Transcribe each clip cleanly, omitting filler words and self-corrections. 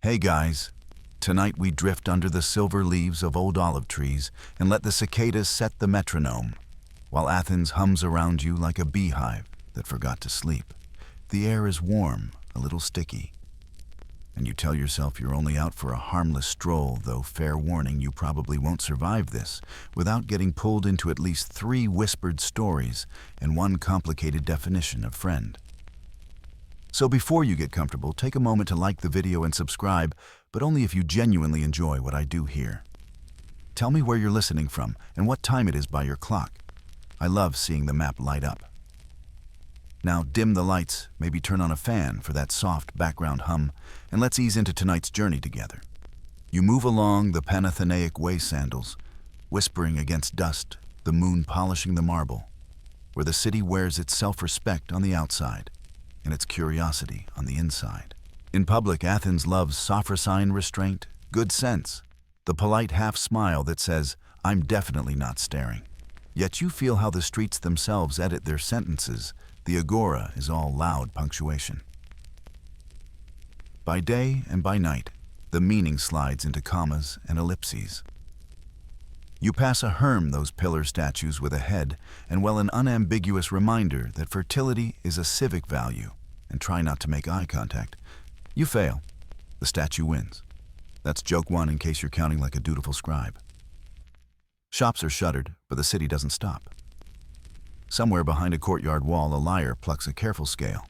Hey guys, tonight we drift under the silver leaves of old olive trees and let the cicadas set the metronome, while Athens hums around you like a beehive that forgot to sleep. The air is warm, a little sticky, and you tell yourself you're only out for a harmless stroll, though fair warning, you probably won't survive this without getting pulled into at least 3 whispered stories and 1 complicated definition of friend. So before you get comfortable, take a moment to like the video and subscribe, but only if you genuinely enjoy what I do here. Tell me where you're listening from and what time it is by your clock. I love seeing the map light up. Now dim the lights, maybe turn on a fan for that soft background hum, and let's ease into tonight's journey together. You move along the Panathenaic way sandals, whispering against dust, the moon polishing the marble, where the city wears its self-respect on the outside and its curiosity on the inside. In public, Athens loves sophrosyne restraint, good sense, the polite half-smile that says, "I'm definitely not staring." Yet you feel how the streets themselves edit their sentences. The agora is all loud punctuation. By day and by night, the meaning slides into commas and ellipses. You pass a herm those pillar statues with a head and an unambiguous reminder that fertility is a civic value, and try not to make eye contact. You fail. The statue wins. That's joke 1 in case you're counting like a dutiful scribe. Shops are shuttered, but the city doesn't stop. Somewhere behind a courtyard wall, a lyre plucks a careful scale.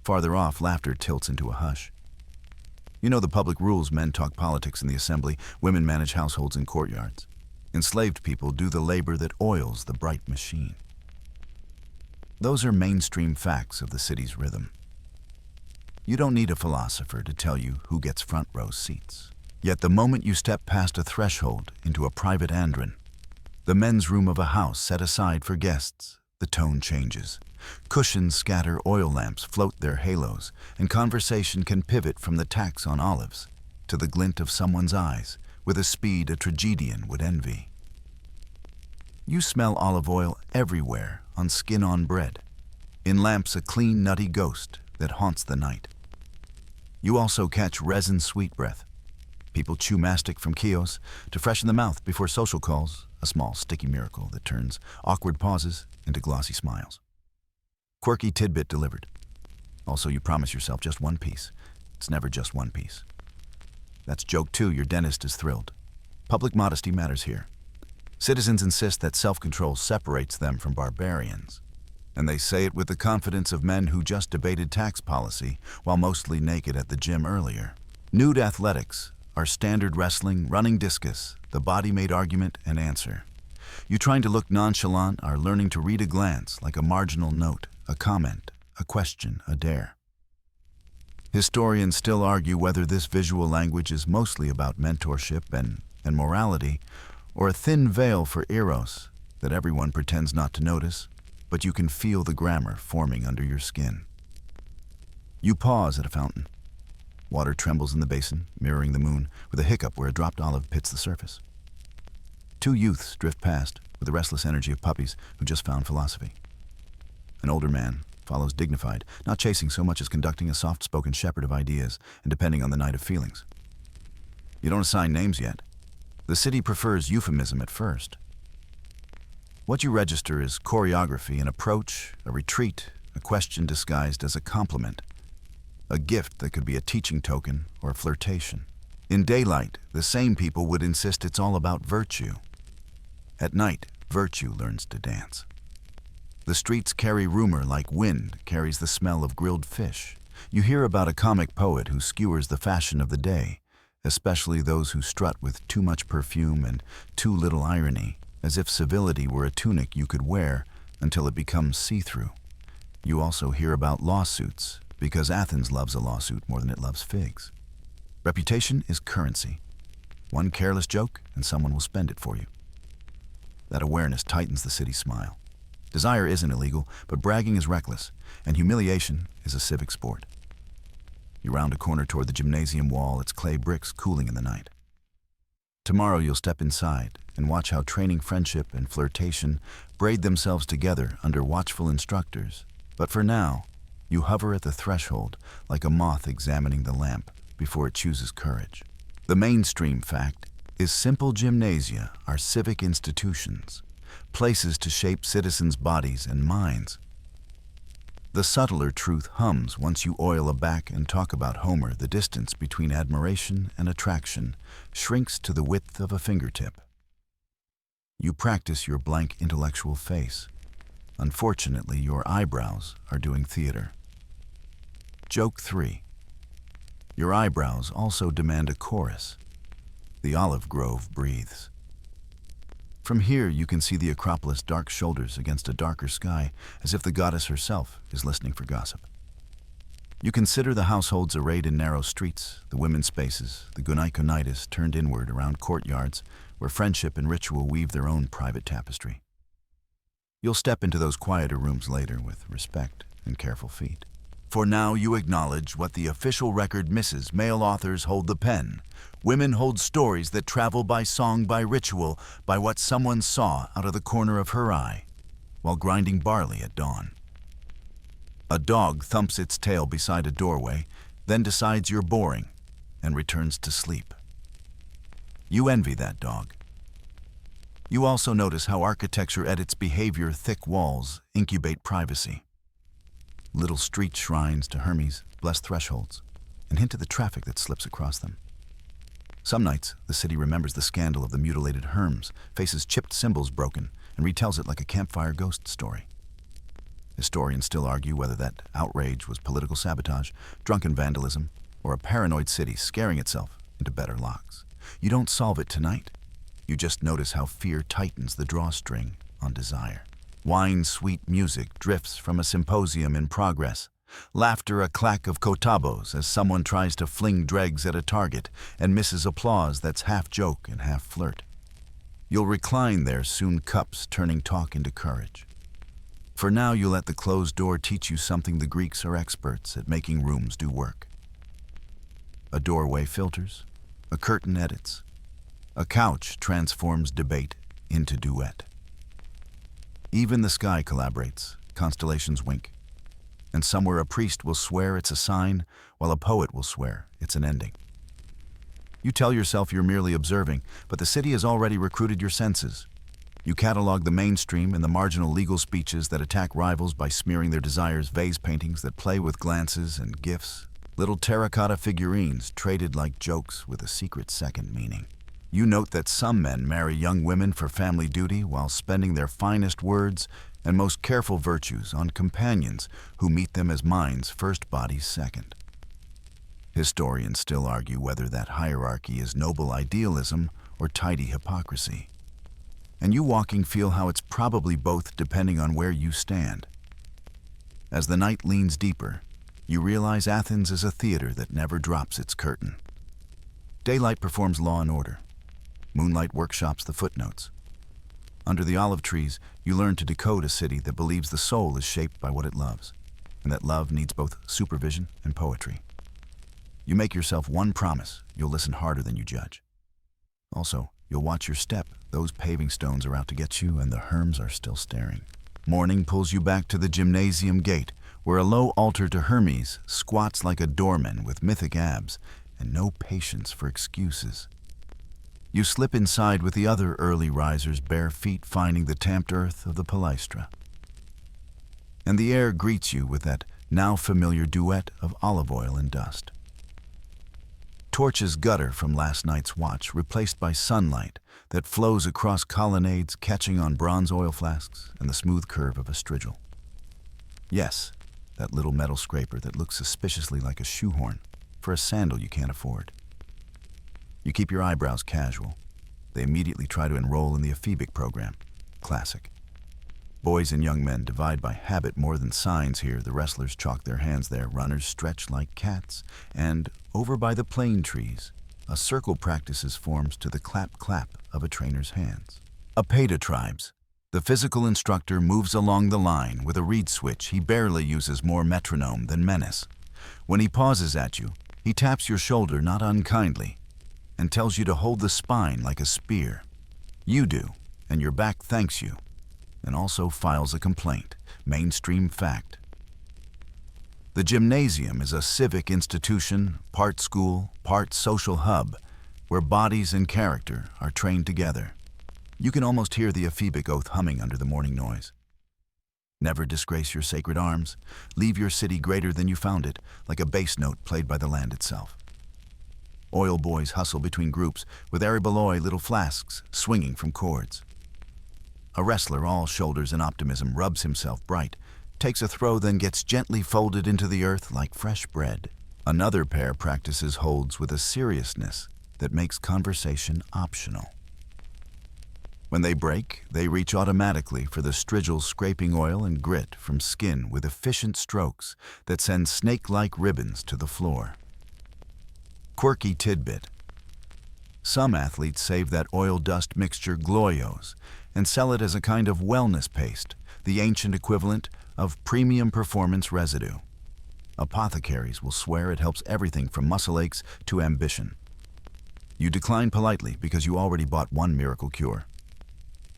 Farther off, laughter tilts into a hush. You know the public rules: men talk politics in the assembly, women manage households in courtyards. Enslaved people do the labor that oils the bright machine. Those are mainstream facts of the city's rhythm. You don't need a philosopher to tell you who gets front row seats. Yet the moment you step past a threshold into a private andron, the men's room of a house set aside for guests, the tone changes. Cushions scatter oil lamps, float their halos, and conversation can pivot from the tax on olives to the glint of someone's eyes with a speed a tragedian would envy. You smell olive oil everywhere, on skin on bread. In lamps, a clean, nutty ghost that haunts the night. You also catch resin sweet breath. People chew mastic from kiosks to freshen the mouth before social calls, a small sticky miracle that turns awkward pauses into glossy smiles. Quirky tidbit delivered. Also, you promise yourself just 1 piece. It's never just 1 piece. That's joke 2, your dentist is thrilled. Public modesty matters here. Citizens insist that self-control separates them from barbarians, and they say it with the confidence of men who just debated tax policy while mostly naked at the gym earlier. Nude athletics are standard wrestling, running discus, the body-made argument and answer. You trying to look nonchalant are learning to read a glance like a marginal note, a comment, a question, a dare. Historians still argue whether this visual language is mostly about mentorship and morality, or a thin veil for eros that everyone pretends not to notice, but you can feel the grammar forming under your skin. You pause at a fountain. Water trembles in the basin, mirroring the moon, with a hiccup where a dropped olive pits the surface. 2 youths drift past with the restless energy of puppies who just found philosophy. An older man follows dignified, not chasing so much as conducting a soft-spoken shepherd of ideas and depending on the night of feelings. You don't assign names yet. The city prefers euphemism at first. What you register is choreography, an approach, a retreat, a question disguised as a compliment, a gift that could be a teaching token or a flirtation. In daylight, the same people would insist it's all about virtue. At night, virtue learns to dance. The streets carry rumor like wind carries the smell of grilled fish. You hear about a comic poet who skewers the fashion of the day, especially those who strut with too much perfume and too little irony, as if civility were a tunic you could wear until it becomes see-through. You also hear about lawsuits, because Athens loves a lawsuit more than it loves figs. Reputation is currency. 1 careless joke and someone will spend it for you. That awareness tightens the city's smile. Desire isn't illegal, but bragging is reckless, and humiliation is a civic sport. You round a corner toward the gymnasium wall, its clay bricks cooling in the night. Tomorrow you'll step inside and watch how training friendship and flirtation braid themselves together under watchful instructors. But for now, you hover at the threshold like a moth examining the lamp before it chooses courage. The mainstream fact is simple gymnasia are civic institutions, places to shape citizens' bodies and minds. The subtler truth hums once you oil a back and talk about Homer. The distance between admiration and attraction shrinks to the width of a fingertip. You practice your blank intellectual face. Unfortunately, your eyebrows are doing theater. Joke 3. Your eyebrows also demand a chorus. The olive grove breathes. From here, you can see the Acropolis' dark shoulders against a darker sky, as if the goddess herself is listening for gossip. You consider the households arrayed in narrow streets, the women's spaces, the gynaeconitis turned inward around courtyards, where friendship and ritual weave their own private tapestry. You'll step into those quieter rooms later with respect and careful feet. For now, you acknowledge what the official record misses. Male authors hold the pen. Women hold stories that travel by song, by ritual, by what someone saw out of the corner of her eye while grinding barley at dawn. A dog thumps its tail beside a doorway, then decides you're boring and returns to sleep. You envy that dog. You also notice how architecture edits behavior. Thick walls incubate privacy. Little street shrines to Hermes bless thresholds and hint at the traffic that slips across them. Some nights, the city remembers the scandal of the mutilated Hermes, faces chipped symbols broken, and retells it like a campfire ghost story. Historians still argue whether that outrage was political sabotage, drunken vandalism, or a paranoid city scaring itself into better locks. You don't solve it tonight. You just notice how fear tightens the drawstring on desire. Wine-sweet music drifts from a symposium in progress. Laughter a clack of kotabos as someone tries to fling dregs at a target and misses applause that's half joke and half flirt. You'll recline there soon, cups turning talk into courage. For now, you let the closed door teach you something. The Greeks are experts at making rooms do work. A doorway filters, a curtain edits, a couch transforms debate into duet. Even the sky collaborates, constellations wink, and somewhere a priest will swear it's a sign, while a poet will swear it's an ending. You tell yourself you're merely observing, but the city has already recruited your senses. You catalog the mainstream and the marginal legal speeches that attack rivals by smearing their desires, vase paintings that play with glances and gifts, little terracotta figurines traded like jokes with a secret second meaning. You note that some men marry young women for family duty while spending their finest words and most careful virtues on companions who meet them as minds first, bodies second. Historians still argue whether that hierarchy is noble idealism or tidy hypocrisy. And you walking feel how it's probably both, depending on where you stand. As the night leans deeper, you realize Athens is a theater that never drops its curtain. Daylight performs law and order. Moonlight workshops the footnotes. Under the olive trees, you learn to decode a city that believes the soul is shaped by what it loves, and that love needs both supervision and poetry. You make yourself one promise: you'll listen harder than you judge. Also, you'll watch your step. Those paving stones are out to get you, and the Herms are still staring. Morning pulls you back to the gymnasium gate, where a low altar to Hermes squats like a doorman with mythic abs and no patience for excuses. You slip inside with the other early risers, bare feet finding the tamped earth of the palaestra. And the air greets you with that now familiar duet of olive oil and dust. Torches gutter from last night's watch, replaced by sunlight that flows across colonnades, catching on bronze oil flasks and the smooth curve of a strigil. Yes, that little metal scraper that looks suspiciously like a shoehorn for a sandal you can't afford. You keep your eyebrows casual. They immediately try to enroll in the ephebic program. Classic. Boys and young men divide by habit more than signs here. The wrestlers chalk their hands there, runners stretch like cats, and over by the plane trees, a circle practices forms to the clap-clap of a trainer's hands. Apeda tribes. The physical instructor moves along the line with a reed switch. He barely uses more metronome than menace. When he pauses at you, he taps your shoulder not unkindly and tells you to hold the spine like a spear. You do, and your back thanks you, and also files a complaint. Mainstream fact. The gymnasium is a civic institution, part school, part social hub, where bodies and character are trained together. You can almost hear the ephebic oath humming under the morning noise. Never disgrace your sacred arms. Leave your city greater than you found it, like a bass note played by the land itself. Oil boys hustle between groups with ariballoi little flasks swinging from cords. A wrestler, all shoulders and optimism, rubs himself bright, takes a throw, then gets gently folded into the earth like fresh bread. Another pair practices holds with a seriousness that makes conversation optional. When they break, they reach automatically for the strigil, scraping oil and grit from skin with efficient strokes that send snake-like ribbons to the floor. Quirky tidbit. Some athletes save that oil dust mixture gloios and sell it as a kind of wellness paste, the ancient equivalent of premium performance residue. Apothecaries will swear it helps everything from muscle aches to ambition. You decline politely because you already bought one miracle cure.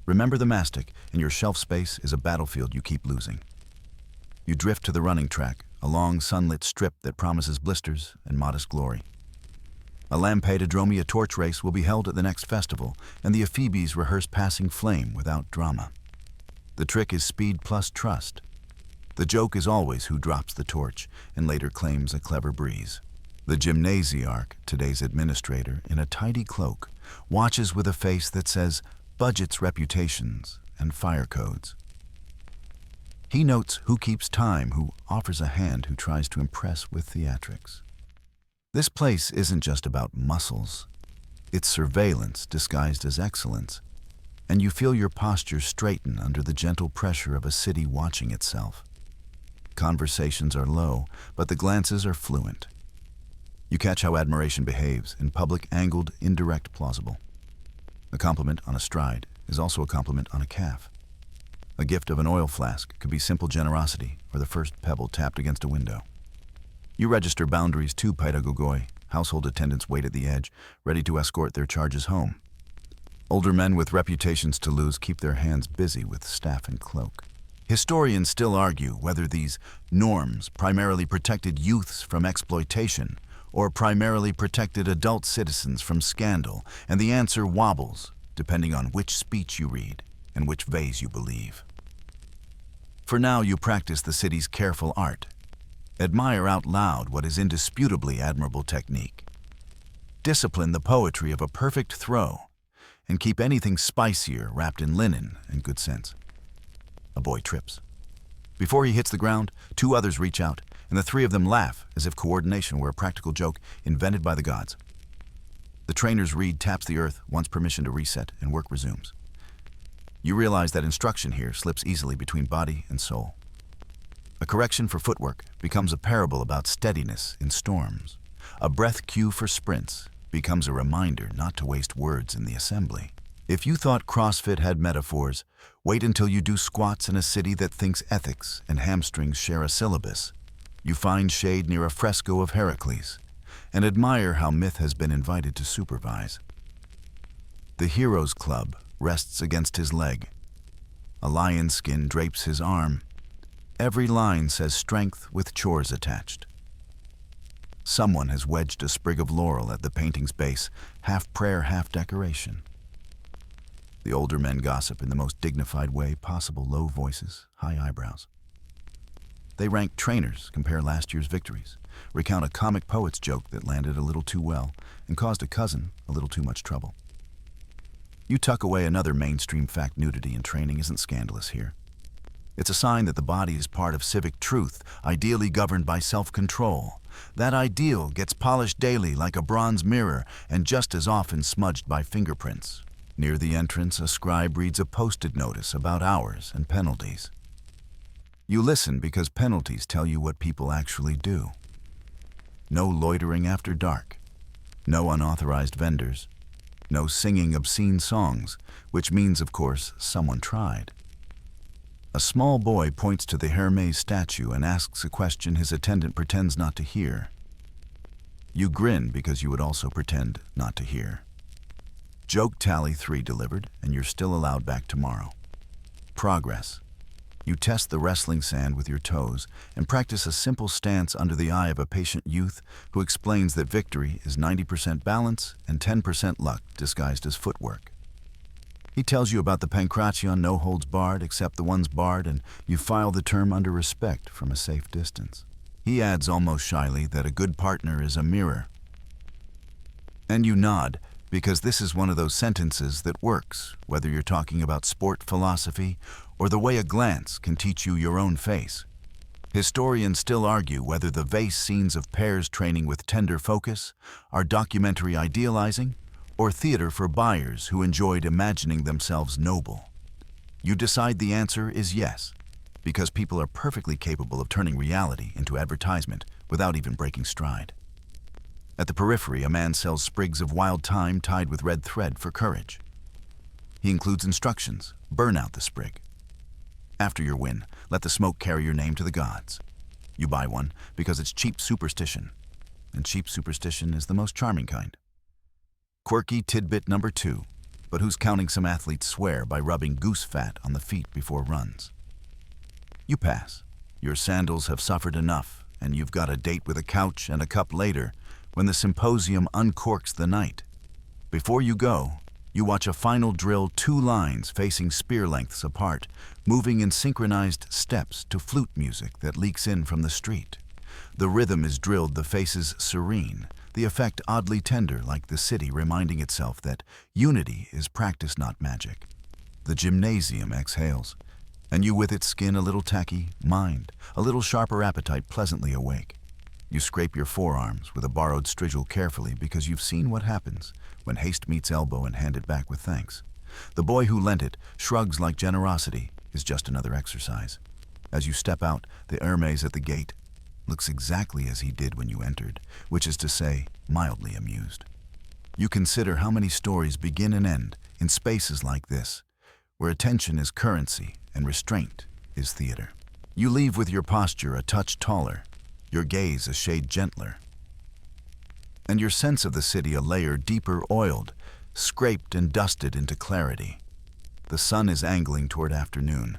Remember the mastic, and your shelf space is a battlefield you keep losing. You drift to the running track, a long sunlit strip that promises blisters and modest glory. A Lampedodromia torch race will be held at the next festival, and the ephebes rehearse passing flame without drama. The trick is speed plus trust. The joke is always who drops the torch and later claims a clever breeze. The gymnasiarch, today's administrator, in a tidy cloak, watches with a face that says budgets, reputations, and fire codes. He notes who keeps time, who offers a hand, who tries to impress with theatrics. This place isn't just about muscles. It's surveillance disguised as excellence, and you feel your posture straighten under the gentle pressure of a city watching itself. Conversations are low, but the glances are fluent. You catch how admiration behaves, in public, angled, indirect, plausible. A compliment on a stride is also a compliment on a calf. A gift of an oil flask could be simple generosity or the first pebble tapped against a window. You register boundaries too, pedagogoi. Household attendants wait at the edge, ready to escort their charges home. Older men with reputations to lose keep their hands busy with staff and cloak. Historians still argue whether these norms primarily protected youths from exploitation or primarily protected adult citizens from scandal, and the answer wobbles depending on which speech you read and which vase you believe. For now, you practice the city's careful art. Admire out loud what is indisputably admirable technique. Discipline the poetry of a perfect throw, and keep anything spicier wrapped in linen and good sense. A boy trips. Before he hits the ground, two others reach out, and the three of them laugh as if coordination were a practical joke invented by the gods. The trainer's reed taps the earth, wants permission to reset, and work resumes. You realize that instruction here slips easily between body and soul. A correction for footwork becomes a parable about steadiness in storms. A breath cue for sprints becomes a reminder not to waste words in the assembly. If you thought CrossFit had metaphors, wait until you do squats in a city that thinks ethics and hamstrings share a syllabus. You find shade near a fresco of Heracles, and admire how myth has been invited to supervise. The hero's club rests against his leg. A lion skin drapes his arm. Every line says strength with chores attached. Someone has wedged a sprig of laurel at the painting's base, half prayer, half decoration. The older men gossip in the most dignified way possible, low voices, high eyebrows. They rank trainers, compare last year's victories, recount a comic poet's joke that landed a little too well and caused a cousin a little too much trouble. You tuck away another mainstream fact: nudity in training isn't scandalous here. It's a sign that the body is part of civic truth, ideally governed by self-control. That ideal gets polished daily like a bronze mirror and just as often smudged by fingerprints. Near the entrance, a scribe reads a post-it notice about hours and penalties. You listen because penalties tell you what people actually do. No loitering after dark. No unauthorized vendors. No singing obscene songs, which means, of course, someone tried. A small boy points to the Hermes statue and asks a question his attendant pretends not to hear. You grin because you would also pretend not to hear. Joke tally 3 delivered, and you're still allowed back tomorrow. Progress. You test the wrestling sand with your toes and practice a simple stance under the eye of a patient youth who explains that victory is 90% balance and 10% luck disguised as footwork. He tells you about the pankration, no holds barred except the ones barred, and you file the term under respect from a safe distance. He adds almost shyly that a good partner is a mirror. And you nod, because this is one of those sentences that works, whether you're talking about sport philosophy or the way a glance can teach you your own face. Historians still argue whether the vase scenes of pairs training with tender focus are documentary idealizing or theater for buyers who enjoyed imagining themselves noble. You decide the answer is yes, because people are perfectly capable of turning reality into advertisement without even breaking stride. At the periphery, a man sells sprigs of wild thyme tied with red thread for courage. He includes instructions: burn out the sprig. After your win, let the smoke carry your name to the gods. You buy one because it's cheap superstition, and cheap superstition is the most charming kind. Quirky tidbit number 2, but who's counting some athletes swear by rubbing goose fat on the feet before runs. You pass. Your sandals have suffered enough, and you've got a date with a couch and a cup later when the symposium uncorks the night. Before you go, you watch a final drill 2 lines facing spear lengths apart, moving in synchronized steps to flute music that leaks in from the street. The rhythm is drilled, the faces serene, the effect oddly tender, like the city reminding itself that unity is practice, not magic. The gymnasium exhales, and you with its skin a little tacky, mind, a little sharper appetite pleasantly awake. You scrape your forearms with a borrowed strigil carefully because you've seen what happens when haste meets elbow and handed back with thanks. The boy who lent it shrugs like generosity is just another exercise. As you step out, the Hermes at the gate looks exactly as he did when you entered, which is to say, mildly amused. You consider how many stories begin and end in spaces like this, where attention is currency and restraint is theater. You leave with your posture a touch taller, your gaze a shade gentler, and your sense of the city a layer deeper oiled, scraped and dusted into clarity. The sun is angling toward afternoon.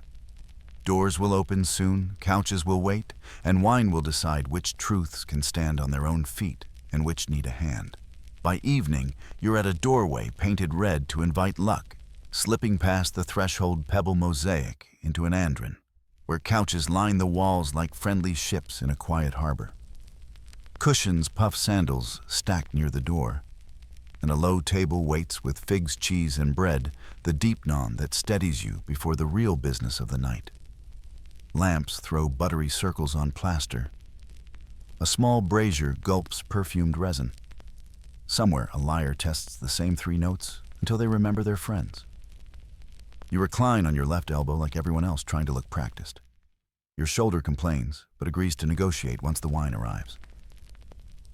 Doors will open soon, couches will wait, and wine will decide which truths can stand on their own feet and which need a hand. By evening, you're at a doorway painted red to invite luck, slipping past the threshold pebble mosaic into an andron, where couches line the walls like friendly ships in a quiet harbor. Cushions puff sandals stacked near the door, and a low table waits with figs, cheese, and bread, the deep non that steadies you before the real business of the night. Lamps throw buttery circles on plaster. A small brazier gulps perfumed resin. Somewhere, a lyre tests the same 3 notes until they remember their friends. You recline on your left elbow like everyone else, trying to look practiced. Your shoulder complains, but agrees to negotiate once the wine arrives.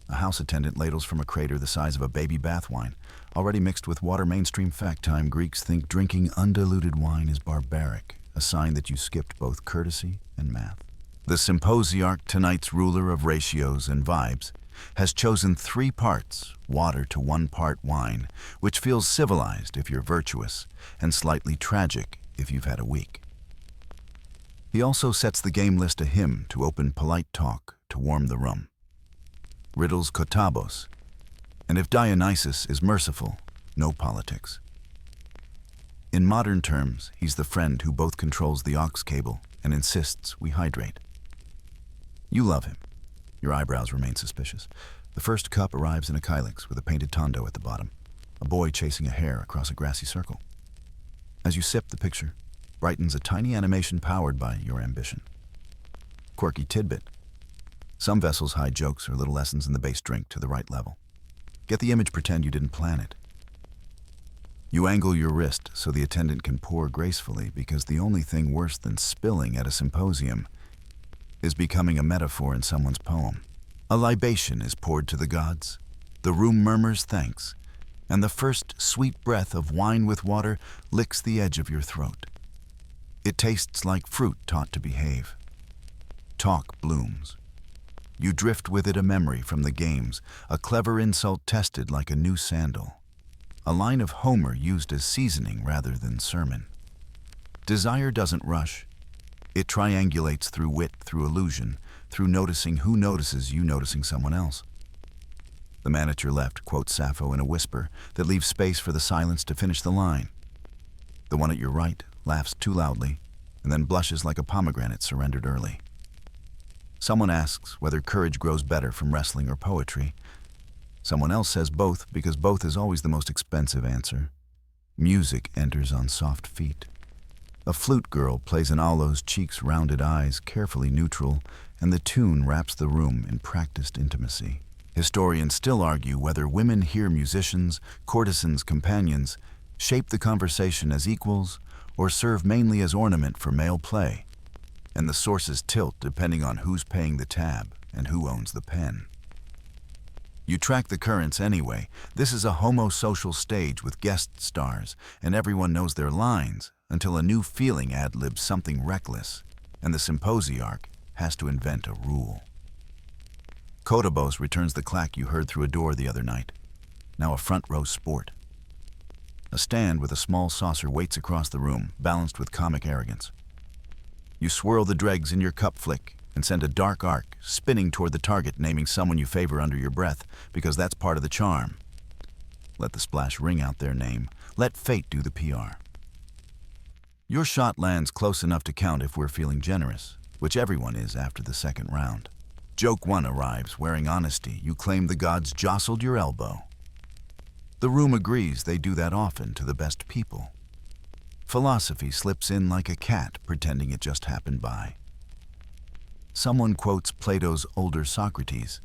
A house attendant ladles from a crater the size of a baby bath wine, already mixed with water. Mainstream fact time: Greeks think drinking undiluted wine is barbaric, a sign that you skipped both courtesy and math. The symposiarch, tonight's ruler of ratios and vibes, has chosen 3 parts, water to 1 part wine, which feels civilized if you're virtuous, and slightly tragic if you've had a week. He also sets the game list a hymn to open polite talk to warm the room. Riddles kotabos, and if Dionysus is merciful, no politics. In modern terms, he's the friend who both controls the aux cable and insists we hydrate. You love him. Your eyebrows remain suspicious. The first cup arrives in a kylix with a painted tondo at the bottom, a boy chasing a hare across a grassy circle. As you sip, the picture brightens a tiny animation powered by your ambition. Quirky tidbit: some vessels hide jokes or little lessons in the base drink to the right level. Get the image, pretend you didn't plan it. You angle your wrist so the attendant can pour gracefully, because the only thing worse than spilling at a symposium is becoming a metaphor in someone's poem. A libation is poured to the gods. The room murmurs thanks, and the first sweet breath of wine with water licks the edge of your throat. It tastes like fruit taught to behave. Talk blooms. You drift with it a memory from the games, a clever insult tested like a new sandal, a line of Homer used as seasoning rather than sermon. Desire doesn't rush. It triangulates through wit, through illusion, through noticing who notices you noticing someone else. The man at your left quotes Sappho in a whisper that leaves space for the silence to finish the line. The one at your right laughs too loudly and then blushes like a pomegranate surrendered early. Someone asks whether courage grows better from wrestling or poetry. Someone else says both, because both is always the most expensive answer. Music enters on soft feet. A flute girl plays in Alo's cheeks' rounded eyes, carefully neutral, and the tune wraps the room in practiced intimacy. Historians still argue whether women hear musicians, courtesans, companions, shape the conversation as equals, or serve mainly as ornament for male play. And the sources tilt depending on who's paying the tab and who owns the pen. You track the currents anyway. This is a homosocial stage with guest stars, and everyone knows their lines until a new feeling ad-libs something reckless, and the symposiarch has to invent a rule. Kotobos returns the clack you heard through a door the other night, now a front-row sport. A stand with a small saucer waits across the room, balanced with comic arrogance. You swirl the dregs in your cup flick and send a dark arc spinning toward the target, naming someone you favor under your breath, because that's part of the charm. Let the splash ring out their name. Let fate do the PR. Your shot lands close enough to count if we're feeling generous, which everyone is after the second round. Joke 1 arrives wearing honesty. You claim the gods jostled your elbow. The room agrees they do that often to the best people. Philosophy slips in like a cat, pretending it just happened by. Someone quotes Plato's older Socrates,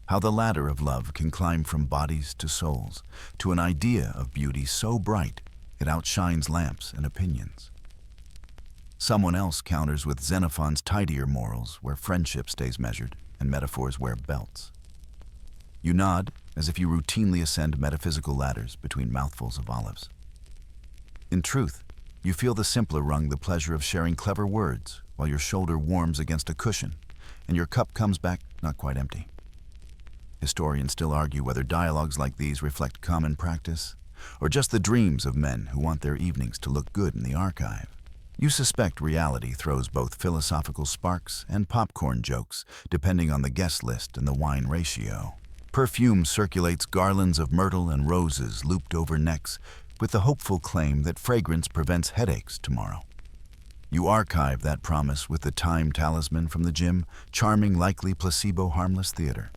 how the ladder of love can climb from bodies to souls, to an idea of beauty so bright it outshines lamps and opinions. Someone else counters with Xenophon's tidier morals, where friendship stays measured and metaphors wear belts. You nod as if you routinely ascend metaphysical ladders between mouthfuls of olives. In truth, you feel the simpler rung the pleasure of sharing clever words while your shoulder warms against a cushion and your cup comes back not quite empty. Historians still argue whether dialogues like these reflect common practice or just the dreams of men who want their evenings to look good in the archive. You suspect reality throws both philosophical sparks and popcorn jokes, depending on the guest list and the wine ratio. Perfume circulates garlands of myrtle and roses looped over necks, with the hopeful claim that fragrance prevents headaches tomorrow. You archive that promise with the time talisman from the gym, charming, likely placebo, harmless theater.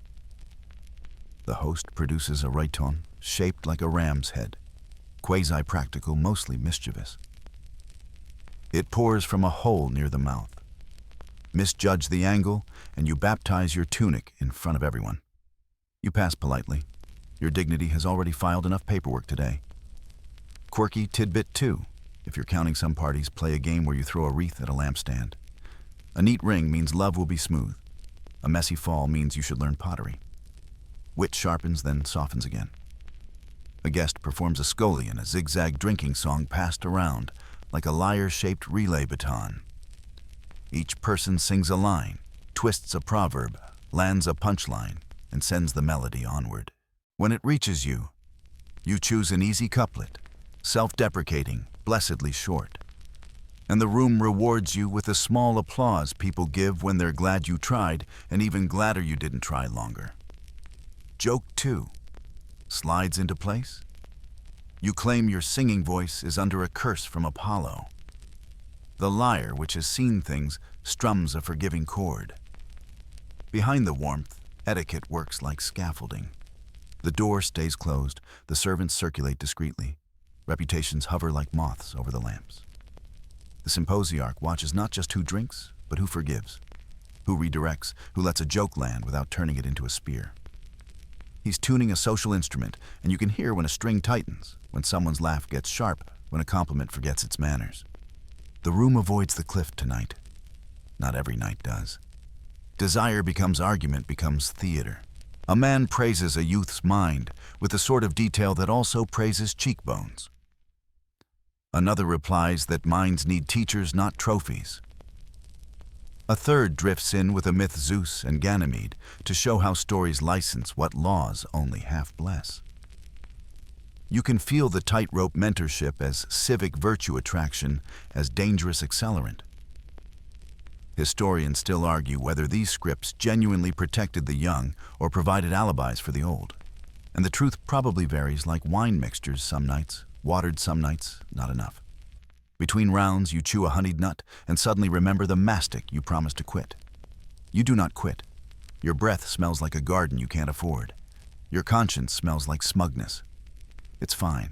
The host produces a raiton shaped like a ram's head, quasi-practical, mostly mischievous. It pours from a hole near the mouth. Misjudge the angle, and you baptize your tunic in front of everyone. You pass politely. Your dignity has already filed enough paperwork today. Quirky tidbit 2. If you're counting some parties, play a game where you throw a wreath at a lampstand. A neat ring means love will be smooth. A messy fall means you should learn pottery. Wit sharpens, then softens again. A guest performs a scullion, a zigzag drinking song passed around, like a lyre-shaped relay baton. Each person sings a line, twists a proverb, lands a punchline, and sends the melody onward. When it reaches you, you choose an easy couplet, self-deprecating, blessedly short. And the room rewards you with the small applause people give when they're glad you tried, and even gladder you didn't try longer. Joke 2 slides into place. You claim your singing voice is under a curse from Apollo. The lyre, which has seen things, strums a forgiving chord. Behind the warmth, etiquette works like scaffolding. The door stays closed, the servants circulate discreetly. Reputations hover like moths over the lamps. The symposiarch watches not just who drinks, but who forgives, who redirects, who lets a joke land without turning it into a spear. He's tuning a social instrument, and you can hear when a string tightens, when someone's laugh gets sharp, when a compliment forgets its manners. The room avoids the cliff tonight. Not every night does. Desire becomes argument, becomes theater. A man praises a youth's mind with the sort of detail that also praises cheekbones. Another replies that minds need teachers, not trophies. A third drifts in with a myth Zeus and Ganymede to show how stories license what laws only half bless. You can feel the tightrope mentorship as civic virtue attraction, as dangerous accelerant. Historians still argue whether these scripts genuinely protected the young or provided alibis for the old. And the truth probably varies like wine mixtures some nights, watered some nights, not enough. Between rounds, you chew a honeyed nut and suddenly remember the mastic you promised to quit. You do not quit. Your breath smells like a garden you can't afford. Your conscience smells like smugness. It's fine.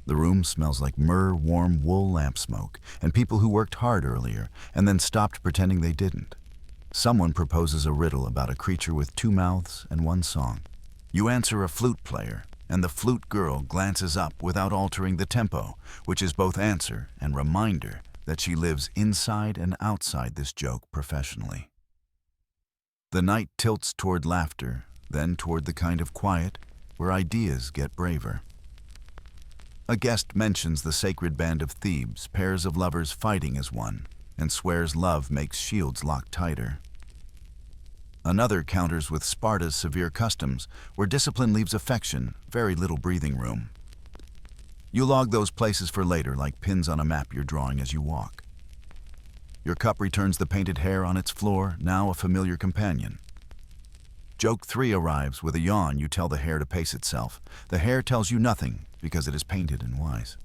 The room smells like myrrh, warm wool lamp smoke, and people who worked hard earlier and then stopped pretending they didn't. Someone proposes a riddle about a creature with two mouths and one song. You answer a flute player, and the flute girl glances up without altering the tempo, which is both answer and reminder that she lives inside and outside this joke professionally. The night tilts toward laughter, then toward the kind of quiet where ideas get braver. A guest mentions the sacred band of Thebes, pairs of lovers fighting as one, and swears love makes shields lock tighter. Another counters with Sparta's severe customs, where discipline leaves affection, very little breathing room. You log those places for later like pins on a map you're drawing as you walk. Your cup returns the painted hair on its floor, now a familiar companion. Joke 3 arrives with a yawn. You tell the hair to pace itself. The hair tells you nothing because it is painted and wise.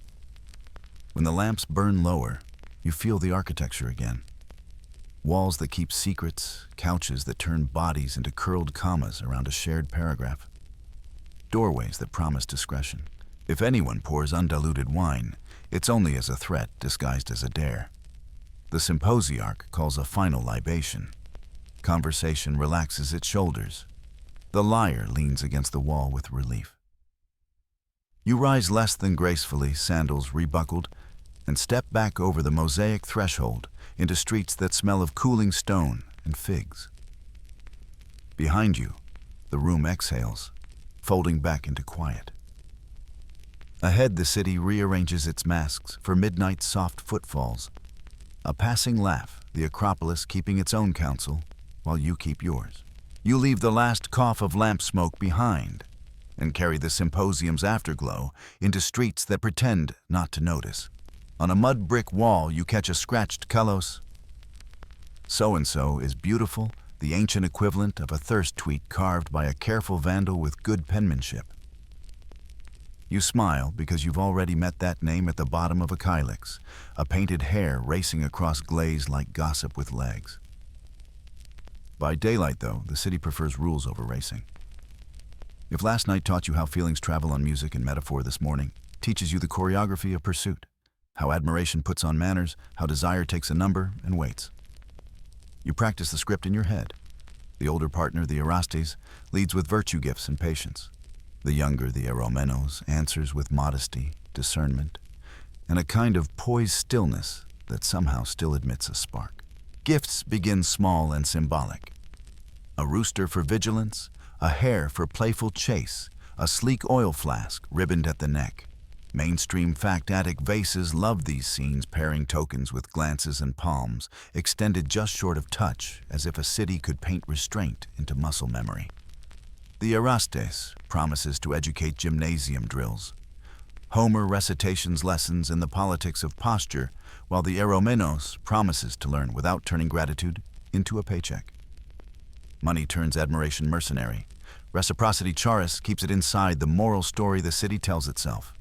When the lamps burn lower, you feel the architecture again. Walls that keep secrets, couches that turn bodies into curled commas around a shared paragraph. Doorways that promise discretion. If anyone pours undiluted wine, it's only as a threat disguised as a dare. The symposiarch calls a final libation. Conversation relaxes its shoulders. The liar leans against the wall with relief. You rise less than gracefully, sandals rebuckled, and step back over the mosaic threshold into streets that smell of cooling stone and figs. Behind you, the room exhales, folding back into quiet. Ahead, the city rearranges its masks for midnight soft footfalls. A passing laugh, the Acropolis keeping its own counsel, while you keep yours. You leave the last cough of lamp smoke behind and carry the symposium's afterglow into streets that pretend not to notice. On a mud brick wall, you catch a scratched kalos. So-and-so is beautiful, the ancient equivalent of a thirst tweet carved by a careful vandal with good penmanship. You smile because you've already met that name at the bottom of a kylix, a painted hare racing across glaze like gossip with legs. By daylight, though, the city prefers rules over racing. If last night taught you how feelings travel on music and metaphor, this morning teaches you the choreography of pursuit, how admiration puts on manners, how desire takes a number and waits. You practice the script in your head. The older partner, the erastēs, leads with virtue gifts and patience. The younger, the eromenos, answers with modesty, discernment, and a kind of poised stillness that somehow still admits a spark. Gifts begin small and symbolic. A rooster for vigilance, a hare for playful chase, a sleek oil flask ribboned at the neck. Mainstream fact-addict vases love these scenes, pairing tokens with glances and palms, extended just short of touch, as if a city could paint restraint into muscle memory. The erastēs promises to educate gymnasium drills. Homer recitations lessons in the politics of posture, while the eromenos promises to learn without turning gratitude into a paycheck. Money turns admiration mercenary. Reciprocity charis keeps it inside the moral story the city tells itself.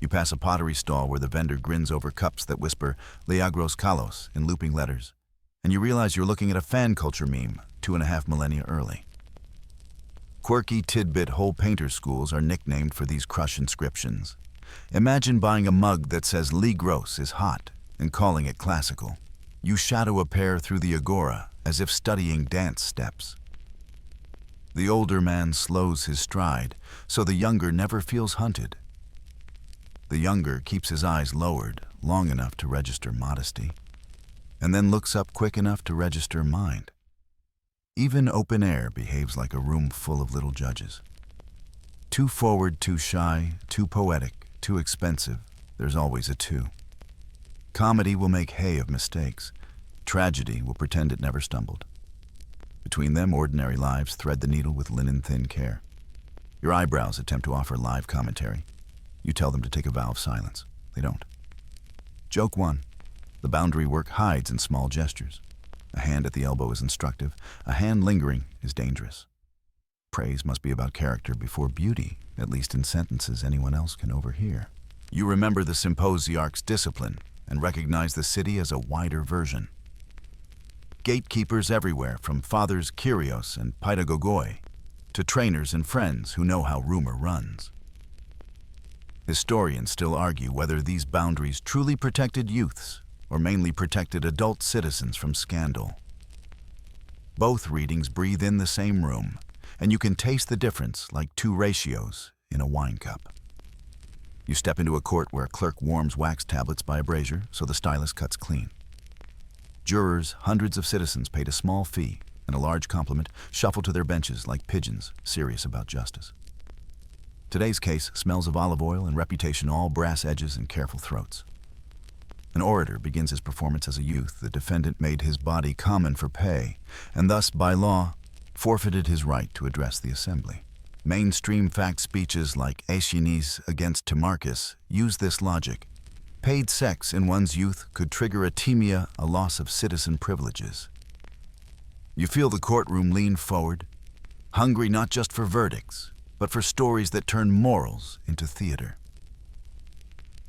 You pass a pottery stall where the vendor grins over cups that whisper Liagros Kalos in looping letters, and you realize you're looking at a fan culture meme 2.5 millennia early. Quirky tidbit whole painter schools are nicknamed for these crush inscriptions. Imagine buying a mug that says Ligros is hot and calling it classical. You shadow a pair through the agora as if studying dance steps. The older man slows his stride, so the younger never feels hunted. The younger keeps his eyes lowered long enough to register modesty, and then looks up quick enough to register mind. Even open air behaves like a room full of little judges. Too forward, too shy, too poetic, too expensive, there's always a two. Comedy will make hay of mistakes. Tragedy will pretend it never stumbled. Between them, ordinary lives thread the needle with linen-thin care. Your eyebrows attempt to offer live commentary. You tell them to take a vow of silence. They don't. Joke 1. The boundary work hides in small gestures. A hand at the elbow is instructive. A hand lingering is dangerous. Praise must be about character before beauty, at least in sentences anyone else can overhear. You remember the symposiarch's discipline and recognize the city as a wider version. Gatekeepers everywhere, from fathers Kyrios and Paidagogoi to trainers and friends who know how rumor runs. Historians still argue whether these boundaries truly protected youths or mainly protected adult citizens from scandal. Both readings breathe in the same room, and you can taste the difference like two ratios in a wine cup. You step into a court where a clerk warms wax tablets by a brazier so the stylus cuts clean. Jurors, hundreds of citizens paid a small fee and a large compliment, shuffle to their benches like pigeons serious about justice. Today's case smells of olive oil and reputation, all brass edges and careful throats. An orator begins his performance as a youth. The defendant made his body common for pay, and thus, by law, forfeited his right to address the assembly. Mainstream fact speeches like Aeschines Against Timarchus use this logic. Paid sex in one's youth could trigger athemia, a loss of citizen privileges. You feel the courtroom lean forward, hungry not just for verdicts, but for stories that turn morals into theater.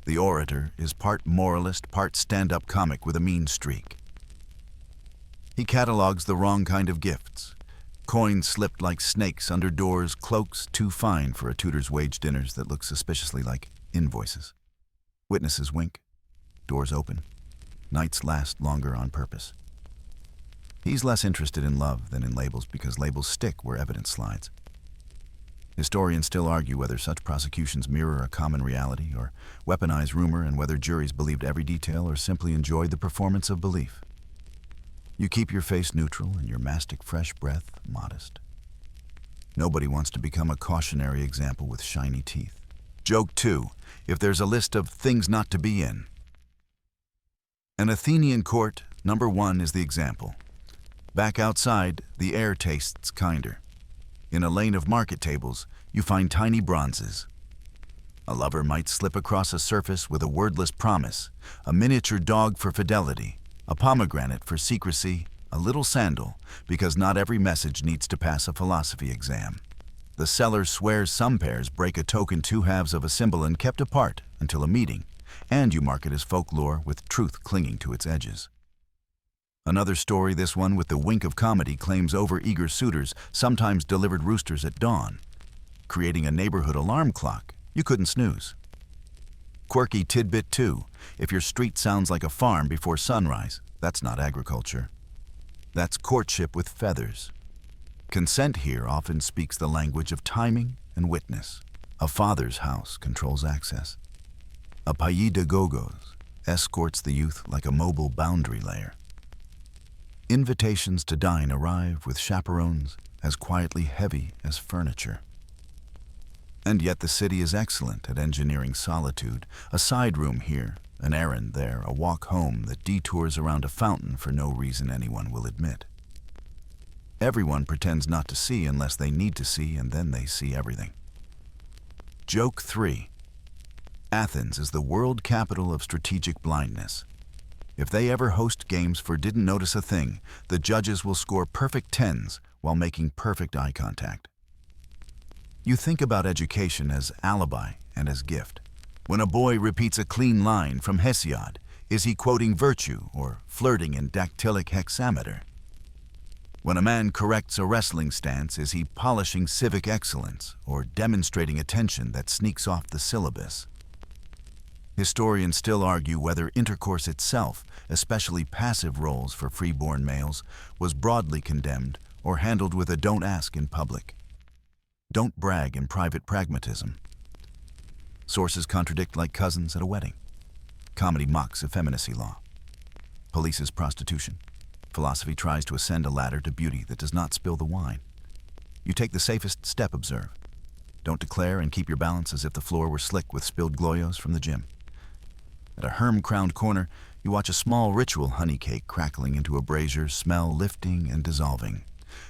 The orator is part moralist, part stand-up comic with a mean streak. He catalogs the wrong kind of gifts. Coins slipped like snakes under doors, cloaks too fine for a tutor's wage dinners that look suspiciously like invoices. Witnesses wink, doors open, nights last longer on purpose. He's less interested in love than in labels because labels stick where evidence slides. Historians still argue whether such prosecutions mirror a common reality or weaponize rumor, and whether juries believed every detail or simply enjoyed the performance of belief. You keep your face neutral and your mastic fresh breath modest. Nobody wants to become a cautionary example with shiny teeth. Joke 2, if there's a list of things not to be in. An Athenian court, number 1 is the example. Back outside, the air tastes kinder. In a lane of market tables, you find tiny bronzes. A lover might slip across a surface with a wordless promise, a miniature dog for fidelity, a pomegranate for secrecy, a little sandal, because not every message needs to pass a philosophy exam. The seller swears some pairs break a token 2 halves of a symbol and kept apart until a meeting, and you mark it as folklore with truth clinging to its edges. Another story, this one with the wink of comedy, claims over-eager suitors sometimes delivered roosters at dawn, creating a neighborhood alarm clock you couldn't snooze. Quirky tidbit 2, if your street sounds like a farm before sunrise, that's not agriculture. That's courtship with feathers. Consent here often speaks the language of timing and witness. A father's house controls access. A paidagogos escorts the youth like a mobile boundary layer. Invitations to dine arrive with chaperones as quietly heavy as furniture. And yet the city is excellent at engineering solitude. A side room here, an errand there, a walk home that detours around a fountain for no reason anyone will admit. Everyone pretends not to see unless they need to see, and then they see everything. Joke 3. Athens is the world capital of strategic blindness. If they ever host games for didn't notice a thing, the judges will score perfect 10s while making perfect eye contact. You think about education as alibi and as gift. When a boy repeats a clean line from Hesiod, is he quoting virtue or flirting in dactylic hexameter? When a man corrects a wrestling stance, is he polishing civic excellence or demonstrating attention that sneaks off the syllabus? Historians still argue whether intercourse itself, especially passive roles for freeborn males, was broadly condemned or handled with a don't ask in public. Don't brag in private pragmatism. Sources contradict like cousins at a wedding. Comedy mocks effeminacy law. Polices prostitution. Philosophy tries to ascend a ladder to beauty that does not spill the wine. You take the safest step, observe. Don't declare and keep your balance as if the floor were slick with spilled gloyos from the gym. At a herm-crowned corner, you watch a small ritual honey cake crackling into a brazier, smell lifting and dissolving.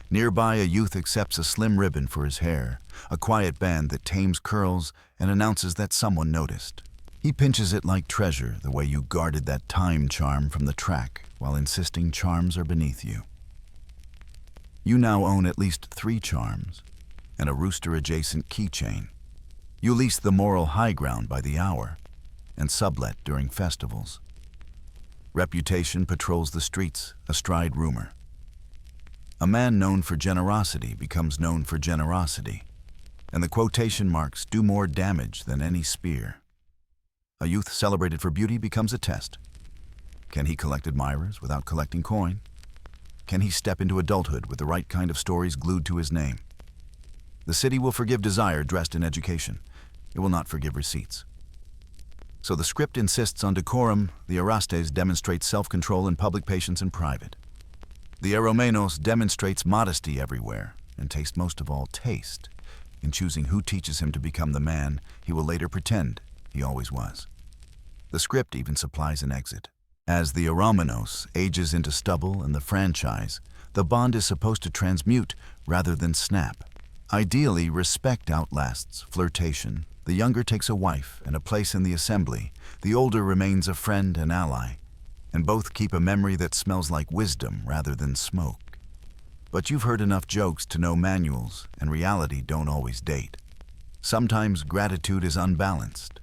Nearby, a youth accepts a slim ribbon for his hair, a quiet band that tames curls and announces that someone noticed. He pinches it like treasure, the way you guarded that time charm from the track while insisting charms are beneath you. You now own at least 3 charms and a rooster-adjacent keychain. You lease the moral high ground by the hour and sublet during festivals. Reputation patrols the streets astride rumor. A man known for generosity becomes known for generosity, and the quotation marks do more damage than any spear. A youth celebrated for beauty becomes a test. Can he collect admirers without collecting coin? Can he step into adulthood with the right kind of stories glued to his name? The city will forgive desire dressed in education. It will not forgive receipts. So the script insists on decorum, the erastēs demonstrates self-control and public patience in private. The eromenos demonstrates modesty everywhere, and taste most of all taste, in choosing who teaches him to become the man he will later pretend he always was. The script even supplies an exit. As the eromenos ages into stubble and the franchise, the bond is supposed to transmute rather than snap. Ideally, respect outlasts flirtation. The younger takes a wife and a place in the assembly. The older remains a friend and ally, and both keep a memory that smells like wisdom rather than smoke. But you've heard enough jokes to know manuals and reality don't always date. Sometimes gratitude is unbalanced.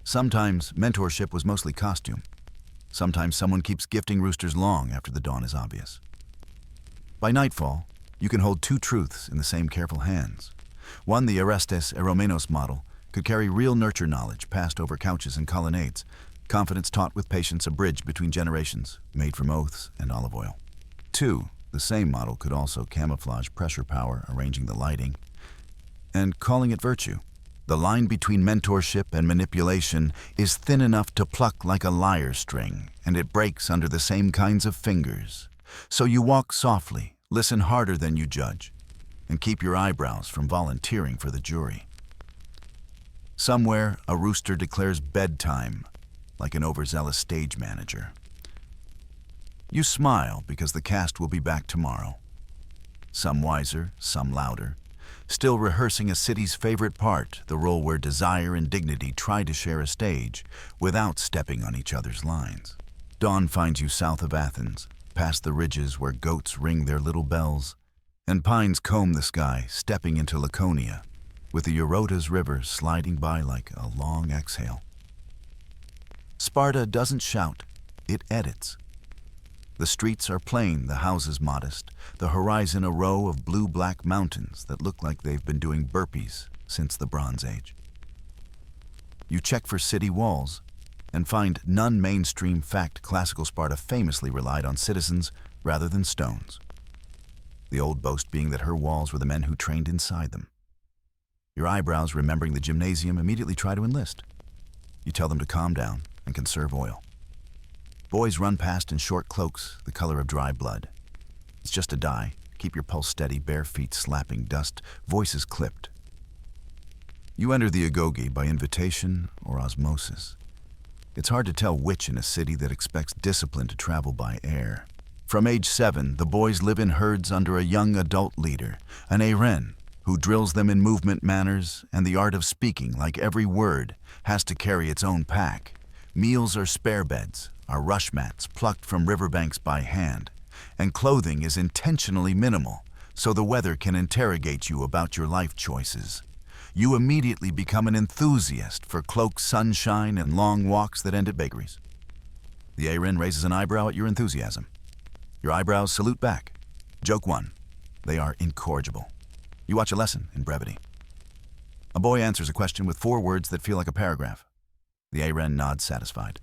Sometimes mentorship was mostly costume. Sometimes someone keeps gifting roosters long after the dawn is obvious. By nightfall, you can hold 2 truths in the same careful hands. One, the erastēs eromenos model, could carry real nurture knowledge passed over couches and colonnades, confidence taught with patience, a bridge between generations, made from oaths and olive oil. 2, the same model could also camouflage pressure power, arranging the lighting, and calling it virtue. The line between mentorship and manipulation is thin enough to pluck like a lyre string, and it breaks under the same kinds of fingers. So you walk softly, listen harder than you judge, and keep your eyebrows from volunteering for the jury. Somewhere, a rooster declares bedtime, like an overzealous stage manager. You smile because the cast will be back tomorrow. Some wiser, some louder, still rehearsing a city's favorite part, the role where desire and dignity try to share a stage without stepping on each other's lines. Dawn finds you south of Athens, past the ridges where goats ring their little bells, and pines comb the sky, stepping into Laconia, with the Eurotas River sliding by like a long exhale. Sparta doesn't shout, it edits. The streets are plain, the houses modest, the horizon a row of blue-black mountains that look like they've been doing burpees since the Bronze Age. You check for city walls and find none mainstream. Fact, classical Sparta famously relied on citizens rather than stones. The old boast being that her walls were the men who trained inside them. Your eyebrows, remembering the gymnasium, immediately try to enlist. You tell them to calm down and conserve oil. Boys run past in short cloaks, the color of dry blood. It's just a dye. Keep your pulse steady, bare feet slapping dust, voices clipped. You enter the agoge by invitation or osmosis. It's hard to tell which in a city that expects discipline to travel by air. From age 7, the boys live in herds under a young adult leader, an aren, who drills them in movement manners and the art of speaking. Like every word has to carry its own pack. Meals are spare beds, are rush mats plucked from riverbanks by hand, and clothing is intentionally minimal so the weather can interrogate you about your life choices. You immediately become an enthusiast for cloaked sunshine and long walks that end at bakeries. The aren raises an eyebrow at your enthusiasm. Your eyebrows salute back. Joke 1. They are incorrigible. You watch a lesson in brevity. A boy answers a question with 4 words that feel like a paragraph. The aren nods satisfied.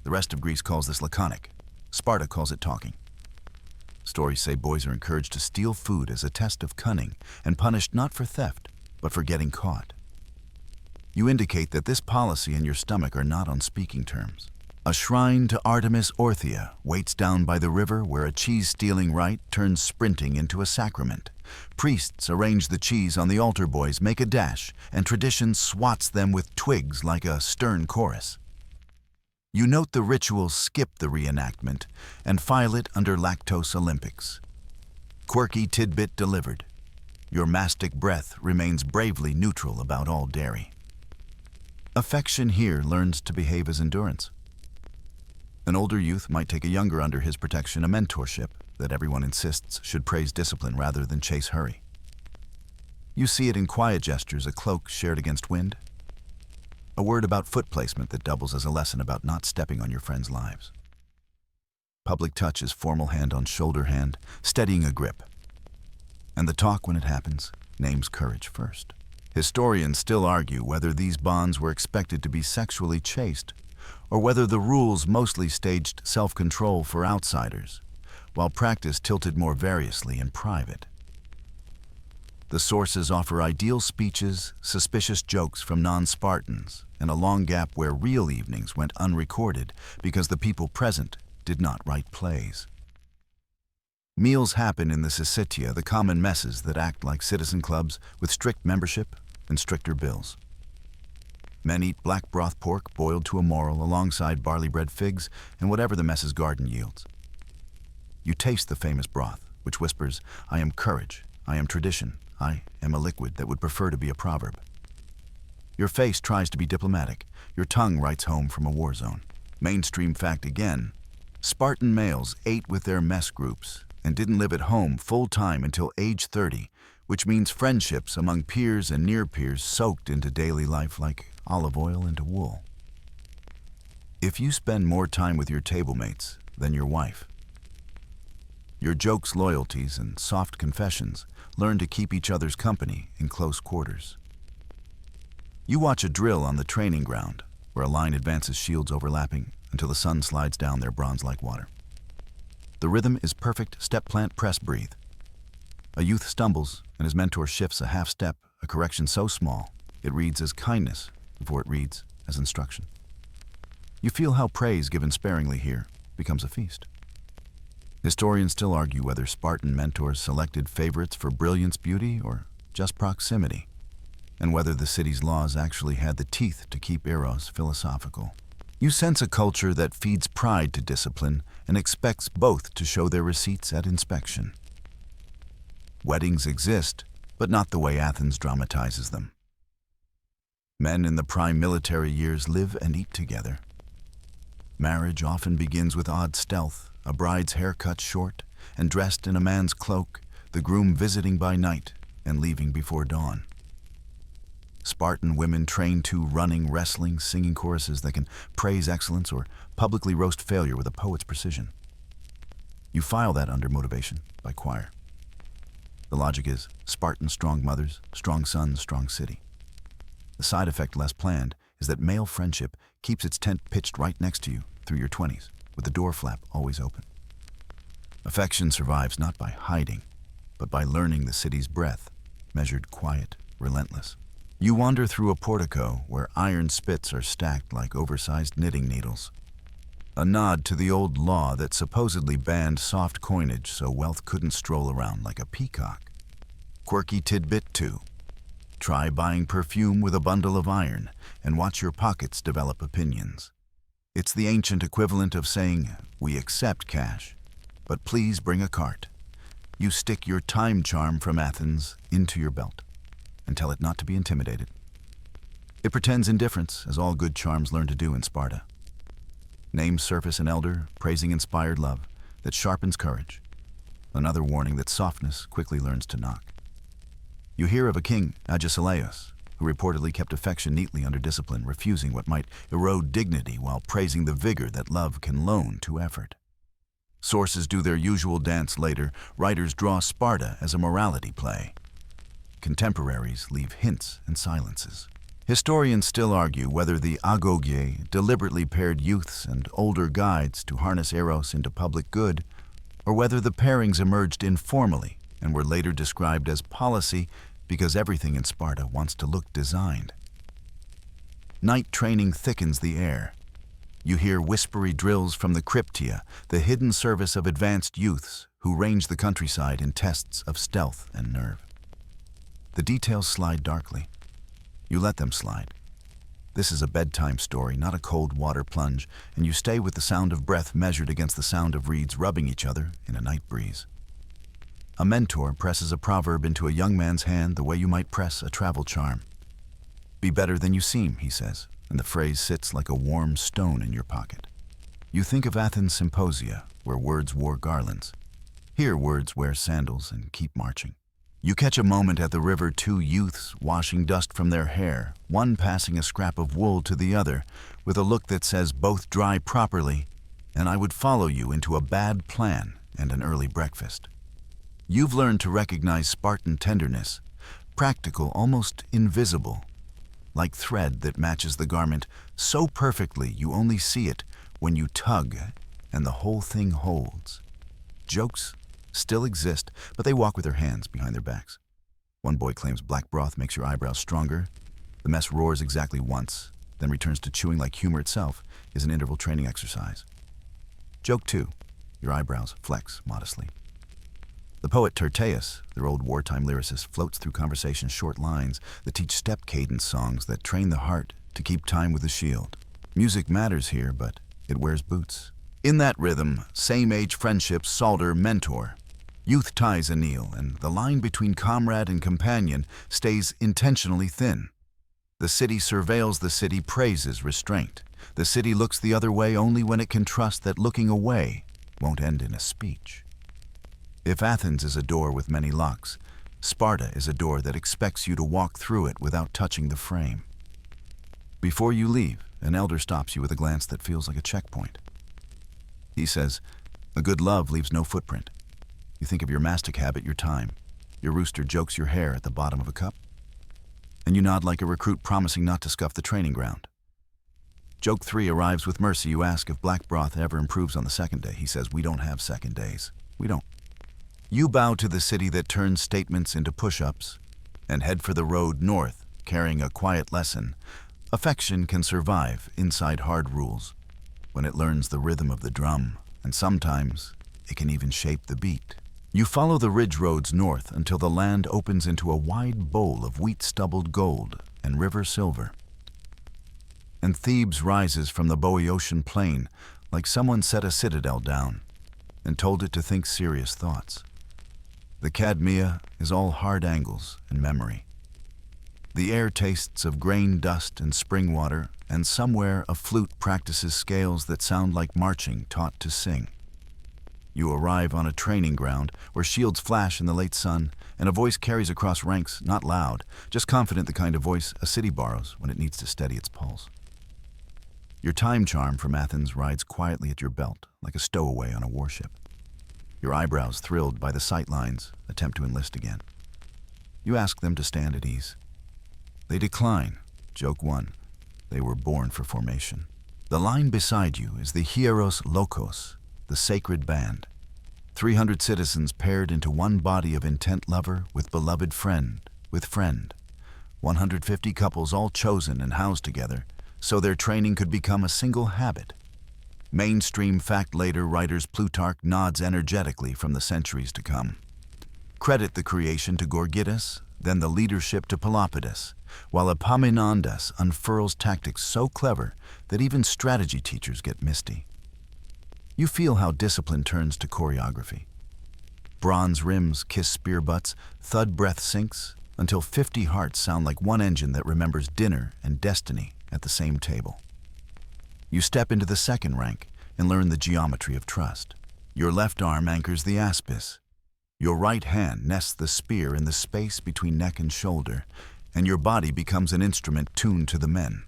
The rest of Greece calls this laconic. Sparta calls it talking. Stories say boys are encouraged to steal food as a test of cunning and punished not for theft, but for getting caught. You indicate that this policy and your stomach are not on speaking terms. A shrine to Artemis Orthia waits down by the river where a cheese-stealing rite turns sprinting into a sacrament. Priests arrange the cheese on the altar, boys make a dash, and tradition swats them with twigs like a stern chorus. You note the rituals skip the reenactment and file it under lactose Olympics. Quirky tidbit delivered. Your mastic breath remains bravely neutral about all dairy. Affection here learns to behave as endurance. An older youth might take a younger under his protection, a mentorship that everyone insists should praise discipline rather than chase hurry. You see it in quiet gestures, a cloak shared against wind, a word about foot placement that doubles as a lesson about not stepping on your friends' lives. Public touch is formal hand on shoulder hand, steadying a grip. And the talk when it happens names courage first. Historians still argue whether these bonds were expected to be sexually chaste, or whether the rules mostly staged self-control for outsiders, while practice tilted more variously in private. The sources offer ideal speeches, suspicious jokes from non-Spartans, and a long gap where real evenings went unrecorded because the people present did not write plays. Meals happen in the syssitia, the common messes that act like citizen clubs with strict membership and stricter bills. Men eat black broth pork boiled to a moral alongside barley bread, figs, and whatever the mess's garden yields. You taste the famous broth, which whispers, "I am courage, I am tradition, I am a liquid that would prefer to be a proverb." Your face tries to be diplomatic, your tongue writes home from a war zone. Mainstream fact again, Spartan males ate with their mess groups and didn't live at home full-time until age 30, which means friendships among peers and near peers soaked into daily life like olive oil into wool. If you spend more time with your table mates than your wife, your jokes, loyalties, and soft confessions learn to keep each other's company in close quarters. You watch a drill on the training ground, where a line advances, shields overlapping, until the sun slides down their bronze like water. The rhythm is perfect step, plant, press, breathe. A youth stumbles, and his mentor shifts a half step, a correction so small, it reads as kindness before it reads as instruction. You feel how praise given sparingly here becomes a feast. Historians still argue whether Spartan mentors selected favorites for brilliance, beauty, or just proximity, and whether the city's laws actually had the teeth to keep eros philosophical. You sense a culture that feeds pride to discipline and expects both to show their receipts at inspection. Weddings exist, but not the way Athens dramatizes them. Men in the prime military years live and eat together. Marriage often begins with odd stealth, a bride's hair cut short and dressed in a man's cloak, the groom visiting by night and leaving before dawn. Spartan women train to running, wrestling, singing choruses that can praise excellence or publicly roast failure with a poet's precision. You file that under motivation by choir. The logic is Spartan strong mothers, strong sons, strong city. The side effect, less planned, is that male friendship keeps its tent pitched right next to you through your 20s, with the door flap always open. Affection survives not by hiding, but by learning the city's breath, measured, quiet, relentless. You wander through a portico where iron spits are stacked like oversized knitting needles. A nod to the old law that supposedly banned soft coinage so wealth couldn't stroll around like a peacock. Quirky tidbit 2. Try buying perfume with a bundle of iron and watch your pockets develop opinions. It's the ancient equivalent of saying, "We accept cash, but please bring a cart." You stick your time charm from Athens into your belt and tell it not to be intimidated. It pretends indifference, as all good charms learn to do in Sparta. Names surface an elder, praising inspired love that sharpens courage, another warning that softness quickly learns to knock. You hear of a king, Agesilaus, who reportedly kept affection neatly under discipline, refusing what might erode dignity while praising the vigor that love can loan to effort. Sources do their usual dance later, writers draw Sparta as a morality play. Contemporaries leave hints and silences. Historians still argue whether the agoge deliberately paired youths and older guides to harness eros into public good, or whether the pairings emerged informally and were later described as policy because everything in Sparta wants to look designed. Night training thickens the air. You hear whispery drills from the cryptia, the hidden service of advanced youths who range the countryside in tests of stealth and nerve. The details slide darkly. You let them slide. This is a bedtime story, not a cold water plunge, and you stay with the sound of breath measured against the sound of reeds rubbing each other in a night breeze. A mentor presses a proverb into a young man's hand the way you might press a travel charm. "Be better than you seem," he says, and the phrase sits like a warm stone in your pocket. You think of Athens' symposia, where words wore garlands. Here words wear sandals and keep marching. You catch a moment at the river, two youths washing dust from their hair, one passing a scrap of wool to the other, with a look that says both dry properly, and I would follow you into a bad plan and an early breakfast. You've learned to recognize Spartan tenderness, practical, almost invisible, like thread that matches the garment so perfectly you only see it when you tug and the whole thing holds. Jokes still exist, but they walk with their hands behind their backs. One boy claims black broth makes your eyebrows stronger. The mess roars exactly once, then returns to chewing like humor itself is an interval training exercise. Joke 2. Your eyebrows flex modestly. The poet Tyrtaeus, their old wartime lyricist, floats through conversation's short lines that teach step cadence songs that train the heart to keep time with the shield. Music matters here, but it wears boots. In that rhythm, same-age friendships solder mentor. Youth ties anneal, and the line between comrade and companion stays intentionally thin. The city surveils, the city praises restraint. The city looks the other way only when it can trust that looking away won't end in a speech. If Athens is a door with many locks, Sparta is a door that expects you to walk through it without touching the frame. Before you leave, an elder stops you with a glance that feels like a checkpoint. He says, "A good love leaves no footprint." You think of your mastic habit, your time. Your rooster jokes your hair at the bottom of a cup. And you nod like a recruit promising not to scuff the training ground. Joke 3 arrives with mercy. You ask if black broth ever improves on the second day. He says, "We don't have second days. We don't." You bow to the city that turns statements into push-ups and head for the road north, carrying a quiet lesson. Affection can survive inside hard rules when it learns the rhythm of the drum, and sometimes it can even shape the beat. You follow the ridge roads north until the land opens into a wide bowl of wheat-stubbled gold and river silver. And Thebes rises from the Boeotian plain like someone set a citadel down and told it to think serious thoughts. The Cadmea is all hard angles and memory. The air tastes of grain dust and spring water, and somewhere a flute practices scales that sound like marching taught to sing. You arrive on a training ground where shields flash in the late sun, and a voice carries across ranks, not loud, just confident, the kind of voice a city borrows when it needs to steady its pulse. Your time charm from Athens rides quietly at your belt, like a stowaway on a warship. Your eyebrows, thrilled by the sightlines, attempt to enlist again. You ask them to stand at ease. They decline. Joke 1. They were born for formation. The line beside you is the hieros lokos, the sacred band. 300 citizens paired into one body of intent lover with beloved friend with friend. 150 couples all chosen and housed together so their training could become a single habit. Mainstream fact later writers Plutarch nods energetically from the centuries to come. Credit the creation to Gorgidas, then the leadership to Pelopidas, while Epaminondas unfurls tactics so clever that even strategy teachers get misty. You feel how discipline turns to choreography. Bronze rims kiss spear butts, thud breath sinks, until 50 hearts sound like one engine that remembers dinner and destiny at the same table. You step into the second rank and learn the geometry of trust. Your left arm anchors the aspis. Your right hand nests the spear in the space between neck and shoulder, and your body becomes an instrument tuned to the men.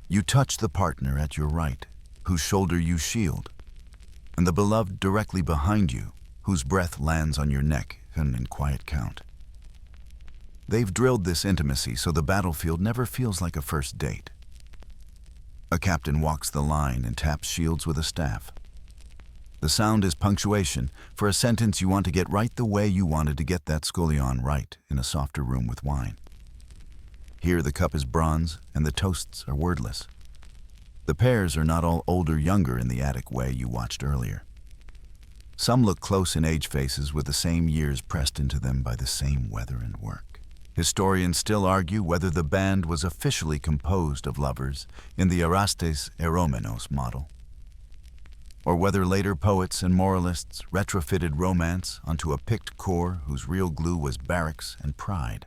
You touch the partner at your right, whose shoulder you shield, and the beloved directly behind you, whose breath lands on your neck in quiet count. They've drilled this intimacy so the battlefield never feels like a first date. A captain walks the line and taps shields with a staff. The sound is punctuation for a sentence you want to get right the way you wanted to get that scholion right in a softer room with wine. Here the cup is bronze and the toasts are wordless. The pairs are not all older-younger in the Attic way you watched earlier. Some look close in age faces with the same years pressed into them by the same weather and work. Historians still argue whether the band was officially composed of lovers in the erastēs eromenos model, or whether later poets and moralists retrofitted romance onto a picked core whose real glue was barracks and pride.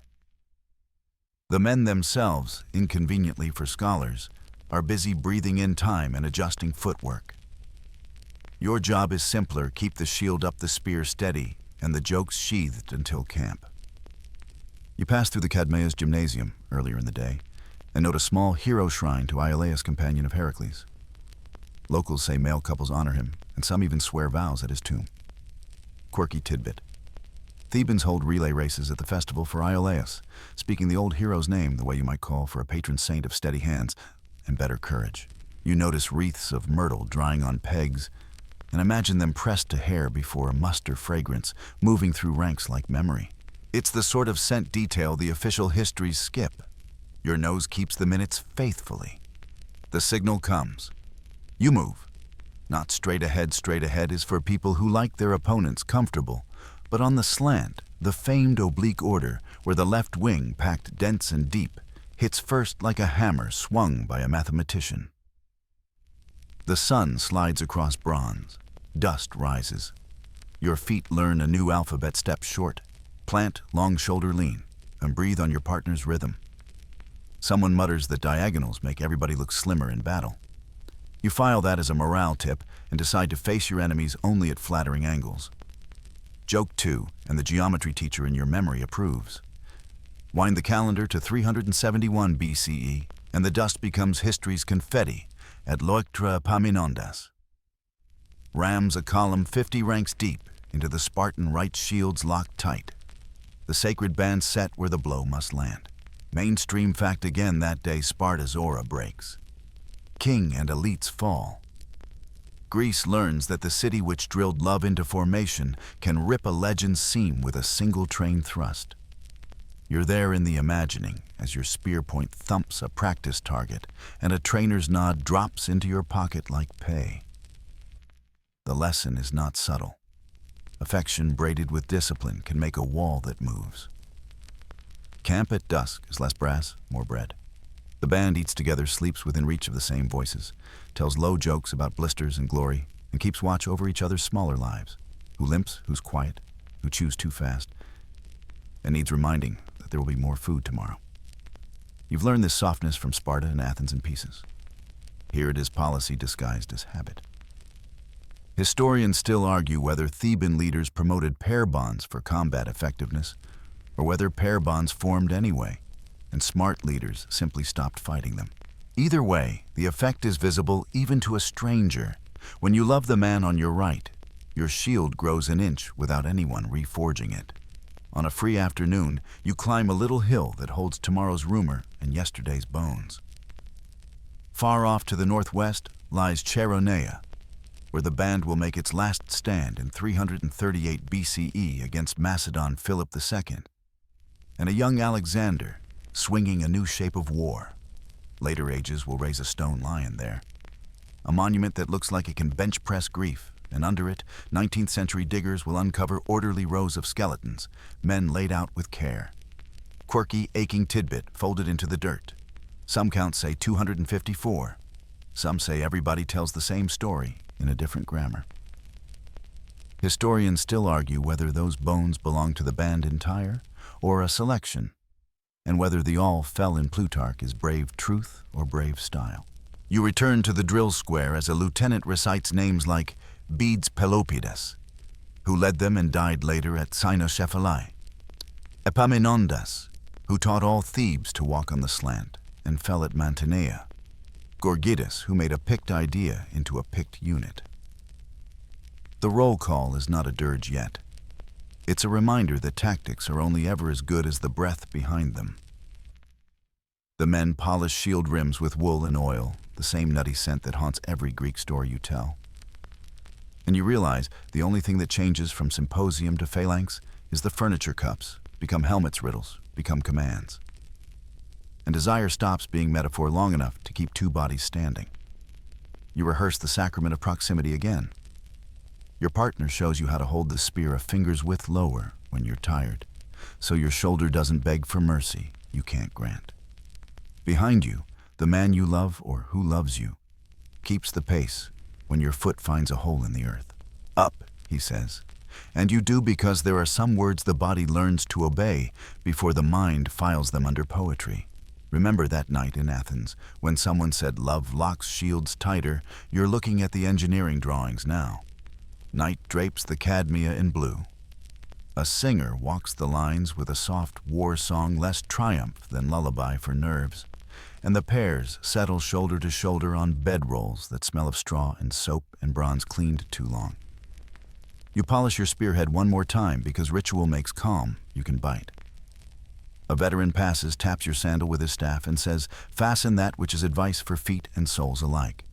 The men themselves, inconveniently for scholars, are busy breathing in time and adjusting footwork. Your job is simpler: keep the shield up, the spear steady, and the jokes sheathed until camp. You pass through the Cadmea's gymnasium earlier in the day and note a small hero shrine to Iolaus, companion of Heracles. Locals say male couples honor him, and some even swear vows at his tomb. Quirky tidbit: Thebans hold relay races at the festival for Iolaus, speaking the old hero's name the way you might call for a patron saint of steady hands and better courage. You notice wreaths of myrtle drying on pegs and imagine them pressed to hair before a muster fragrance, moving through ranks like memory. It's the sort of scent detail the official histories skip. Your nose keeps the minutes faithfully. The signal comes. You move. Not straight ahead. Straight ahead is for people who like their opponents comfortable, but on the slant, the famed oblique order, where the left wing, packed dense and deep, hits first like a hammer swung by a mathematician. The sun slides across bronze. Dust rises. Your feet learn a new alphabet: step short, plant, long shoulder lean, and breathe on your partner's rhythm. Someone mutters that diagonals make everybody look slimmer in battle. You file that as a morale tip and decide to face your enemies only at flattering angles. Joke 2, and the geometry teacher in your memory approves. Wind the calendar to 371 BCE, and the dust becomes history's confetti at Leuctra Epaminondas. Rams a column 50 ranks deep into the Spartan right shields locked tight. The sacred band set where the blow must land. Mainstream fact again that day: Sparta's aura breaks. King and elites fall. Greece learns that the city which drilled love into formation can rip a legend's seam with a single train thrust. You're there in the imagining as your spear point thumps a practice target and a trainer's nod drops into your pocket like pay. The lesson is not subtle. Affection braided with discipline can make a wall that moves. Camp at dusk is less brass, more bread. The band eats together, sleeps within reach of the same voices, tells low jokes about blisters and glory, and keeps watch over each other's smaller lives: who limps, who's quiet, who chews too fast, and needs reminding that there will be more food tomorrow. You've learned this softness from Sparta and Athens in pieces. Here it is policy disguised as habit. Historians still argue whether Theban leaders promoted pair bonds for combat effectiveness, or whether pair bonds formed anyway, and smart leaders simply stopped fighting them. Either way, the effect is visible even to a stranger. When you love the man on your right, your shield grows an inch without anyone reforging it. On a free afternoon, you climb a little hill that holds tomorrow's rumor and yesterday's bones. Far off to the northwest lies Cheronea, where the band will make its last stand in 338 BCE against Macedon Philip II, and a young Alexander swinging a new shape of war. Later ages will raise a stone lion there, a monument that looks like it can bench press grief, and under it, 19th century diggers will uncover orderly rows of skeletons, men laid out with care. Quirky, aching tidbit folded into the dirt. Some counts say 254. Some say everybody tells the same story in a different grammar. Historians still argue whether those bones belong to the band entire or a selection, and whether the all fell in Plutarch is brave truth or brave style. You return to the drill square as a lieutenant recites names like Bedes Pelopidas, who led them and died later at Cynoscephalae; Epaminondas, who taught all Thebes to walk on the slant and fell at Mantinea; Gorgidas, who made a picked idea into a picked unit. The roll call is not a dirge yet. It's a reminder that tactics are only ever as good as the breath behind them. The men polish shield rims with wool and oil, the same nutty scent that haunts every Greek story you tell. And you realize the only thing that changes from symposium to phalanx is the furniture cups, become helmets riddles, become commands. And desire stops being metaphor long enough to keep two bodies standing. You rehearse the sacrament of proximity again. Your partner shows you how to hold the spear a finger's width lower when you're tired, so your shoulder doesn't beg for mercy you can't grant. Behind you, the man you love or who loves you keeps the pace when your foot finds a hole in the earth. Up, he says, And you do because there are some words the body learns to obey before the mind files them under poetry. Remember that night in Athens, when someone said love locks shields tighter, you're looking at the engineering drawings now. Night drapes the cadmia in blue. A singer walks the lines with a soft war song less triumph than lullaby for nerves, and the pairs settle shoulder to shoulder on bedrolls that smell of straw and soap and bronze cleaned too long. You polish your spearhead one more time because ritual makes calm you can bite. A veteran passes, taps your sandal with his staff, and says, "Fasten that which is advice for feet and souls alike."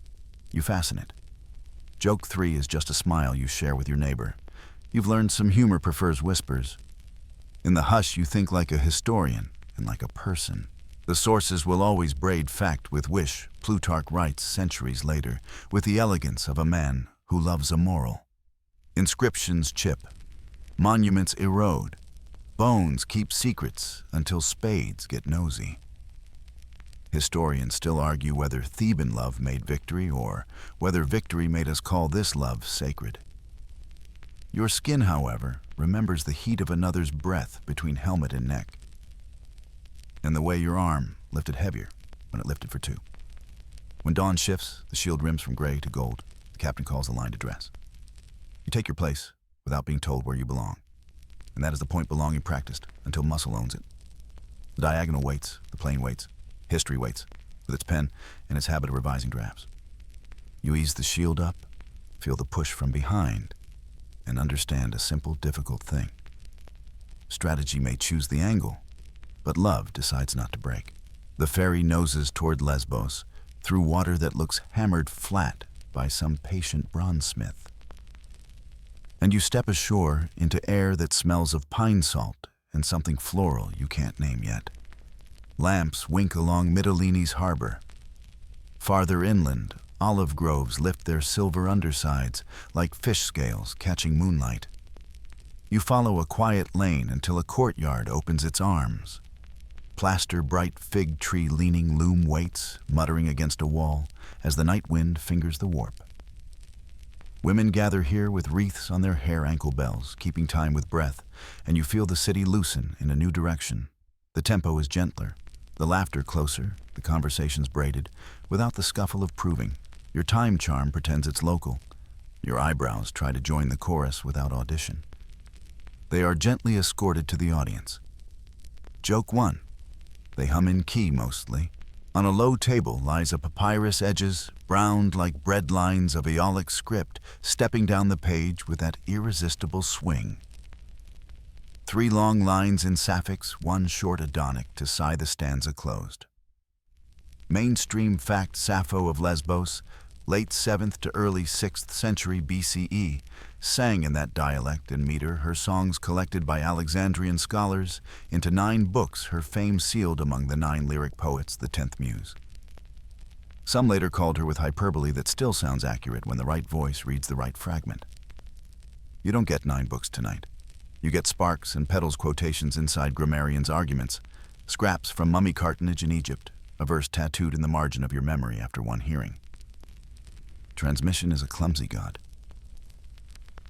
You fasten it. Joke 3 is just a smile you share with your neighbor. You've learned some humor prefers whispers. In the hush, you think like a historian and like a person. The sources will always braid fact with wish, Plutarch writes centuries later, with the elegance of a man who loves a moral. Inscriptions chip. Monuments erode. Bones keep secrets until spades get nosy. Historians still argue whether Theban love made victory or whether victory made us call this love sacred. Your skin, however, remembers the heat of another's breath between helmet and neck, and the way your arm lifted heavier when it lifted for two. When dawn shifts, the shield rims from gray to gold. The captain calls the line to dress. You take your place without being told where you belong, and that is the point belonging practiced until muscle owns it. The diagonal waits, the plane waits, history waits, with its pen and its habit of revising drafts. You ease the shield up, feel the push from behind, and understand a simple, difficult thing. Strategy may choose the angle, but love decides not to break. The ferry noses toward Lesbos, through water that looks hammered flat by some patient bronzesmith. And you step ashore into air that smells of pine salt and something floral you can't name yet. Lamps wink along Mytilene's harbor. Farther inland, olive groves lift their silver undersides like fish scales catching moonlight. You follow a quiet lane until a courtyard opens its arms. Plaster bright fig tree leaning loom waits, muttering against a wall as the night wind fingers the warp. Women gather here with wreaths on their hair ankle bells, keeping time with breath, and you feel the city loosen in a new direction. The tempo is gentler, the laughter closer, the conversations braided, without the scuffle of proving. Your time charm pretends it's local. Your eyebrows try to join the chorus without audition. They are gently escorted to the audience. Joke 1. They hum in key mostly. On a low table lies a papyrus edges, browned like bread lines of Aeolic script, stepping down the page with that irresistible swing. 3 long lines in Sapphics, 1 short Adonic to sigh the stanza closed. Mainstream fact Sappho of Lesbos, late 7th to early 6th century BCE, sang in that dialect and meter her songs collected by Alexandrian scholars into 9 books, her fame sealed among the 9 lyric poets, the 10th muse. Some later called her with hyperbole that still sounds accurate when the right voice reads the right fragment. You don't get 9 books tonight. You get Sparks and Petal's quotations inside grammarians' arguments, scraps from mummy cartonnage in Egypt, a verse tattooed in the margin of your memory after one hearing. Transmission is a clumsy god.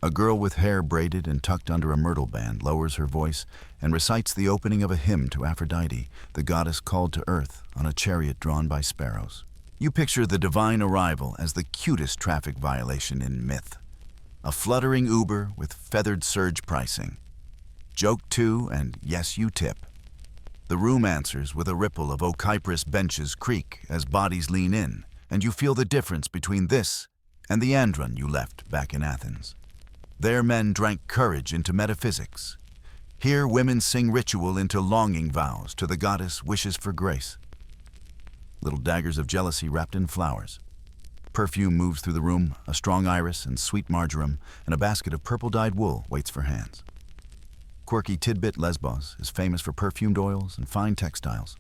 A girl with hair braided and tucked under a myrtle band lowers her voice and recites the opening of a hymn to Aphrodite, the goddess called to earth on a chariot drawn by sparrows. You picture the divine arrival as the cutest traffic violation in myth. A fluttering Uber with feathered surge pricing. Joke 2 and yes, you tip. The room answers with a ripple of Okypris benches creak as bodies lean in, and you feel the difference between this and the Andron you left back in Athens. There men drank courage into metaphysics. Here women sing ritual into longing vows to the goddess wishes for grace. Little daggers of jealousy wrapped in flowers. Perfume moves through the room, a strong iris and sweet marjoram, and a basket of purple-dyed wool waits for hands. Quirky tidbit Lesbos is famous for perfumed oils and fine textiles.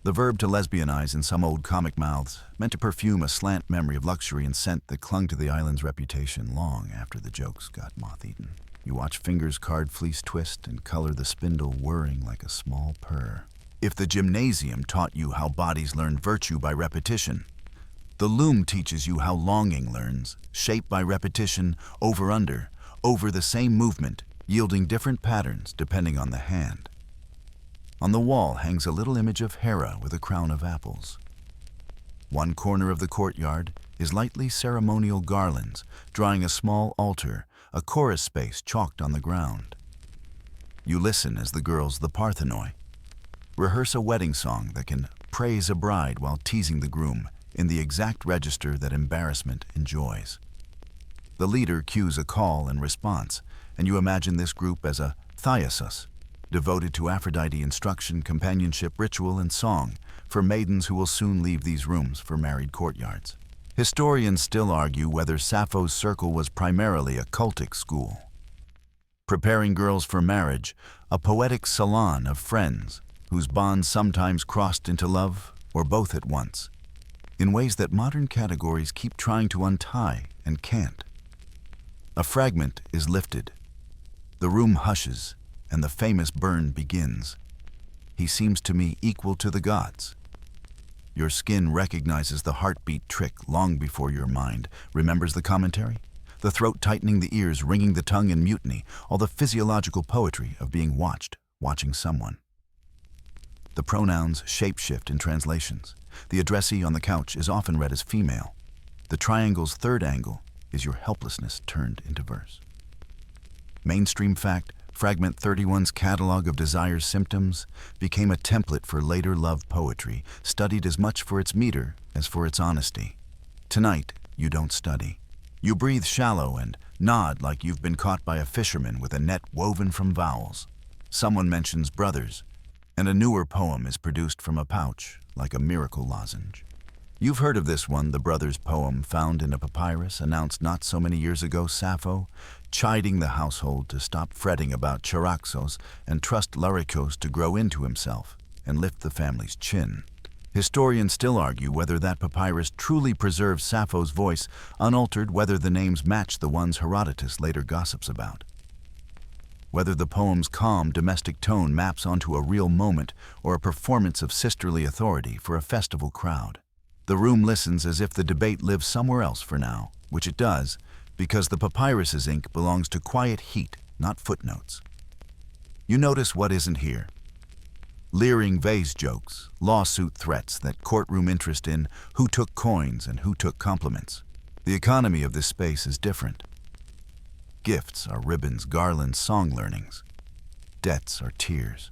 The verb to lesbianize in some old comic mouths meant to perfume a slant memory of luxury and scent that clung to the island's reputation long after the jokes got moth-eaten. You watch fingers card fleece twist and color the spindle whirring like a small purr. If the gymnasium taught you how bodies learn virtue by repetition, the loom teaches you how longing learns, shaped by repetition, over-under, over the same movement, yielding different patterns depending on the hand. On the wall hangs a little image of Hera with a crown of apples. One corner of the courtyard is lightly ceremonial garlands, drawing a small altar, a chorus space chalked on the ground. You listen as the girls, the Parthenoi, rehearse a wedding song that can praise a bride while teasing the groom in the exact register that embarrassment enjoys. The leader cues a call and response, and you imagine this group as a thyasos, devoted to Aphrodite instruction, companionship, ritual, and song for maidens who will soon leave these rooms for married courtyards. Historians still argue whether Sappho's circle was primarily a cultic school, preparing girls for marriage, a poetic salon of friends whose bonds sometimes crossed into love or both at once, in ways that modern categories keep trying to untie and can't. A fragment is lifted. The room hushes, and the famous burn begins. He seems to me equal to the gods. Your skin recognizes the heartbeat trick long before your mind remembers the commentary, the throat tightening, the ears ringing, the tongue in mutiny, all the physiological poetry of being watched, watching someone. The pronouns shapeshift in translations. The addressee on the couch is often read as female. The triangle's third angle is your helplessness turned into verse. Mainstream fact, Fragment 31's catalog of desire's symptoms became a template for later love poetry, studied as much for its meter as for its honesty. Tonight, you don't study. You breathe shallow and nod like you've been caught by a fisherman with a net woven from vowels. Someone mentions brothers, and a newer poem is produced from a pouch, like a miracle lozenge. You've heard of this one, the brothers' poem found in a papyrus announced not so many years ago, Sappho, chiding the household to stop fretting about Charaxos and trust Larichos to grow into himself and lift the family's chin. Historians still argue whether that papyrus truly preserves Sappho's voice unaltered, whether the names match the ones Herodotus later gossips about, whether the poem's calm domestic tone maps onto a real moment or a performance of sisterly authority for a festival crowd. The room listens as if the debate lives somewhere else for now, which it does, because the papyrus's ink belongs to quiet heat, not footnotes. You notice what isn't here. Leering vase jokes, lawsuit threats, that courtroom interest in who took coins and who took compliments. The economy of this space is different. Gifts are ribbons, garlands, song learnings. Debts are tears.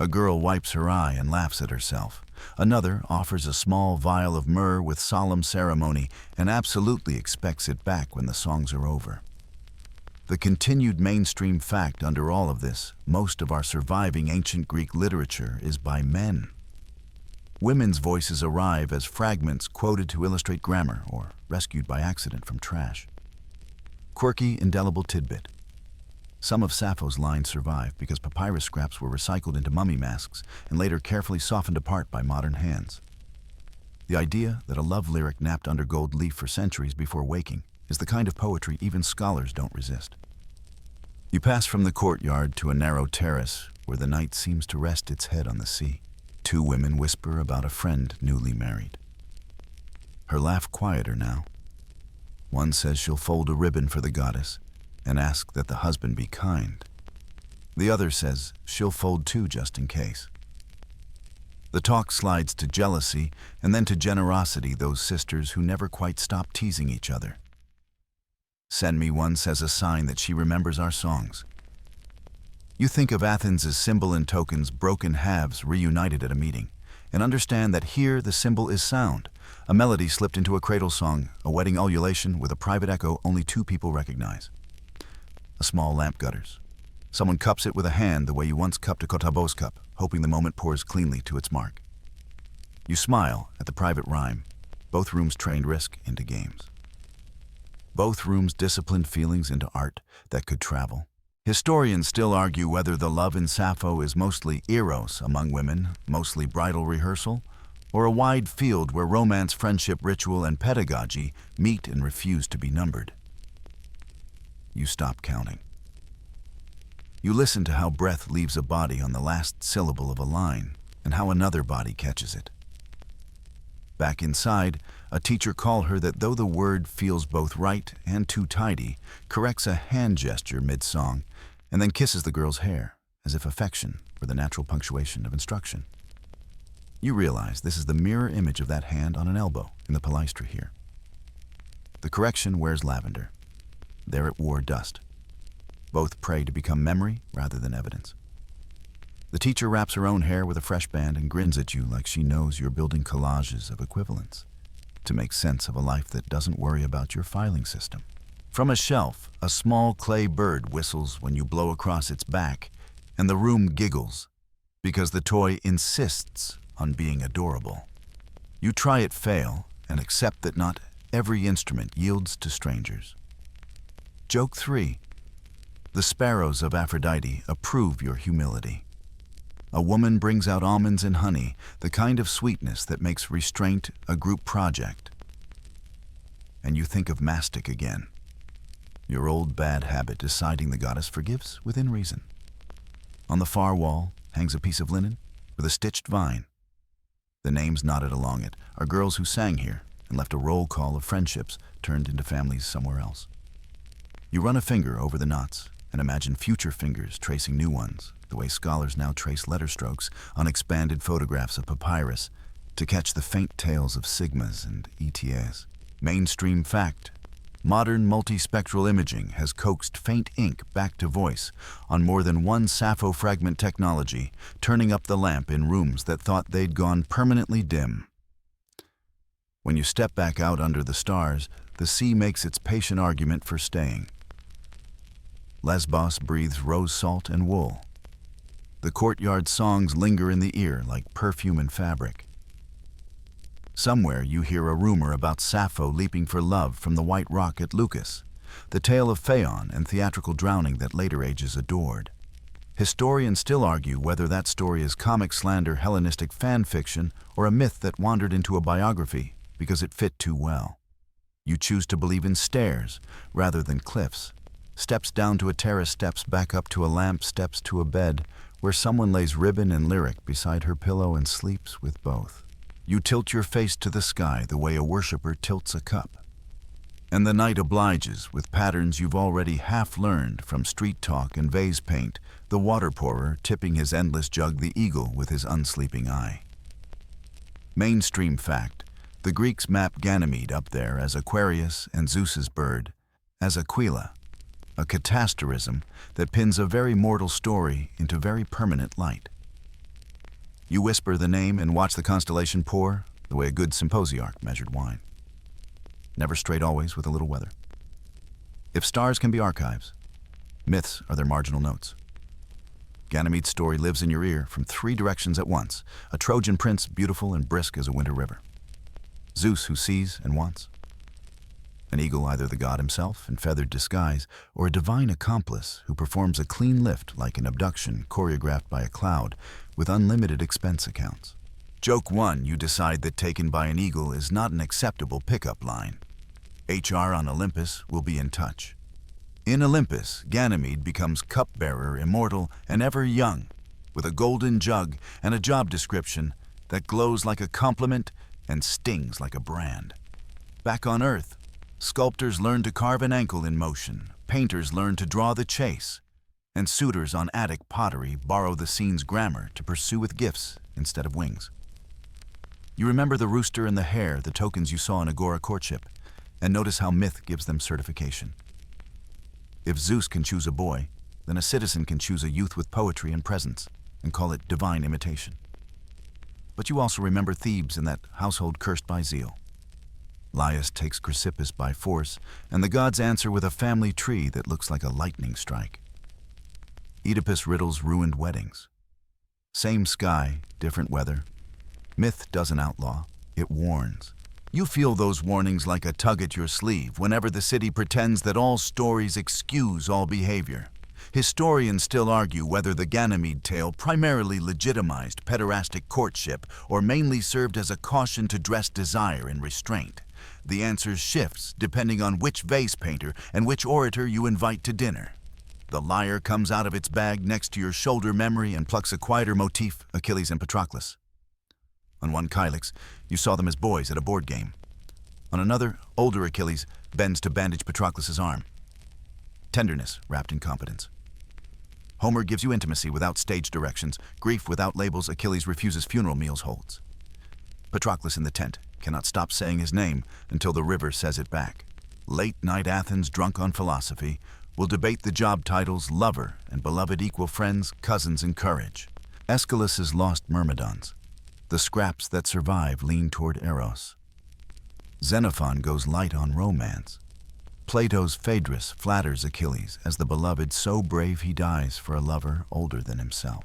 A girl wipes her eye and laughs at herself. Another offers a small vial of myrrh with solemn ceremony and absolutely expects it back when the songs are over. The continued mainstream fact under all of this, most of our surviving ancient Greek literature is by men. Women's voices arrive as fragments quoted to illustrate grammar or rescued by accident from trash. Quirky, indelible tidbit. Some of Sappho's lines survive because papyrus scraps were recycled into mummy masks and later carefully softened apart by modern hands. The idea that a love lyric napped under gold leaf for centuries before waking is the kind of poetry even scholars don't resist. You pass from the courtyard to a narrow terrace where the night seems to rest its head on the sea. Two women whisper about a friend newly married. Her laugh quieter now. One says she'll fold a ribbon for the goddess and ask that the husband be kind. The other says she'll fold two just in case. The talk slides to jealousy and then to generosity, those sisters who never quite stop teasing each other. Send me one says a sign that she remembers our songs. You think of Athens as symbol and tokens, broken halves reunited at a meeting, and understand that here the symbol is sound, a melody slipped into a cradle song, a wedding ululation with a private echo only two people recognize. A small lamp gutters. Someone cups it with a hand the way you once cupped a kotabos cup, hoping the moment pours cleanly to its mark. You smile at the private rhyme. Both rooms trained risk into games. Both rooms disciplined feelings into art that could travel. Historians still argue whether the love in Sappho is mostly eros among women, mostly bridal rehearsal, or a wide field where romance, friendship, ritual, and pedagogy meet and refuse to be numbered. You stop counting. You listen to how breath leaves a body on the last syllable of a line and how another body catches it. Back inside, A teacher call her that though the word feels both right and too tidy, corrects a hand gesture mid-song, and then kisses the girl's hair, as if affection were the natural punctuation of instruction. You realize this is the mirror image of that hand on an elbow in the palaestra here. The correction wears lavender. There it wore dust. Both pray to become memory rather than evidence. The teacher wraps her own hair with a fresh band and grins at you like she knows you're building collages of equivalence to make sense of a life that doesn't worry about your filing system. From a shelf, a small clay bird whistles when you blow across its back, and the room giggles because the toy insists on being adorable. You try it fail and accept that not every instrument yields to strangers. Joke 3. The sparrows of Aphrodite approve your humility. A woman brings out almonds and honey, the kind of sweetness that makes restraint a group project. And you think of mastic again. Your old bad habit deciding the goddess forgives within reason. On the far wall hangs a piece of linen with a stitched vine. The names knotted along it are girls who sang here and left a roll call of friendships turned into families somewhere else. You run a finger over the knots and imagine future fingers tracing new ones, the way scholars now trace letter strokes on expanded photographs of papyrus to catch the faint tails of sigmas and ETAs. Mainstream fact. Modern multispectral imaging has coaxed faint ink back to voice on more than one Sappho fragment technology, turning up the lamp in rooms that thought they'd gone permanently dim. When you step back out under the stars, the sea makes its patient argument for staying. Lesbos breathes rose salt and wool. The courtyard songs linger in the ear like perfume and fabric. Somewhere you hear a rumor about Sappho leaping for love from the white rock at Leucas, the tale of Phaon and theatrical drowning that later ages adored. Historians still argue whether that story is comic slander Hellenistic fan fiction or a myth that wandered into a biography because it fit too well. You choose to believe in stairs rather than cliffs, steps down to a terrace, steps back up to a lamp, steps to a bed where someone lays ribbon and lyric beside her pillow and sleeps with both. You tilt your face to the sky the way a worshiper tilts a cup. And the night obliges with patterns you've already half learned from street talk and vase paint, the water pourer tipping his endless jug, the eagle with his unsleeping eye. Mainstream fact. The Greeks map Ganymede up there as Aquarius and Zeus's bird, as Aquila, a catasterism that pins a very mortal story into very permanent light. You whisper the name and watch the constellation pour the way a good symposiarch measured wine. Never straight, always with a little weather. If stars can be archives, myths are their marginal notes. Ganymede's story lives in your ear from 3 directions at once, a Trojan prince beautiful and brisk as a winter river. Zeus who sees and wants. An eagle, either the god himself in feathered disguise, or a divine accomplice who performs a clean lift like an abduction choreographed by a cloud with unlimited expense accounts. Joke 1, you decide that taken by an eagle is not an acceptable pickup line. HR on Olympus will be in touch. In Olympus, Ganymede becomes cupbearer, immortal, and ever young, with a golden jug and a job description that glows like a compliment and stings like a brand. Back on Earth, sculptors learn to carve an ankle in motion, painters learn to draw the chase, and suitors on Attic pottery borrow the scene's grammar to pursue with gifts instead of wings. You remember the rooster and the hare, the tokens you saw in Agora courtship, and notice how myth gives them certification. If Zeus can choose a boy, then a citizen can choose a youth with poetry and presence and call it divine imitation. But you also remember Thebes and that household cursed by zeal. Laius takes Chrysippus by force, and the gods answer with a family tree that looks like a lightning strike. Oedipus riddles ruined weddings. Same sky, different weather. Myth doesn't outlaw, it warns. You feel those warnings like a tug at your sleeve whenever the city pretends that all stories excuse all behavior. Historians still argue whether the Ganymede tale primarily legitimized pederastic courtship or mainly served as a caution to dress desire and restraint. The answer shifts depending on which vase painter and which orator you invite to dinner. The lyre comes out of its bag next to your shoulder memory and plucks a quieter motif, Achilles and Patroclus. On one kylix, you saw them as boys at a board game. On another, older Achilles bends to bandage Patroclus' arm. Tenderness wrapped in competence. Homer gives you intimacy without stage directions, grief without labels. Achilles refuses funeral meals holds. Patroclus in the tent cannot stop saying his name until the river says it back. Late-night Athens, drunk on philosophy, will debate the job titles lover and beloved equal friends, cousins, and courage. Aeschylus' lost myrmidons. The scraps that survive lean toward eros. Xenophon goes light on romance. Plato's Phaedrus flatters Achilles as the beloved so brave he dies for a lover older than himself.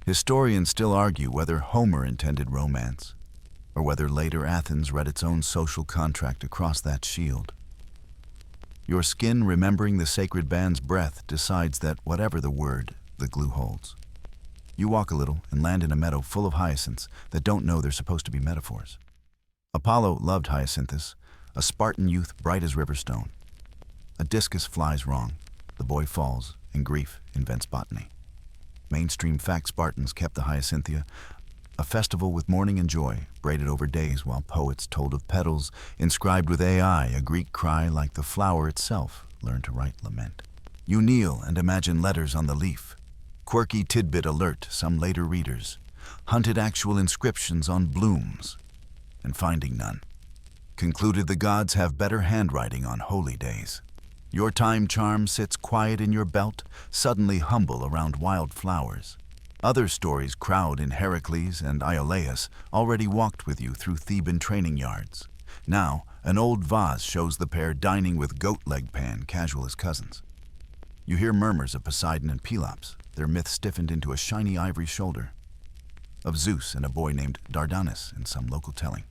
Historians still argue whether Homer intended romance, or whether later Athens read its own social contract across that shield. Your skin remembering the sacred band's breath decides that whatever the word, the glue holds. You walk a little and land in a meadow full of hyacinths that don't know they're supposed to be metaphors. Apollo loved Hyacinthus, a Spartan youth bright as river stone. A discus flies wrong, the boy falls, and grief invents botany. Mainstream fact Spartans kept the Hyacinthia, a festival with mourning and joy, braided over days while poets told of petals inscribed with AI, a Greek cry like the flower itself learned to write lament. You kneel and imagine letters on the leaf. Quirky tidbit alert some later readers. Hunted actual inscriptions on blooms, and finding none. Concluded the gods have better handwriting on holy days. Your time charm sits quiet in your belt, suddenly humble around wild flowers. Other stories crowd in Heracles and Iolaus already walked with you through Theban training yards. Now, an old vase shows the pair dining with goat leg pan, casual as cousins. You hear murmurs of Poseidon and Pelops, their myth stiffened into a shiny ivory shoulder. Of Zeus and a boy named Dardanus in some local telling.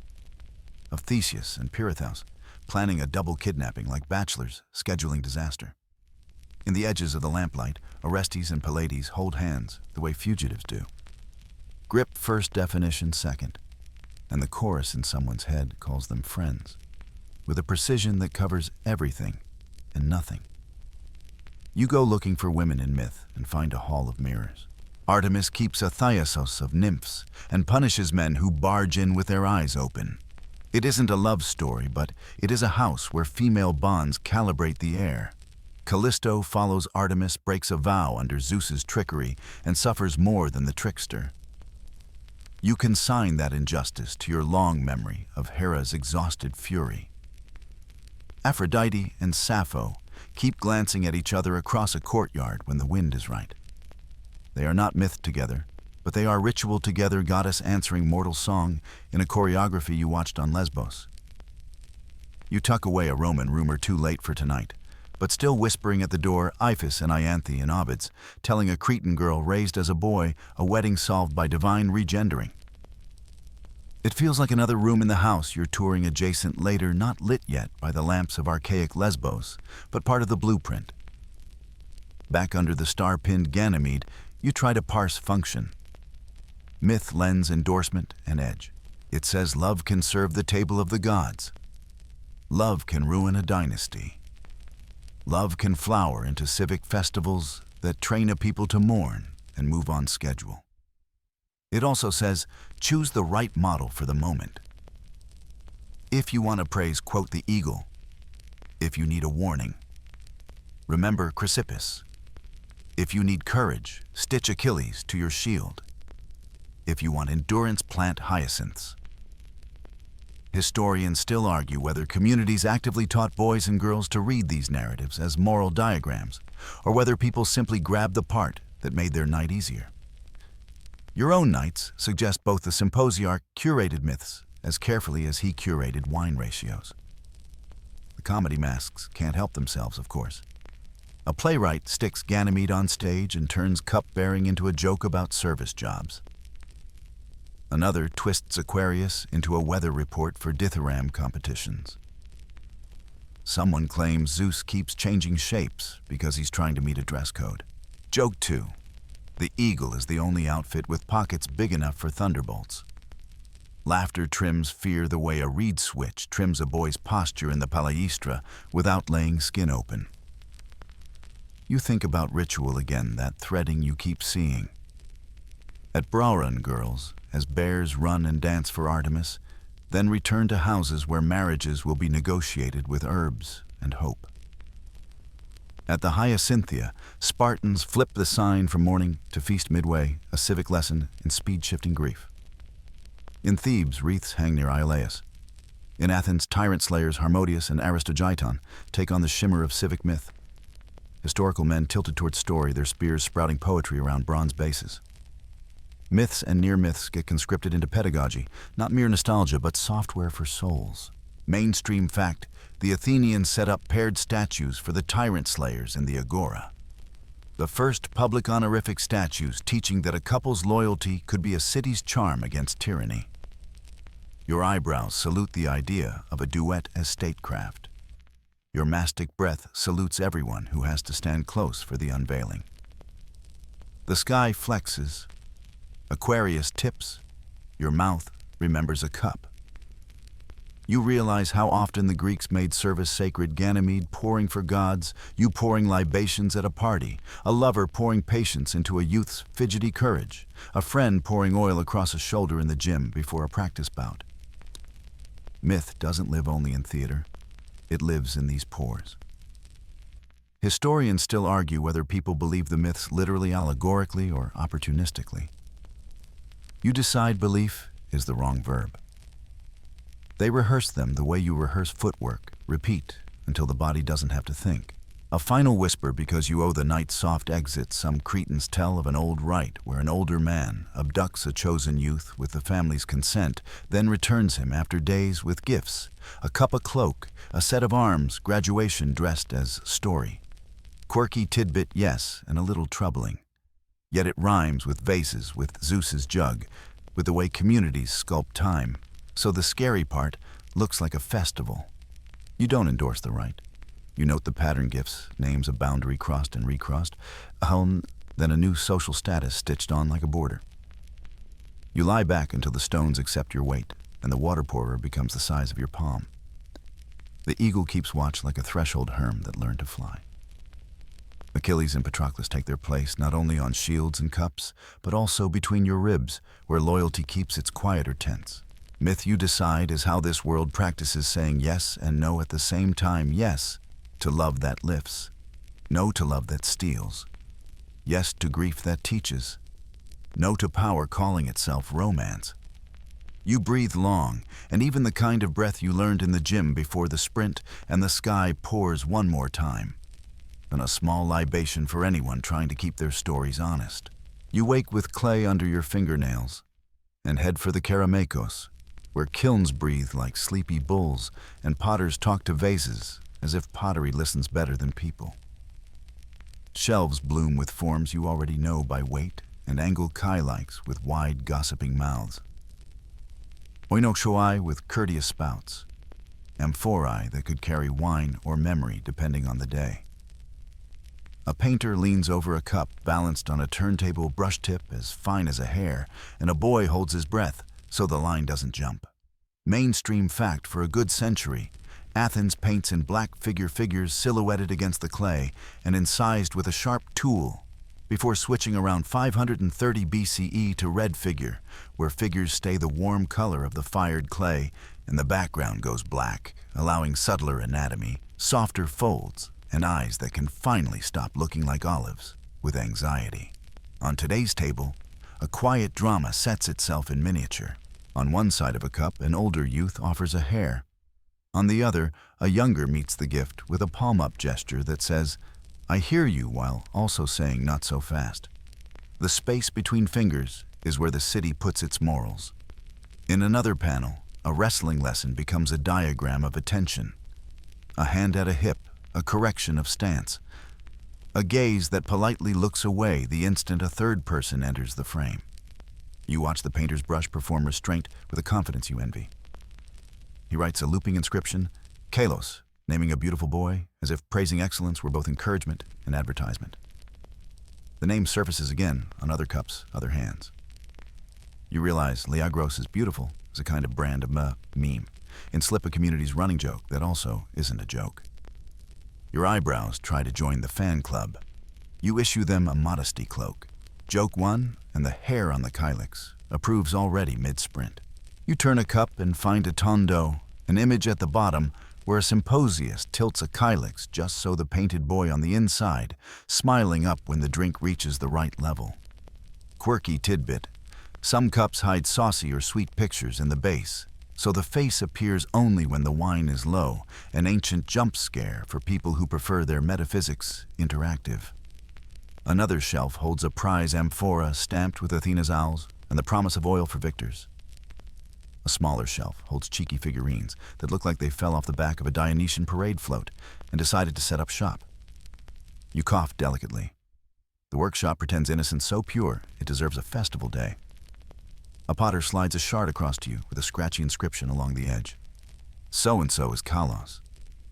Of Theseus and Pirithous, planning a double kidnapping like bachelors, scheduling disaster. In the edges of the lamplight, Orestes and Pallades hold hands the way fugitives do. Grip first, definition second, and the chorus in someone's head calls them friends, with a precision that covers everything and nothing. You go looking for women in myth and find a hall of mirrors. Artemis keeps a thyasos of nymphs and punishes men who barge in with their eyes open. It isn't a love story, but it is a house where female bonds calibrate the air. Callisto follows Artemis, breaks a vow under Zeus's trickery, and suffers more than the trickster. You consign that injustice to your long memory of Hera's exhausted fury. Aphrodite and Sappho keep glancing at each other across a courtyard when the wind is right. They are not myth together, but they are ritual together, goddess answering mortal song in a choreography you watched on Lesbos. You tuck away a Roman rumor too late for tonight, but still whispering at the door Iphis and Ianthe in Ovids, telling a Cretan girl raised as a boy a wedding solved by divine regendering. It feels like another room in the house you're touring adjacent later, not lit yet by the lamps of archaic Lesbos, but part of the blueprint. Back under the star-pinned Ganymede, you try to parse function. Myth lends endorsement and edge. It says love can serve the table of the gods. Love can ruin a dynasty. Love can flower into civic festivals that train a people to mourn and move on schedule. It also says, choose the right model for the moment. If you want to praise, quote the eagle. If you need a warning, remember Chrysippus. If you need courage, stitch Achilles to your shield. If you want endurance, plant hyacinths. Historians still argue whether communities actively taught boys and girls to read these narratives as moral diagrams, or whether people simply grabbed the part that made their night easier. Your own nights suggest both the symposiarch curated myths as carefully as he curated wine ratios. The comedy masks can't help themselves, of course. A playwright sticks Ganymede on stage and turns cupbearing into a joke about service jobs. Another twists Aquarius into a weather report for dithyramb competitions. Someone claims Zeus keeps changing shapes because he's trying to meet a dress code. Joke 2. The eagle is the only outfit with pockets big enough for thunderbolts. Laughter trims fear the way a reed switch trims a boy's posture in the palaestra without laying skin open. You think about ritual again, that threading you keep seeing. At Brauron, girls, as bears run and dance for Artemis, then return to houses where marriages will be negotiated with herbs and hope. At the Hyacinthia, Spartans flip the sign from mourning to feast midway, a civic lesson in speed-shifting grief. In Thebes, wreaths hang near Iolaus. In Athens, tyrant slayers Harmodius and Aristogiton take on the shimmer of civic myth. Historical men tilted toward story, their spears sprouting poetry around bronze bases. Myths and near-myths get conscripted into pedagogy, not mere nostalgia, but software for souls. Mainstream fact, the Athenians set up paired statues for the tyrant slayers in the agora. The first public honorific statues teaching that a couple's loyalty could be a city's charm against tyranny. Your eyebrows salute the idea of a duet as statecraft. Your mastic breath salutes everyone who has to stand close for the unveiling. The sky flexes. Aquarius tips. Your mouth remembers a cup. You realize how often the Greeks made service sacred, Ganymede pouring for gods, you pouring libations at a party, a lover pouring patience into a youth's fidgety courage, a friend pouring oil across a shoulder in the gym before a practice bout. Myth doesn't live only in theater. It lives in these pores. Historians still argue whether people believe the myths literally, allegorically, or opportunistically. You decide belief is the wrong verb. They rehearse them the way you rehearse footwork, repeat until the body doesn't have to think. A final whisper because you owe the night soft exit, some Cretans tell of an old rite where an older man abducts a chosen youth with the family's consent, then returns him after days with gifts, a cup, a cloak, a set of arms, graduation dressed as story. Quirky tidbit, yes, and a little troubling. Yet it rhymes with vases, with Zeus's jug, with the way communities sculpt time. So the scary part looks like a festival. You don't endorse the rite. You note the pattern gifts, names of boundary crossed and recrossed, then a new social status stitched on like a border. You lie back until the stones accept your weight, and the water pourer becomes the size of your palm. The eagle keeps watch like a threshold herm that learned to fly. Achilles and Patroclus take their place not only on shields and cups, but also between your ribs, where loyalty keeps its quieter tense. Myth, you decide, is how this world practices saying yes and no at the same time. Yes to love that lifts, no to love that steals, yes to grief that teaches, no to power calling itself romance. You breathe long, and even the kind of breath you learned in the gym before the sprint, and the sky pours one more time. And a small libation for anyone trying to keep their stories honest. You wake with clay under your fingernails, and head for the Kerameikos, where kilns breathe like sleepy bulls, and potters talk to vases as if pottery listens better than people. Shelves bloom with forms you already know by weight, and angled kylikes with wide gossiping mouths. Oinoxoi with courteous spouts, amphorae that could carry wine or memory depending on the day. A painter leans over a cup balanced on a turntable brush tip as fine as a hair, and a boy holds his breath so the line doesn't jump. Mainstream fact for a good century, Athens paints in black figures silhouetted against the clay and incised with a sharp tool before switching around 530 BCE to red figure, where figures stay the warm color of the fired clay and the background goes black, allowing subtler anatomy, softer folds, and eyes that can finally stop looking like olives with anxiety. On today's table, a quiet drama sets itself in miniature. On one side of a cup, an older youth offers a hair. On the other, a younger meets the gift with a palm-up gesture that says, "I hear you," while also saying not so fast. The space between fingers is where the city puts its morals. In another panel, a wrestling lesson becomes a diagram of attention. A hand at a hip, a correction of stance. A gaze that politely looks away the instant a third person enters the frame. You watch the painter's brush perform restraint with a confidence you envy. He writes a looping inscription, Kalos, naming a beautiful boy, as if praising excellence were both encouragement and advertisement. The name surfaces again on other cups, other hands. You realize Liagros is beautiful is a kind of brand of meme, and slip a community's running joke that also isn't a joke. Your eyebrows try to join the fan club. You issue them a modesty cloak. Joke one, and the hair on the kylix approves already mid-sprint. You turn a cup and find a tondo, an image at the bottom where a symposiast tilts a kylix just so the painted boy on the inside, smiling up when the drink reaches the right level. Quirky tidbit. Some cups hide saucy or sweet pictures in the base, so the face appears only when the wine is low, an ancient jump scare for people who prefer their metaphysics interactive. Another shelf holds a prize amphora stamped with Athena's owls and the promise of oil for victors. A smaller shelf holds cheeky figurines that look like they fell off the back of a Dionysian parade float and decided to set up shop. You cough delicately. The workshop pretends innocence so pure it deserves a festival day. A potter slides a shard across to you with a scratchy inscription along the edge. So-and-so is Kalos.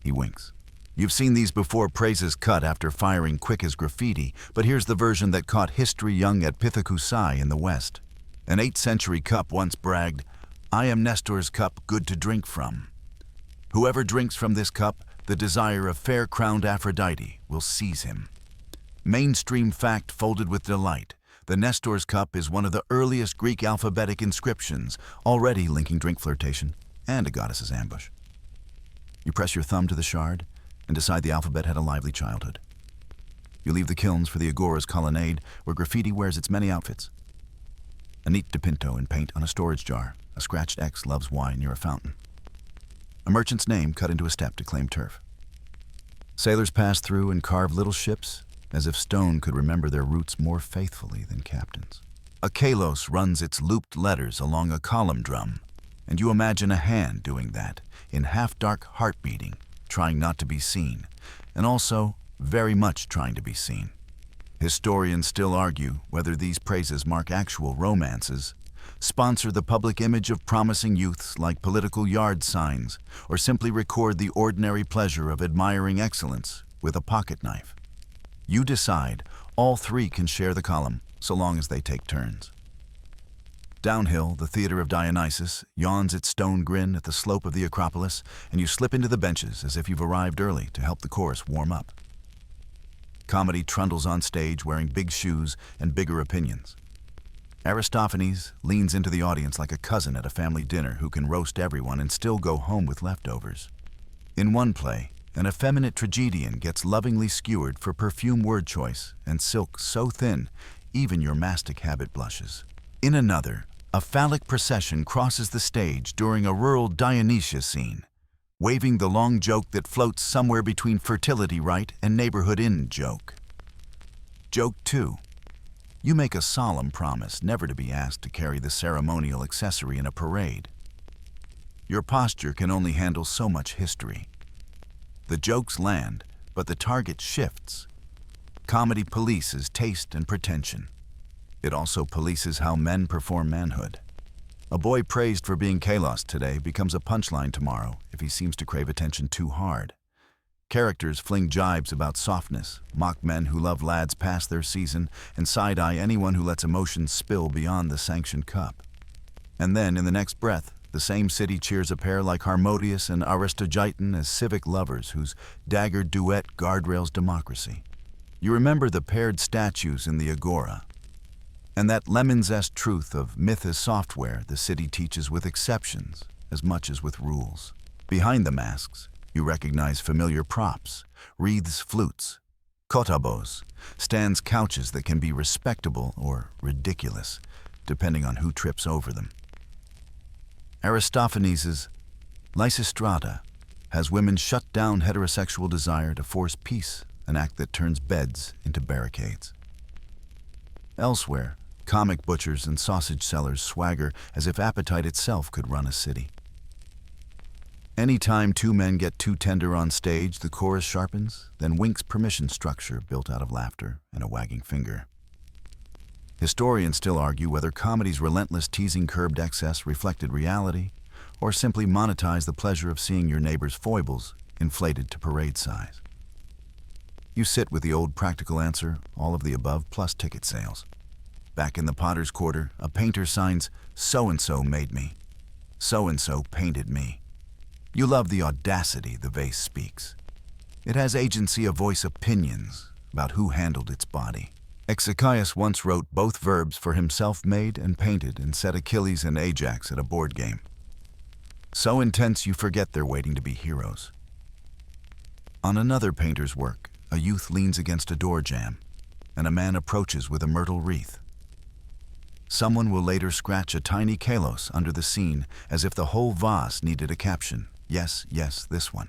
He winks. You've seen these before praises cut after firing quick as graffiti, but here's the version that caught history young at Pithekusai in the West. An 8th century cup once bragged, "I am Nestor's cup good to drink from. Whoever drinks from this cup, the desire of fair-crowned Aphrodite will seize him." Mainstream fact folded with delight. The Nestor's cup is one of the earliest Greek alphabetic inscriptions, already linking drink flirtation and a goddess's ambush. You press your thumb to the shard and decide the alphabet had a lively childhood. You leave the kilns for the Agora's colonnade, where graffiti wears its many outfits. A neat dipinto in paint on a storage jar, a scratched X loves Y near a fountain. A merchant's name cut into a step to claim turf. Sailors pass through and carve little ships, as if stone could remember their roots more faithfully than captains. A kalos runs its looped letters along a column drum, and you imagine a hand doing that, in half-dark heart beating, trying not to be seen, and also very much trying to be seen. Historians still argue whether these praises mark actual romances, sponsor the public image of promising youths like political yard signs, or simply record the ordinary pleasure of admiring excellence with a pocket knife. You decide. All three can share the column, so long as they take turns. Downhill, the theater of Dionysus yawns its stone grin at the slope of the Acropolis, and you slip into the benches as if you've arrived early to help the chorus warm up. Comedy trundles on stage wearing big shoes and bigger opinions. Aristophanes leans into the audience like a cousin at a family dinner who can roast everyone and still go home with leftovers. In one play, an effeminate tragedian gets lovingly skewered for perfume word choice and silk so thin, even your mastic habit blushes. In another, a phallic procession crosses the stage during a rural Dionysia scene, waving the long joke that floats somewhere between fertility rite and neighborhood inn joke. Joke 2. You make a solemn promise never to be asked to carry the ceremonial accessory in a parade. Your posture can only handle so much history. The jokes land, but the target shifts. Comedy polices taste and pretension. It also polices how men perform manhood. A boy praised for being kalos today becomes a punchline tomorrow if he seems to crave attention too hard. Characters fling jibes about softness, mock men who love lads past their season, and side-eye anyone who lets emotions spill beyond the sanctioned cup. And then, in the next breath, the same city cheers a pair like Harmodius and Aristogiton as civic lovers whose dagger duet guardrails democracy. You remember the paired statues in the Agora, and that lemon-zest truth of myth as software the city teaches with exceptions as much as with rules. Behind the masks, you recognize familiar props, wreaths, flutes, kotabos, stands, couches that can be respectable or ridiculous, depending on who trips over them. Aristophanes' Lysistrata has women shut down heterosexual desire to force peace, an act that turns beds into barricades. Elsewhere, comic butchers and sausage sellers swagger as if appetite itself could run a city. Anytime two men get too tender on stage, the chorus sharpens, then winks permission structure built out of laughter and a wagging finger. Historians still argue whether comedy's relentless teasing curbed excess reflected reality, or simply monetized the pleasure of seeing your neighbor's foibles inflated to parade size. You sit with the old practical answer, all of the above plus ticket sales. Back in the Potter's Quarter, a painter signs, "So-and-so made me. So-and-so painted me." You love the audacity the vase speaks. It has agency to voice opinions about who handled its body. Aeschines once wrote both verbs for himself made and painted and set Achilles and Ajax at a board game. So intense you forget they're waiting to be heroes. On another painter's work, a youth leans against a door jamb, and a man approaches with a myrtle wreath. Someone will later scratch a tiny kalos under the scene as if the whole vase needed a caption. Yes, yes, this one.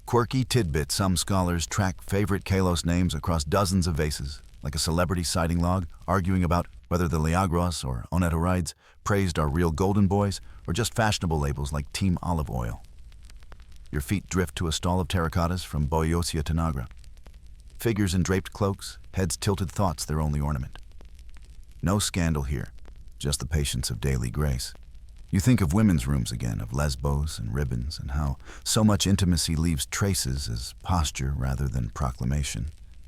Quirky tidbit, some scholars track favorite kalos names across dozens of vases, like a celebrity sighting log, arguing about whether the Liagros or Onetorides praised are real golden boys or just fashionable labels like Team Olive Oil. Your feet drift to a stall of terracottas from Boeotia Tanagra. Figures in draped cloaks, heads tilted, thoughts their only ornament. No scandal here, just the patience of daily grace. You think of women's rooms again, of Lesbos and ribbons, and how so much intimacy leaves traces as posture rather than proclamation.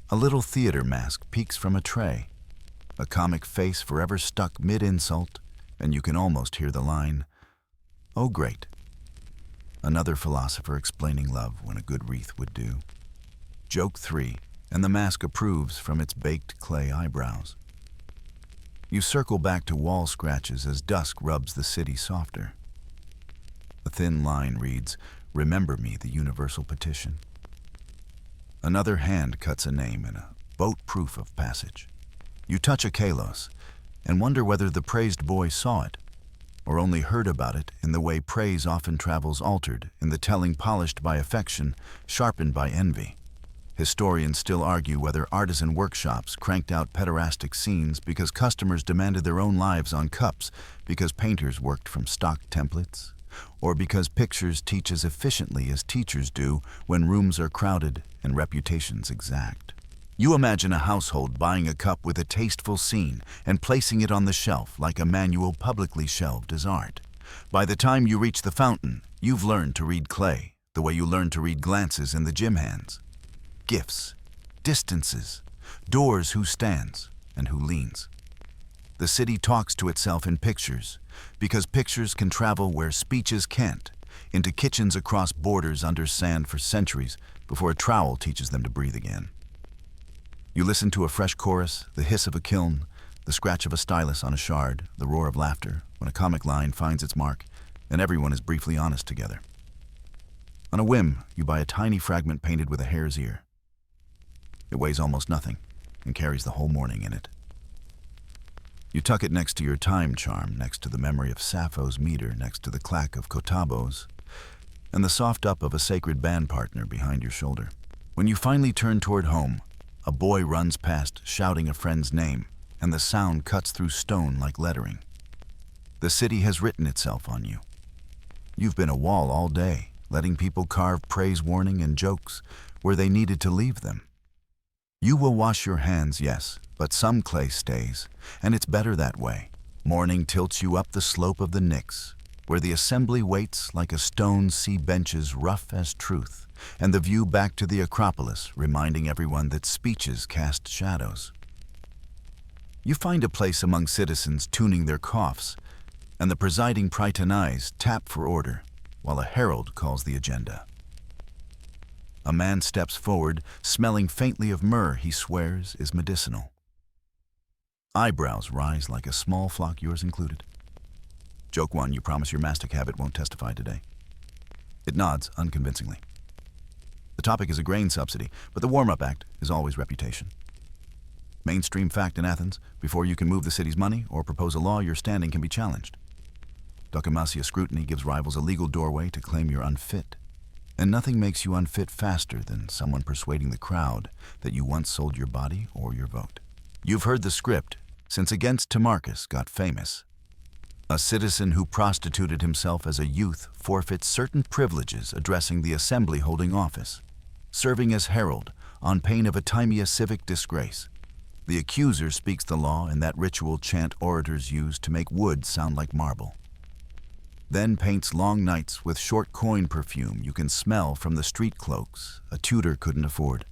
A little theater mask peeks from a tray, a comic face forever stuck mid-insult, and you can almost hear the line, "Oh, great." Another philosopher explaining love when a good wreath would do. Joke 3, and the mask approves from its baked clay eyebrows. You circle back to wall scratches as dusk rubs the city softer. A thin line reads, "Remember me, the universal petition." Another hand cuts a name in a boat proof of passage. You touch a kalos and wonder whether the praised boy saw it, or only heard about it in the way praise often travels altered, in the telling polished by affection, sharpened by envy. Historians still argue whether artisan workshops cranked out pederastic scenes because customers demanded their own lives on cups, because painters worked from stock templates, or because pictures teach as efficiently as teachers do when rooms are crowded and reputations exact. You imagine a household buying a cup with a tasteful scene and placing it on the shelf like a manual publicly shelved as art. By the time you reach the fountain, you've learned to read clay, the way you learned to read glances in the gym hands. Gifts, distances, doors, who stands and who leans. The city talks to itself in pictures, because pictures can travel where speeches can't, into kitchens across borders under sand for centuries before a trowel teaches them to breathe again. You listen to a fresh chorus, the hiss of a kiln, the scratch of a stylus on a shard, the roar of laughter, when a comic line finds its mark, and everyone is briefly honest together. On a whim, you buy a tiny fragment painted with a hare's ear. It weighs almost nothing and carries the whole morning in it. You tuck it next to your time charm, next to the memory of Sappho's meter, next to the clack of Kotabos, and the soft up of a sacred band partner behind your shoulder. When you finally turn toward home, a boy runs past shouting a friend's name, and the sound cuts through stone like lettering. The city has written itself on you. You've been a wall all day, letting people carve praise, warning, and jokes where they needed to leave them. You will wash your hands, yes, but some clay stays, and it's better that way. Morning tilts you up the slope of the Nix, where the assembly waits like a stone sea benches rough as truth, and the view back to the Acropolis, reminding everyone that speeches cast shadows. You find a place among citizens tuning their coughs, and the presiding prytanais tap for order, while a herald calls the agenda. A man steps forward, smelling faintly of myrrh he swears is medicinal. Eyebrows rise like a small flock, yours included. Joke 1, you promise your mastic habit won't testify today. It nods unconvincingly. The topic is a grain subsidy, but the warm-up act is always reputation. Mainstream fact in Athens, before you can move the city's money or propose a law, your standing can be challenged. Dokimasia scrutiny gives rivals a legal doorway to claim you're unfit. And nothing makes you unfit faster than someone persuading the crowd that you once sold your body or your vote. You've heard the script, since Against Timarchus got famous. A citizen who prostituted himself as a youth forfeits certain privileges addressing the assembly holding office, serving as herald on pain of a timea civic disgrace. The accuser speaks the law in that ritual chant orators use to make wood sound like marble. Then paints long nights with short coin perfume you can smell from the street cloaks a tutor couldn't afford,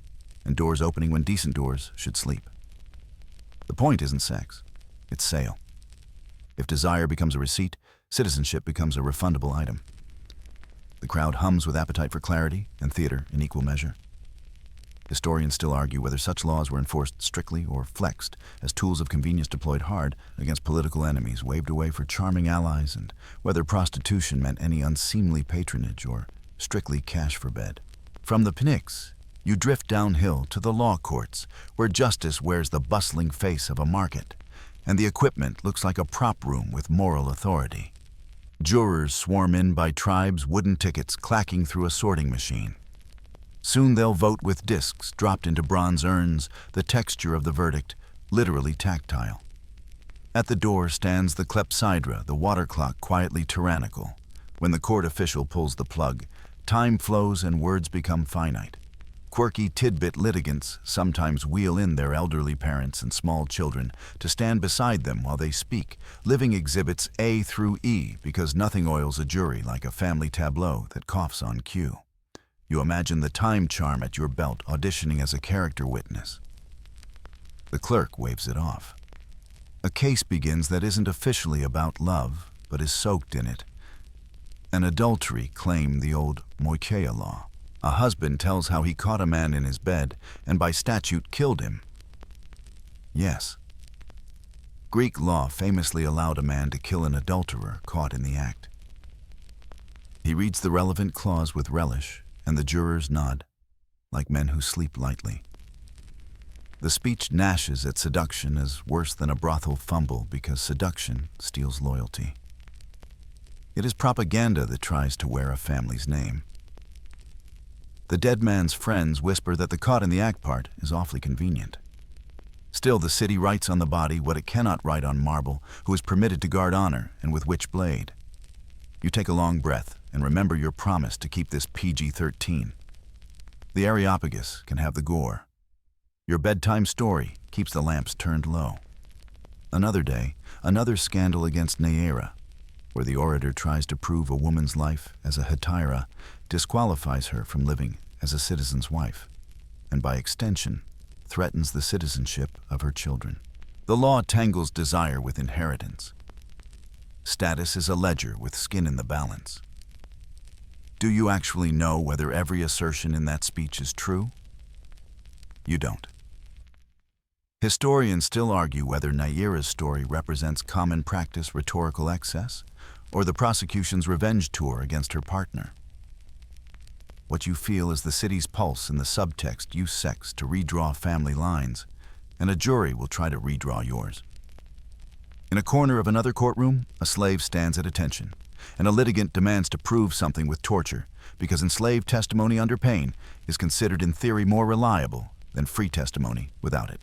and doors opening when decent doors should sleep. The point isn't sex, it's sale. If desire becomes a receipt, citizenship becomes a refundable item. The crowd hums with appetite for clarity and theater in equal measure. Historians still argue whether such laws were enforced strictly or flexed as tools of convenience deployed hard against political enemies waved away for charming allies, and whether prostitution meant any unseemly patronage or strictly cash for bed. From the Pnyx, you drift downhill to the law courts, where justice wears the bustling face of a market, and the equipment looks like a prop room with moral authority. Jurors swarm in by tribes, wooden tickets clacking through a sorting machine. Soon they'll vote with discs dropped into bronze urns, the texture of the verdict literally tactile. At the door stands the clepsydra, the water clock quietly tyrannical. When the court official pulls the plug, time flows and words become finite. Quirky tidbit litigants sometimes wheel in their elderly parents and small children to stand beside them while they speak, living exhibits A through E, because nothing oils a jury like a family tableau that coughs on cue. You imagine the time charm at your belt auditioning as a character witness. The clerk waves it off. A case begins that isn't officially about love, but is soaked in it. An adultery claim, the old moicheia law. A husband tells how he caught a man in his bed and by statute killed him. Yes. Greek law famously allowed a man to kill an adulterer caught in the act. He reads the relevant clause with relish, and the jurors nod, like men who sleep lightly. The speech gnashes at seduction as worse than a brothel fumble because seduction steals loyalty. It is propaganda that tries to wear a family's name. The dead man's friends whisper that the caught in the act part is awfully convenient. Still, the city writes on the body what it cannot write on marble, who is permitted to guard honor and with which blade. You take a long breath and remember your promise to keep this PG-13. The Areopagus can have the gore. Your bedtime story keeps the lamps turned low. Another day, another scandal against Neaera, where the orator tries to prove a woman's life as a hetaira disqualifies her from living as a citizen's wife, and by extension, threatens the citizenship of her children. The law tangles desire with inheritance. Status is a ledger with skin in the balance. Do you actually know whether every assertion in that speech is true? You don't. Historians still argue whether Neaera's story represents common practice rhetorical excess or the prosecution's revenge tour against her partner. What you feel is the city's pulse in the subtext use sex to redraw family lines, and a jury will try to redraw yours. In a corner of another courtroom, a slave stands at attention, and a litigant demands to prove something with torture because enslaved testimony under pain is considered in theory more reliable than free testimony without it.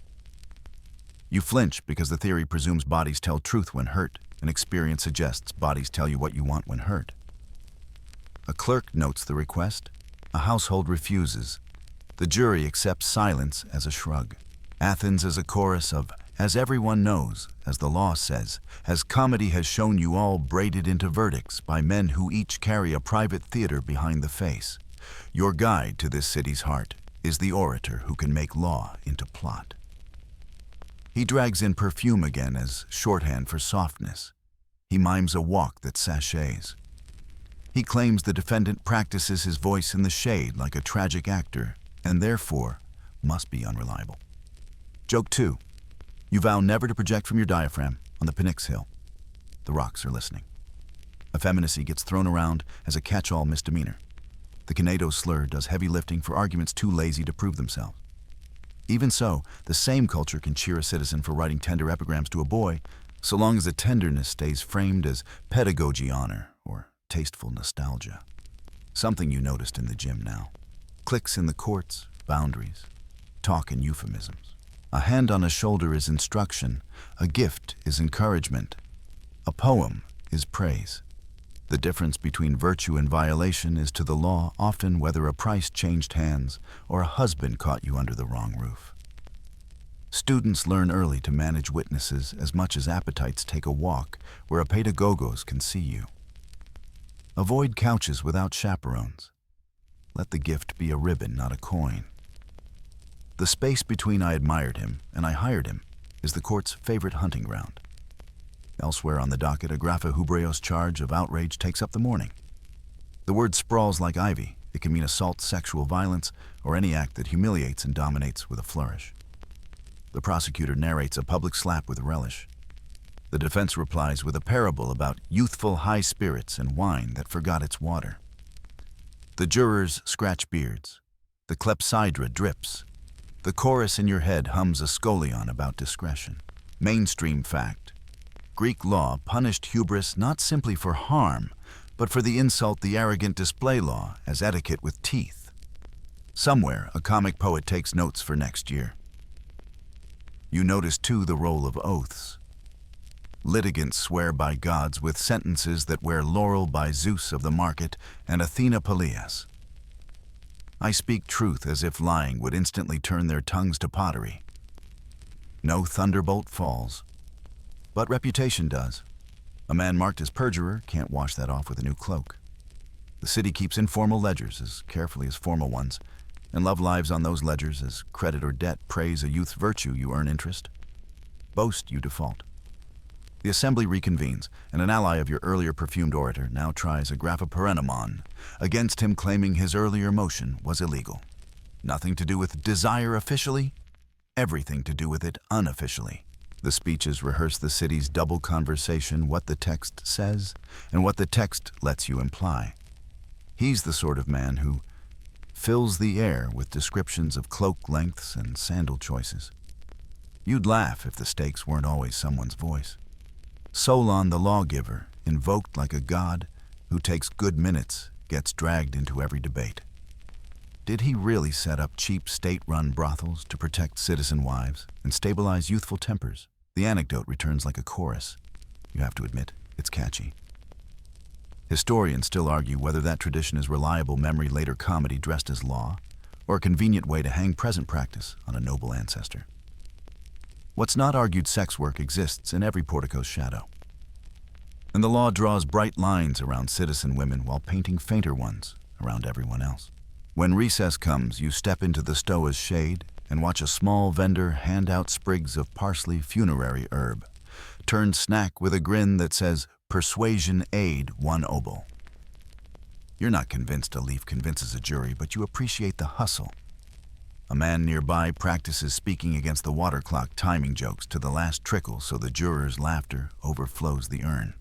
You flinch because the theory presumes bodies tell truth when hurt, and experience suggests bodies tell you what you want when hurt. A clerk notes the request. A household refuses. The jury accepts silence as a shrug. Athens is a chorus of, as everyone knows, as the law says, as comedy has shown you all braided into verdicts by men who each carry a private theater behind the face. Your guide to this city's heart is the orator who can make law into plot. He drags in perfume again as shorthand for softness. He mimes a walk that sachets. He claims the defendant practices his voice in the shade like a tragic actor, and therefore must be unreliable. Joke 2. You vow never to project from your diaphragm on the Pnyx Hill. The rocks are listening. Effeminacy gets thrown around as a catch-all misdemeanor. The Kineto slur does heavy lifting for arguments too lazy to prove themselves. Even so, the same culture can cheer a citizen for writing tender epigrams to a boy, so long as the tenderness stays framed as pedagogy honor or tasteful nostalgia. Something you noticed in the gym now. Clicks in the courts, boundaries, talk in euphemisms. A hand on a shoulder is instruction, a gift is encouragement, a poem is praise. The difference between virtue and violation is to the law often whether a price changed hands or a husband caught you under the wrong roof. Students learn early to manage witnesses as much as appetites take a walk where a pedagogos can see you. Avoid couches without chaperones. Let the gift be a ribbon, not a coin. The space between I admired him and I hired him is the court's favorite hunting ground. Elsewhere on the docket, a grapha hubreos charge of outrage takes up the morning. The word sprawls like ivy. It can mean assault, sexual violence, or any act that humiliates and dominates with a flourish. The prosecutor narrates a public slap with relish. The defense replies with a parable about youthful high spirits and wine that forgot its water. The jurors scratch beards. The clepsydra drips. The chorus in your head hums a scholion about discretion. Mainstream fact. Greek law punished hubris not simply for harm, but for the insult the arrogant display law as etiquette with teeth. Somewhere, a comic poet takes notes for next year. You notice, too, the role of oaths. Litigants swear by gods with sentences that wear laurel by Zeus of the market and Athena Peleus. I speak truth as if lying would instantly turn their tongues to pottery. No thunderbolt falls, but reputation does. A man marked as perjurer can't wash that off with a new cloak. The city keeps informal ledgers as carefully as formal ones, and love lives on those ledgers as credit or debt praise a youth's virtue you earn interest. Boast you default. The assembly reconvenes, and an ally of your earlier perfumed orator now tries a graphoperenomon against him, claiming his earlier motion was illegal. Nothing to do with desire officially, everything to do with it unofficially. The speeches rehearse the city's double conversation, what the text says and what the text lets you imply. He's the sort of man who fills the air with descriptions of cloak lengths and sandal choices. You'd laugh if the stakes weren't always someone's voice. Solon the lawgiver, invoked like a god who takes good minutes, gets dragged into every debate. Did he really set up cheap state-run brothels to protect citizen wives and stabilize youthful tempers? The anecdote returns like a chorus. You have to admit, it's catchy. Historians still argue whether that tradition is reliable memory-later comedy dressed as law, or a convenient way to hang present practice on a noble ancestor. What's not argued sex work exists in every portico's shadow. And the law draws bright lines around citizen women while painting fainter ones around everyone else. When recess comes, you step into the stoa's shade and watch a small vendor hand out sprigs of parsley funerary herb, turned snack with a grin that says, "Persuasion aid 1 obol." You're not convinced a leaf convinces a jury, but you appreciate the hustle. A man nearby practices speaking against the water clock timing jokes to the last trickle so the jurors' laughter overflows the urn.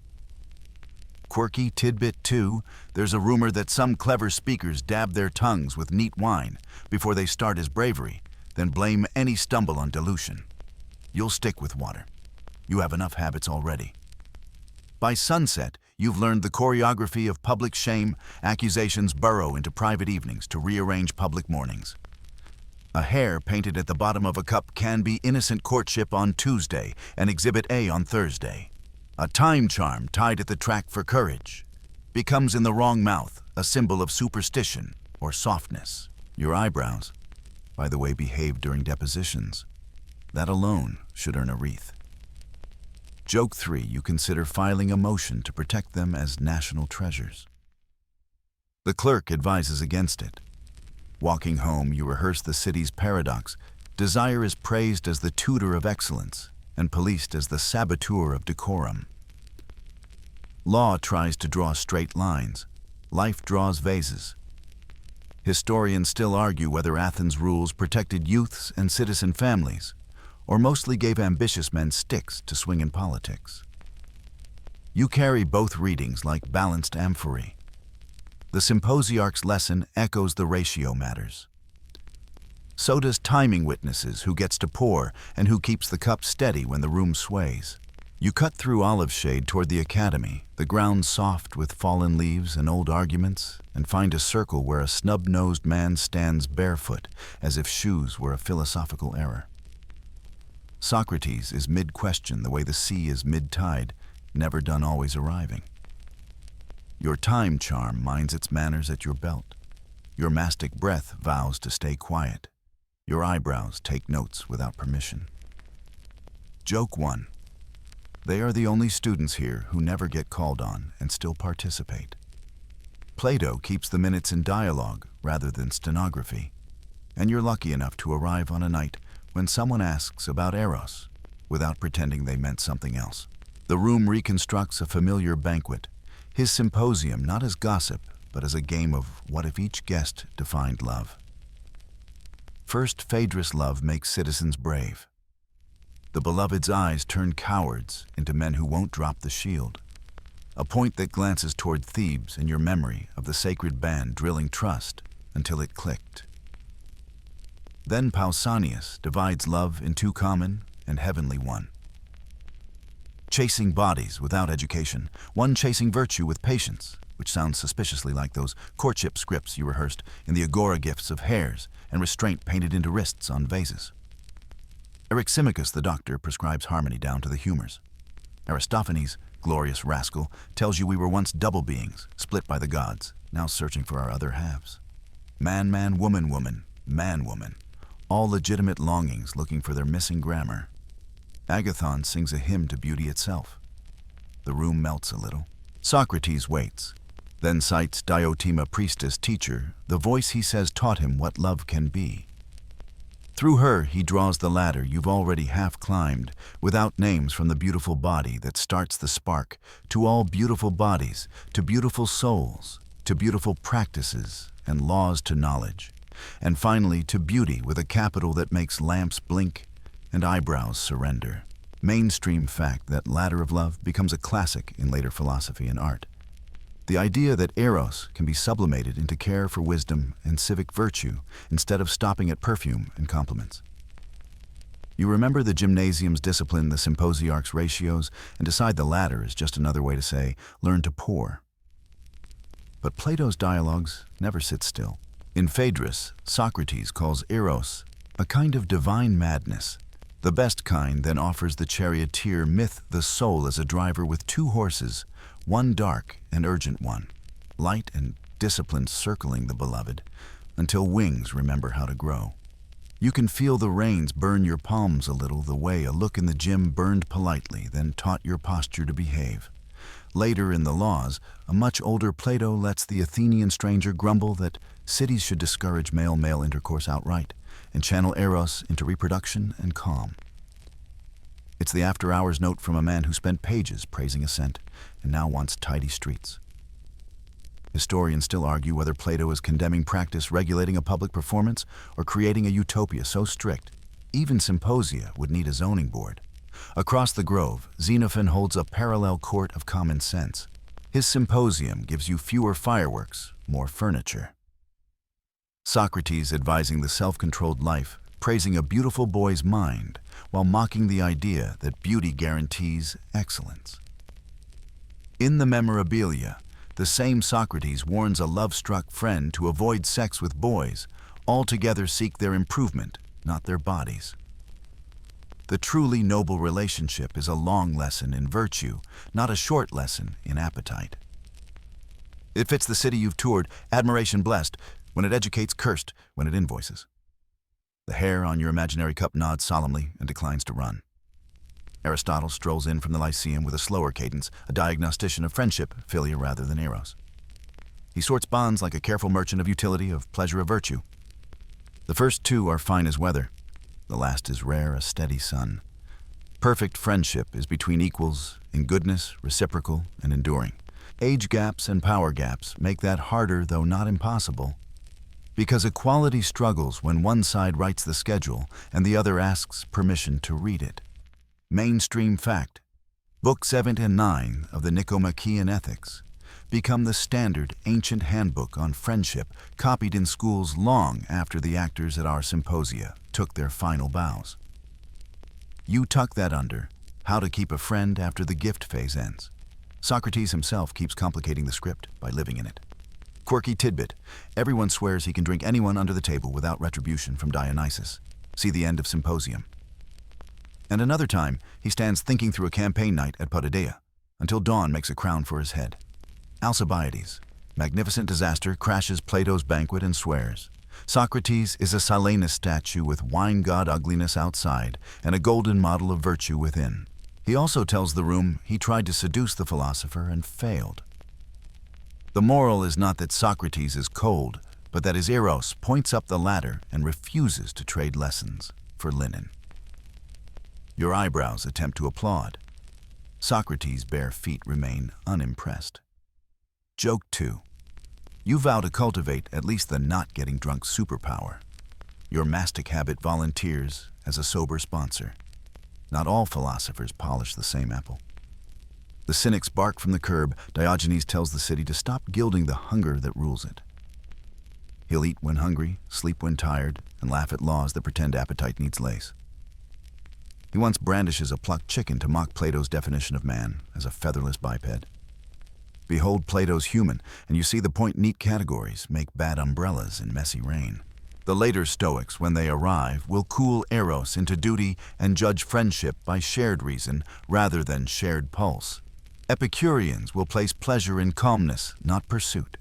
Quirky tidbit 2, there's a rumor that some clever speakers dab their tongues with neat wine before they start his bravery, then blame any stumble on dilution. You'll stick with water. You have enough habits already. By sunset, you've learned the choreography of public shame. Accusations burrow into private evenings to rearrange public mornings. A hair painted at the bottom of a cup can be innocent courtship on Tuesday and Exhibit A on Thursday. A time charm tied at the track for courage becomes in the wrong mouth a symbol of superstition or softness. Your eyebrows, by the way, behave during depositions. That alone should earn a wreath. Joke 3, you consider filing a motion to protect them as national treasures. The clerk advises against it. Walking home, you rehearse the city's paradox. Desire is praised as the tutor of excellence and policed as the saboteur of decorum. Law tries to draw straight lines. Life draws vases. Historians still argue whether Athens' rules protected youths and citizen families, or mostly gave ambitious men sticks to swing in politics. You carry both readings like balanced amphorae. The symposiarch's lesson echoes the ratio matters. So does timing witnesses, who gets to pour and who keeps the cup steady when the room sways. You cut through olive shade toward the academy, the ground soft with fallen leaves and old arguments, and find a circle where a snub-nosed man stands barefoot, as if shoes were a philosophical error. Socrates is mid-question the way the sea is mid-tide, never done always arriving. Your time charm minds its manners at your belt. Your mastic breath vows to stay quiet. Your eyebrows take notes without permission. Joke 1. They are the only students here who never get called on and still participate. Plato keeps the minutes in dialogue rather than stenography, and you're lucky enough to arrive on a night when someone asks about eros without pretending they meant something else. The room reconstructs a familiar banquet, his symposium not as gossip, but as a game of what if each guest defined love. first Phaedrus love makes citizens brave. The beloved's eyes turn cowards into men who won't drop the shield. A point that glances toward Thebes in your memory of the sacred band drilling trust until it clicked. Then Pausanias divides love in two common and heavenly one. Chasing bodies without education, one chasing virtue with patience, which sounds suspiciously like those courtship scripts you rehearsed in the agora gifts of hairs and restraint painted into wrists on vases. Eryximachus the doctor prescribes harmony down to the humors. Aristophanes, glorious rascal, tells you we were once double beings, split by the gods, now searching for our other halves. Man, man, woman, woman, man, woman, all legitimate longings looking for their missing grammar. Agathon sings a hymn to beauty itself. The room melts a little. Socrates waits, then cites Diotima priestess teacher, the voice he says taught him what love can be. Through her he draws the ladder you've already half climbed, without names from the beautiful body that starts the spark, to all beautiful bodies, to beautiful souls, to beautiful practices and laws to knowledge, and finally to beauty with a capital that makes lamps blink and eyebrows surrender. Mainstream fact that ladder of love becomes a classic in later philosophy and art. The idea that eros can be sublimated into care for wisdom and civic virtue instead of stopping at perfume and compliments. You remember the gymnasium's discipline the symposiarch's ratios and decide the latter is just another way to say, learn to pour. But Plato's dialogues never sit still. In Phaedrus, Socrates calls eros a kind of divine madness. The best kind then offers the charioteer myth the soul as a driver with two horses, one dark and urgent one, light and disciplined circling the beloved, until wings remember how to grow. You can feel the reins burn your palms a little the way a look in the gym burned politely, then taught your posture to behave. Later in the Laws, a much older Plato lets the Athenian stranger grumble that cities should discourage male-male intercourse outright and channel eros into reproduction and calm. It's the after-hours note from a man who spent pages praising assent and now wants tidy streets. Historians still argue whether Plato is condemning practice regulating a public performance or creating a utopia so strict, even symposia would need a zoning board. Across the grove, Xenophon holds a parallel court of common sense. His symposium gives you fewer fireworks, more furniture. Socrates advising the self-controlled life, praising a beautiful boy's mind, while mocking the idea that beauty guarantees excellence. In the Memorabilia, the same Socrates warns a love-struck friend to avoid sex with boys, altogether seek their improvement, not their bodies. The truly noble relationship is a long lesson in virtue, not a short lesson in appetite. It fits the city you've toured, admiration blessed, when it educates cursed, when it invoices. The hair on your imaginary cup nods solemnly and declines to run. Aristotle strolls in from the Lyceum with a slower cadence, a diagnostician of friendship, philia rather than eros. He sorts bonds like a careful merchant of utility, of pleasure, of virtue. The first two are fine as weather. The last is rare, a steady sun. Perfect friendship is between equals in goodness, reciprocal, and enduring. Age gaps and power gaps make that harder, though not impossible, because equality struggles when one side writes the schedule and the other asks permission to read it. Mainstream fact. Book 7 and 9 of the Nicomachean Ethics become the standard ancient handbook on friendship copied in schools long after the actors at our symposia took their final bows. You tuck that under how to keep a friend after the gift phase ends. Socrates himself keeps complicating the script by living in it. Quirky tidbit, everyone swears he can drink anyone under the table without retribution from Dionysus. See the end of Symposium. And another time, he stands thinking through a campaign night at Potidaea, until dawn makes a crown for his head. Alcibiades, magnificent disaster, crashes Plato's banquet and swears. Socrates is a Silenus statue with wine god ugliness outside and a golden model of virtue within. He also tells the room he tried to seduce the philosopher and failed. The moral is not that Socrates is cold, but that his eros points up the ladder and refuses to trade lessons for linen. Your eyebrows attempt to applaud. Socrates' bare feet remain unimpressed. Joke 2. You vow to cultivate at least the not getting drunk superpower. Your mastic habit volunteers as a sober sponsor. Not all philosophers polish the same apple. The cynics bark from the curb. Diogenes tells the city to stop gilding the hunger that rules it. He'll eat when hungry, sleep when tired, and laugh at laws that pretend appetite needs lace. He once brandishes a plucked chicken to mock Plato's definition of man as a featherless biped. Behold Plato's human, and you see the point neat categories make bad umbrellas in messy rain. The later Stoics, when they arrive, will cool eros into duty and judge friendship by shared reason rather than shared pulse. Epicureans will place pleasure in calmness, not pursuit.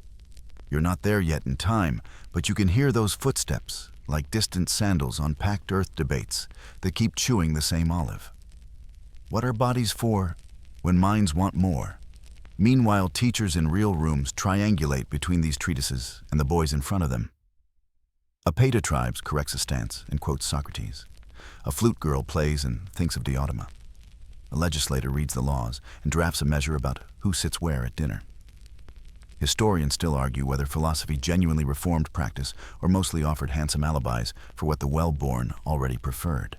You're not there yet in time, but you can hear those footsteps, like distant sandals on packed earth debates that keep chewing the same olive. What are bodies for when minds want more? Meanwhile, teachers in real rooms triangulate between these treatises and the boys in front of them. A Petatribes corrects a stance and quotes Socrates. A flute girl plays and thinks of Diotima. A legislator reads the laws and drafts a measure about who sits where at dinner. Historians still argue whether philosophy genuinely reformed practice or mostly offered handsome alibis for what the well-born already preferred.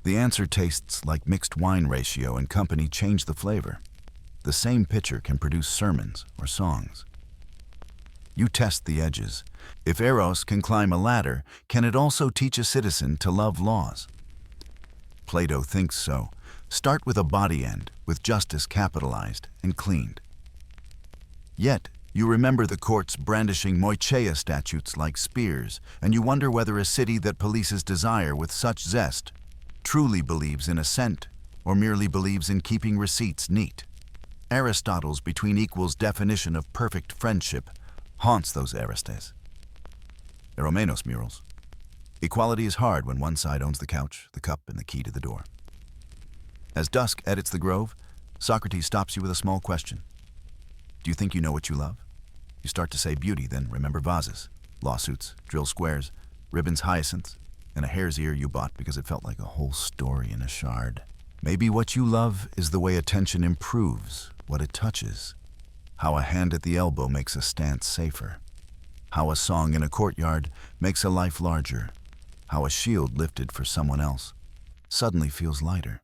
The answer tastes like mixed wine ratio and company change the flavor. The same pitcher can produce sermons or songs. You test the edges. If Eros can climb a ladder, can it also teach a citizen to love laws? Plato thinks so. Start with a body end, with justice capitalized and cleaned. Yet, you remember the courts brandishing moicheia statutes like spears, and you wonder whether a city that polices desire with such zest truly believes in assent or merely believes in keeping receipts neat. Aristotle's between equals definition of perfect friendship haunts those erastēs. Eromenos murals. Equality is hard when one side owns the couch, the cup, and the key to the door. As dusk edits the grove, Socrates stops you with a small question. Do you think you know what you love? You start to say beauty, then remember vases, lawsuits, drill squares, ribbons, hyacinths, and a hare's ear you bought because it felt like a whole story in a shard. Maybe what you love is the way attention improves, what it touches. How a hand at the elbow makes a stance safer. How a song in a courtyard makes a life larger. How a shield lifted for someone else suddenly feels lighter.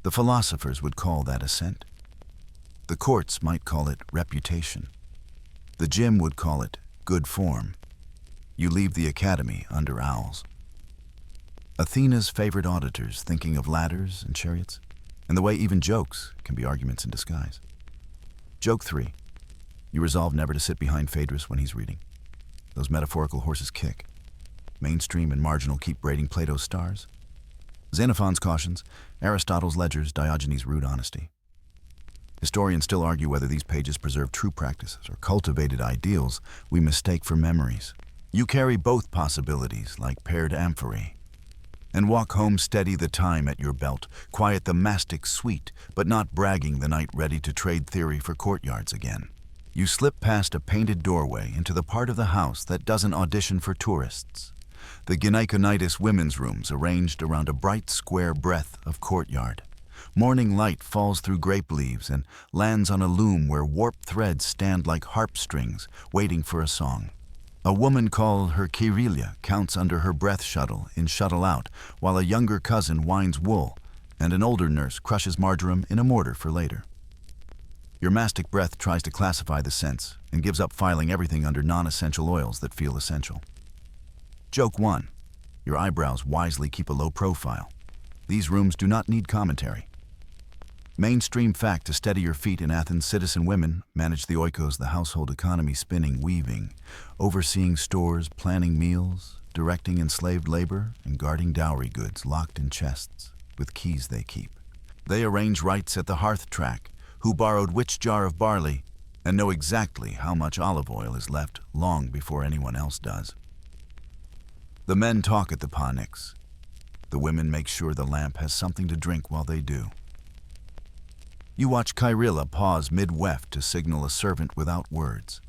The philosophers would call that assent. The courts might call it reputation. The gym would call it good form. You leave the academy under owls. Athena's favorite auditors thinking of ladders and chariots, and the way even jokes can be arguments in disguise. Joke 3. You resolve never to sit behind Phaedrus when he's reading. Those metaphorical horses kick. Mainstream and marginal keep braiding Plato's stars. Xenophon's cautions, Aristotle's ledgers, Diogenes' rude honesty. Historians still argue whether these pages preserve true practices or cultivated ideals we mistake for memories. You carry both possibilities like paired amphorae. And walk home steady the time at your belt, quiet the mastic sweet, but not bragging the night ready to trade theory for courtyards again. You slip past a painted doorway into the part of the house that doesn't audition for tourists. The gynaeconitis women's rooms arranged around a bright square breadth of courtyard. Morning light falls through grape leaves and lands on a loom where warped threads stand like harp strings, waiting for a song. A woman called her Kyrilia counts under her breath shuttle in shuttle out, while a younger cousin winds wool, and an older nurse crushes marjoram in a mortar for later. Your mastic breath tries to classify the scents and gives up filing everything under non-essential oils that feel essential. Joke 1. Your eyebrows wisely keep a low profile. These rooms do not need commentary. Mainstream fact to steady your feet in Athens, citizen women manage the oikos, the household economy, spinning, weaving, overseeing stores, planning meals, directing enslaved labor, and guarding dowry goods locked in chests with keys they keep. They arrange rights at the hearth track, who borrowed which jar of barley, and know exactly how much olive oil is left long before anyone else does. The men talk at the panics. The women make sure the lamp has something to drink while they do. You watch Kyrilla pause mid-weft to signal a servant without words.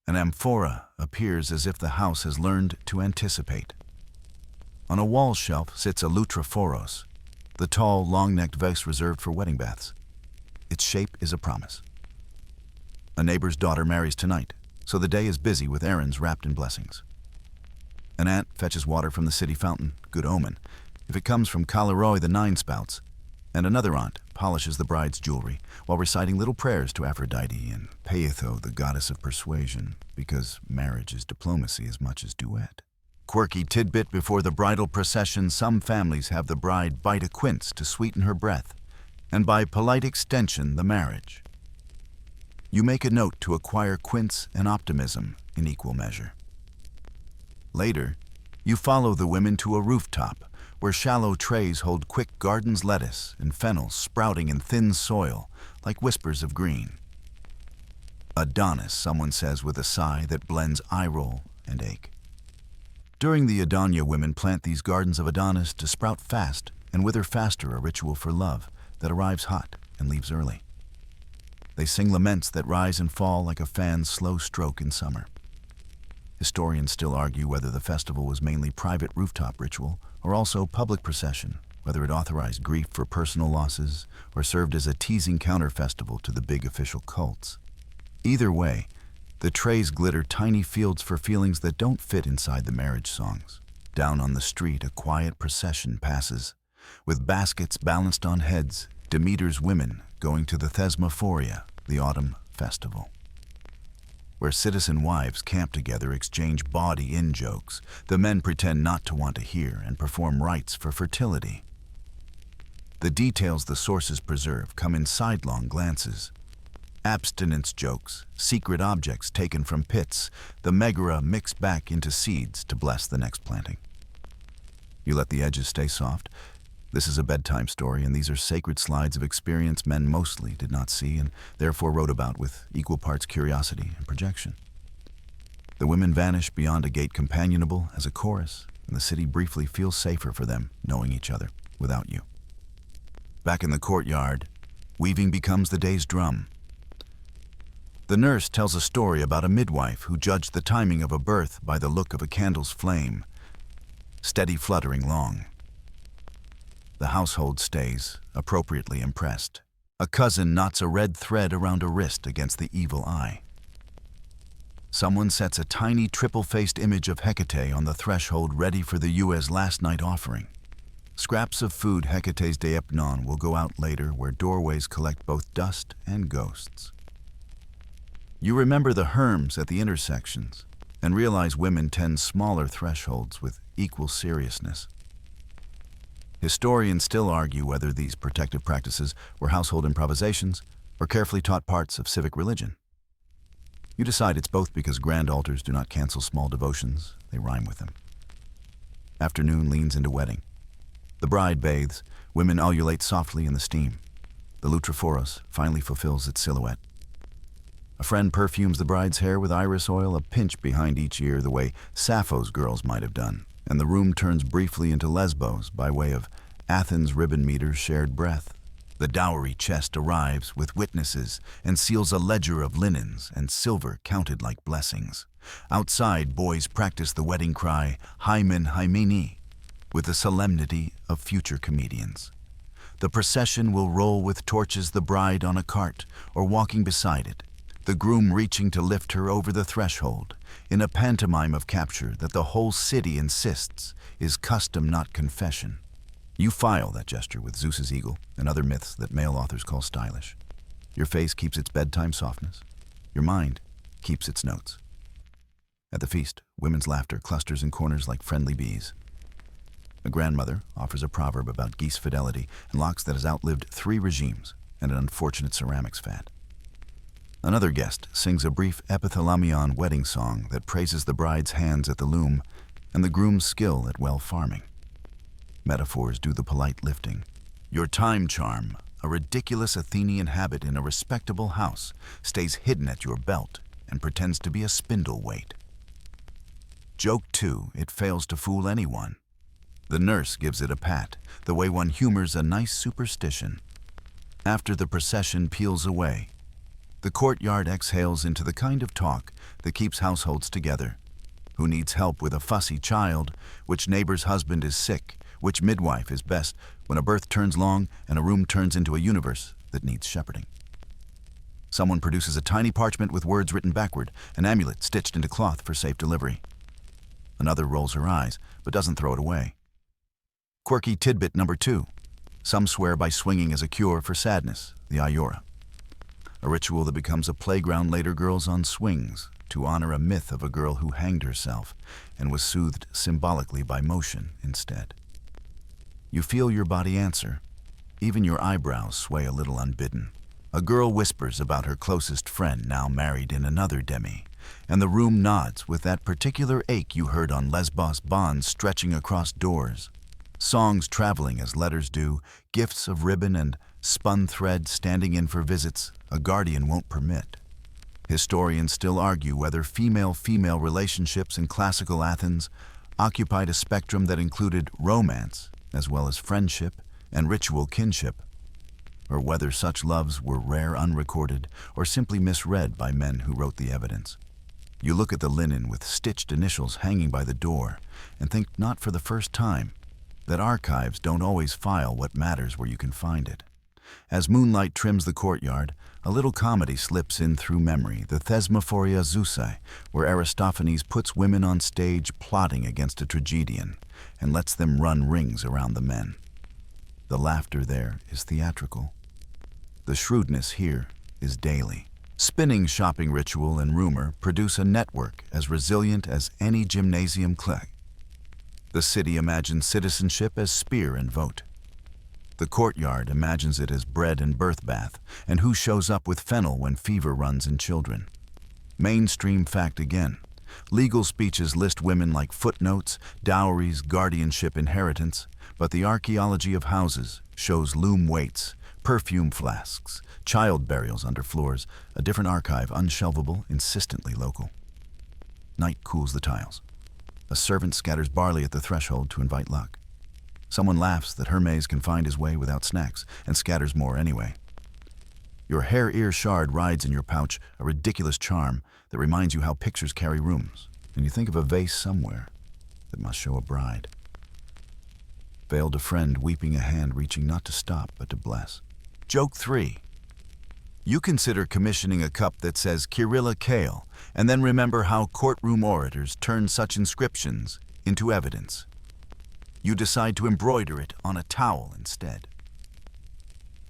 An amphora appears as if the house has learned to anticipate. On a wall shelf sits a lutrophoros, the tall, long-necked vase reserved for wedding baths. Its shape is a promise. A neighbor's daughter marries tonight, so the day is busy with errands wrapped in blessings. An ant fetches water from the city fountain, good omen, if it comes from Kaleroi the Nine Spouts. And another aunt polishes the bride's jewelry while reciting little prayers to Aphrodite and Peitho, the goddess of persuasion, because marriage is diplomacy as much as duet. Quirky tidbit before the bridal procession, some families have the bride bite a quince to sweeten her breath, and by polite extension, the marriage. You make a note to acquire quince and optimism in equal measure. Later, you follow the women to a rooftop where shallow trays hold quick garden's lettuce and fennel sprouting in thin soil like whispers of green. Adonis, someone says with a sigh that blends eye roll and ache. During the Adonia, women plant these gardens of Adonis to sprout fast and wither faster, a ritual for love that arrives hot and leaves early. They sing laments that rise and fall like a fan's slow stroke in summer. Historians still argue whether the festival was mainly private rooftop ritual or also public procession, whether it authorized grief for personal losses or served as a teasing counter-festival to the big official cults. Either way, the trays glitter tiny fields for feelings that don't fit inside the marriage songs. Down on the street, a quiet procession passes, with baskets balanced on heads, Demeter's women going to the Thesmophoria, the autumn festival, where citizen wives camp together, exchange body in-jokes. The men pretend not to want to hear and perform rites for fertility. The details the sources preserve come in sidelong glances. Abstinence jokes, secret objects taken from pits, the megara mixed back into seeds to bless the next planting. You let the edges stay soft. This is a bedtime story, and these are sacred slides of experience men mostly did not see and therefore wrote about with equal parts curiosity and projection. The women vanish beyond a gate companionable as a chorus, and the city briefly feels safer for them knowing each other without you. Back in the courtyard, weaving becomes the day's drum. The nurse tells a story about a midwife who judged the timing of a birth by the look of a candle's flame, steady fluttering long. The household stays, appropriately impressed. A cousin knots a red thread around a wrist against the evil eye. Someone sets a tiny triple-faced image of Hecate on the threshold ready for the U's last night offering. Scraps of food Hecate's deipnon will go out later where doorways collect both dust and ghosts. You remember the herms at the intersections and realize women tend smaller thresholds with equal seriousness. Historians still argue whether these protective practices were household improvisations or carefully taught parts of civic religion. You decide it's both because grand altars do not cancel small devotions, they rhyme with them. Afternoon leans into wedding. The bride bathes, women ululate softly in the steam. The Lutrophoros finally fulfills its silhouette. A friend perfumes the bride's hair with iris oil, a pinch behind each ear the way Sappho's girls might have done, and the room turns briefly into Lesbos by way of Athens' ribbon meter's shared breath. The dowry chest arrives with witnesses and seals a ledger of linens and silver counted like blessings. Outside, boys practice the wedding cry, Hymen Hymeni, with the solemnity of future comedians. The procession will roll with torches, the bride on a cart or walking beside it, the groom reaching to lift her over the threshold, in a pantomime of capture that the whole city insists is custom, not confession. You file that gesture with Zeus's eagle and other myths that male authors call stylish. Your face keeps its bedtime softness. Your mind keeps its notes. At the feast, women's laughter clusters in corners like friendly bees. A grandmother offers a proverb about geese fidelity and locks that has outlived 3 regimes and an unfortunate ceramics fad. Another guest sings a brief epithalamion wedding song that praises the bride's hands at the loom and the groom's skill at well farming. Metaphors do the polite lifting. Your time charm, a ridiculous Athenian habit in a respectable house, stays hidden at your belt and pretends to be a spindle weight. Joke 2, it fails to fool anyone. The nurse gives it a pat, the way one humors a nice superstition. After the procession peels away, the courtyard exhales into the kind of talk that keeps households together. Who needs help with a fussy child? Which neighbor's husband is sick? Which midwife is best when a birth turns long and a room turns into a universe that needs shepherding? Someone produces a tiny parchment with words written backward, an amulet stitched into cloth for safe delivery. Another rolls her eyes, but doesn't throw it away. Quirky tidbit number 2. Some swear by swinging as a cure for sadness, the iora. A ritual that becomes a playground later. Girls on swings, to honor a myth of a girl who hanged herself and was soothed symbolically by motion instead. You feel your body answer. Even your eyebrows sway a little unbidden. A girl whispers about her closest friend now married in another demi, and the room nods with that particular ache you heard on Lesbos, bonds stretching across doors. Songs traveling as letters do, gifts of ribbon and spun thread standing in for visits a guardian won't permit. Historians still argue whether female-female relationships in classical Athens occupied a spectrum that included romance, as well as friendship and ritual kinship, or whether such loves were rare, unrecorded, or simply misread by men who wrote the evidence. You look at the linen with stitched initials hanging by the door and think, not for the first time, that archives don't always file what matters where you can find it. As moonlight trims the courtyard, a little comedy slips in through memory, the Thesmophoria Zeusai, where Aristophanes puts women on stage plotting against a tragedian and lets them run rings around the men. The laughter there is theatrical. The shrewdness here is daily. Spinning, shopping ritual, and rumor produce a network as resilient as any gymnasium clique. The city imagines citizenship as spear and vote. The courtyard imagines it as bread and birth bath, and who shows up with fennel when fever runs in children. Mainstream fact again. Legal speeches list women like footnotes, dowries, guardianship, inheritance, but the archaeology of houses shows loom weights, perfume flasks, child burials under floors, a different archive, unshelvable, insistently local. Night cools the tiles. A servant scatters barley at the threshold to invite luck. Someone laughs that Hermes can find his way without snacks and scatters more anyway. Your hair-ear shard rides in your pouch, a ridiculous charm that reminds you how pictures carry rooms, and you think of a vase somewhere that must show a bride. Veiled a friend weeping, a hand reaching not to stop but to bless. Joke 3. You consider commissioning a cup that says Kyrilla Kale, and then remember how courtroom orators turn such inscriptions into evidence. You decide to embroider it on a towel instead.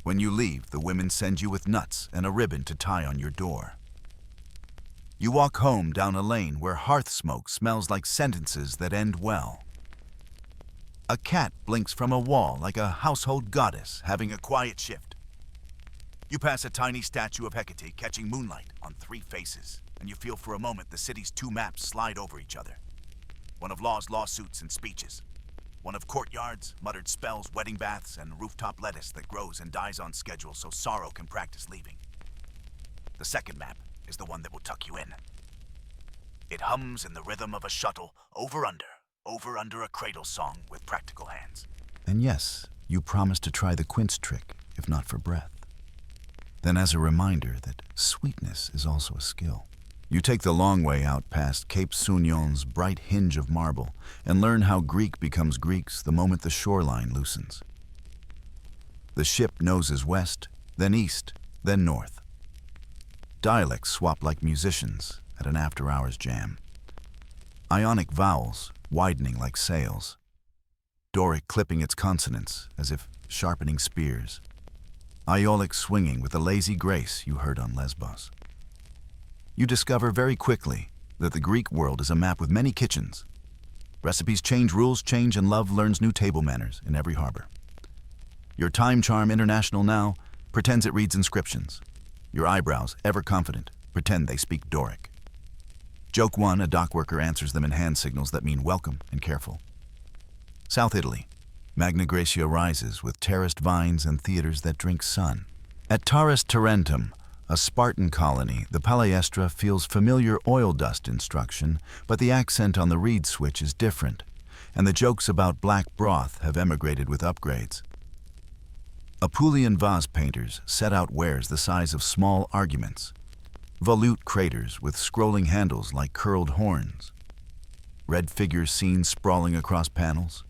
When you leave, the women send you with nuts and a ribbon to tie on your door. You walk home down a lane where hearth smoke smells like sentences that end well. A cat blinks from a wall like a household goddess having a quiet shift. You pass a tiny statue of Hecate catching moonlight on 3 faces, and you feel for a moment the city's 2 maps slide over each other. One of law's lawsuits and speeches. One of courtyards, muttered spells, wedding baths, and rooftop lettuce that grows and dies on schedule so sorrow can practice leaving. The second map is the one that will tuck you in. It hums in the rhythm of a shuttle, over under a cradle song with practical hands. And yes, you promise to try the quince trick, if not for breath. Then as a reminder that sweetness is also a skill, you take the long way out past Cape Sugnon's bright hinge of marble and learn how Greek becomes Greeks the moment the shoreline loosens. The ship noses west, then east, then north. Dialects swap like musicians at an after-hours jam. Ionic vowels widening like sails. Doric clipping its consonants as if sharpening spears. Aeolic swinging with the lazy grace you heard on Lesbos. You discover very quickly that the Greek world is a map with many kitchens. Recipes change, rules change, and love learns new table manners in every harbor. Your time charm, international now, pretends it reads inscriptions. Your eyebrows, ever confident, pretend they speak Doric. Joke 1, a dock worker answers them in hand signals that mean welcome and careful. South Italy. Magna Graecia rises with terraced vines and theaters that drink sun. At Taurus Tarentum, a Spartan colony, the palaestra feels familiar oil dust instruction, but the accent on the reed switch is different, and the jokes about black broth have emigrated with upgrades. Apulian vase painters set out wares the size of small arguments. Volute craters with scrolling handles like curled horns. Red figures seen sprawling across panels.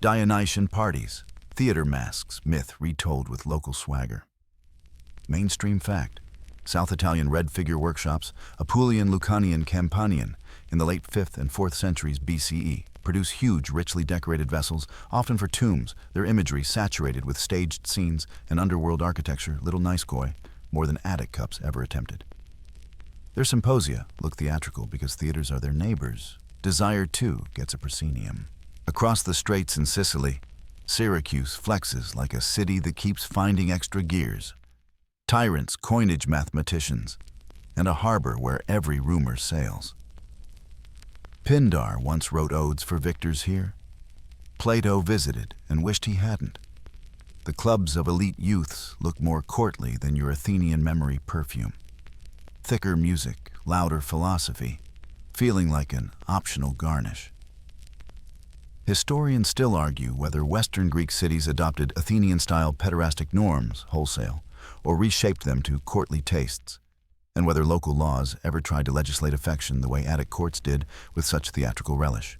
Dionysian parties, theater masks, myth retold with local swagger. Mainstream fact. South Italian red figure workshops, Apulian, Lucanian, Campanian, in the late 5th and 4th centuries BCE, produce huge, richly decorated vessels, often for tombs, their imagery saturated with staged scenes and underworld architecture, little nice-koi, more than attic cups ever attempted. Their symposia look theatrical because theaters are their neighbors. Desire, too, gets a proscenium. Across the straits in Sicily, Syracuse flexes like a city that keeps finding extra gears. Tyrants, coinage mathematicians, and a harbor where every rumor sails. Pindar once wrote odes for victors here. Plato visited and wished he hadn't. The clubs of elite youths look more courtly than your Athenian memory perfume. Thicker music, louder philosophy, feeling like an optional garnish. Historians still argue whether Western Greek cities adopted Athenian-style pederastic norms wholesale or reshaped them to courtly tastes, and whether local laws ever tried to legislate affection the way Attic courts did with such theatrical relish.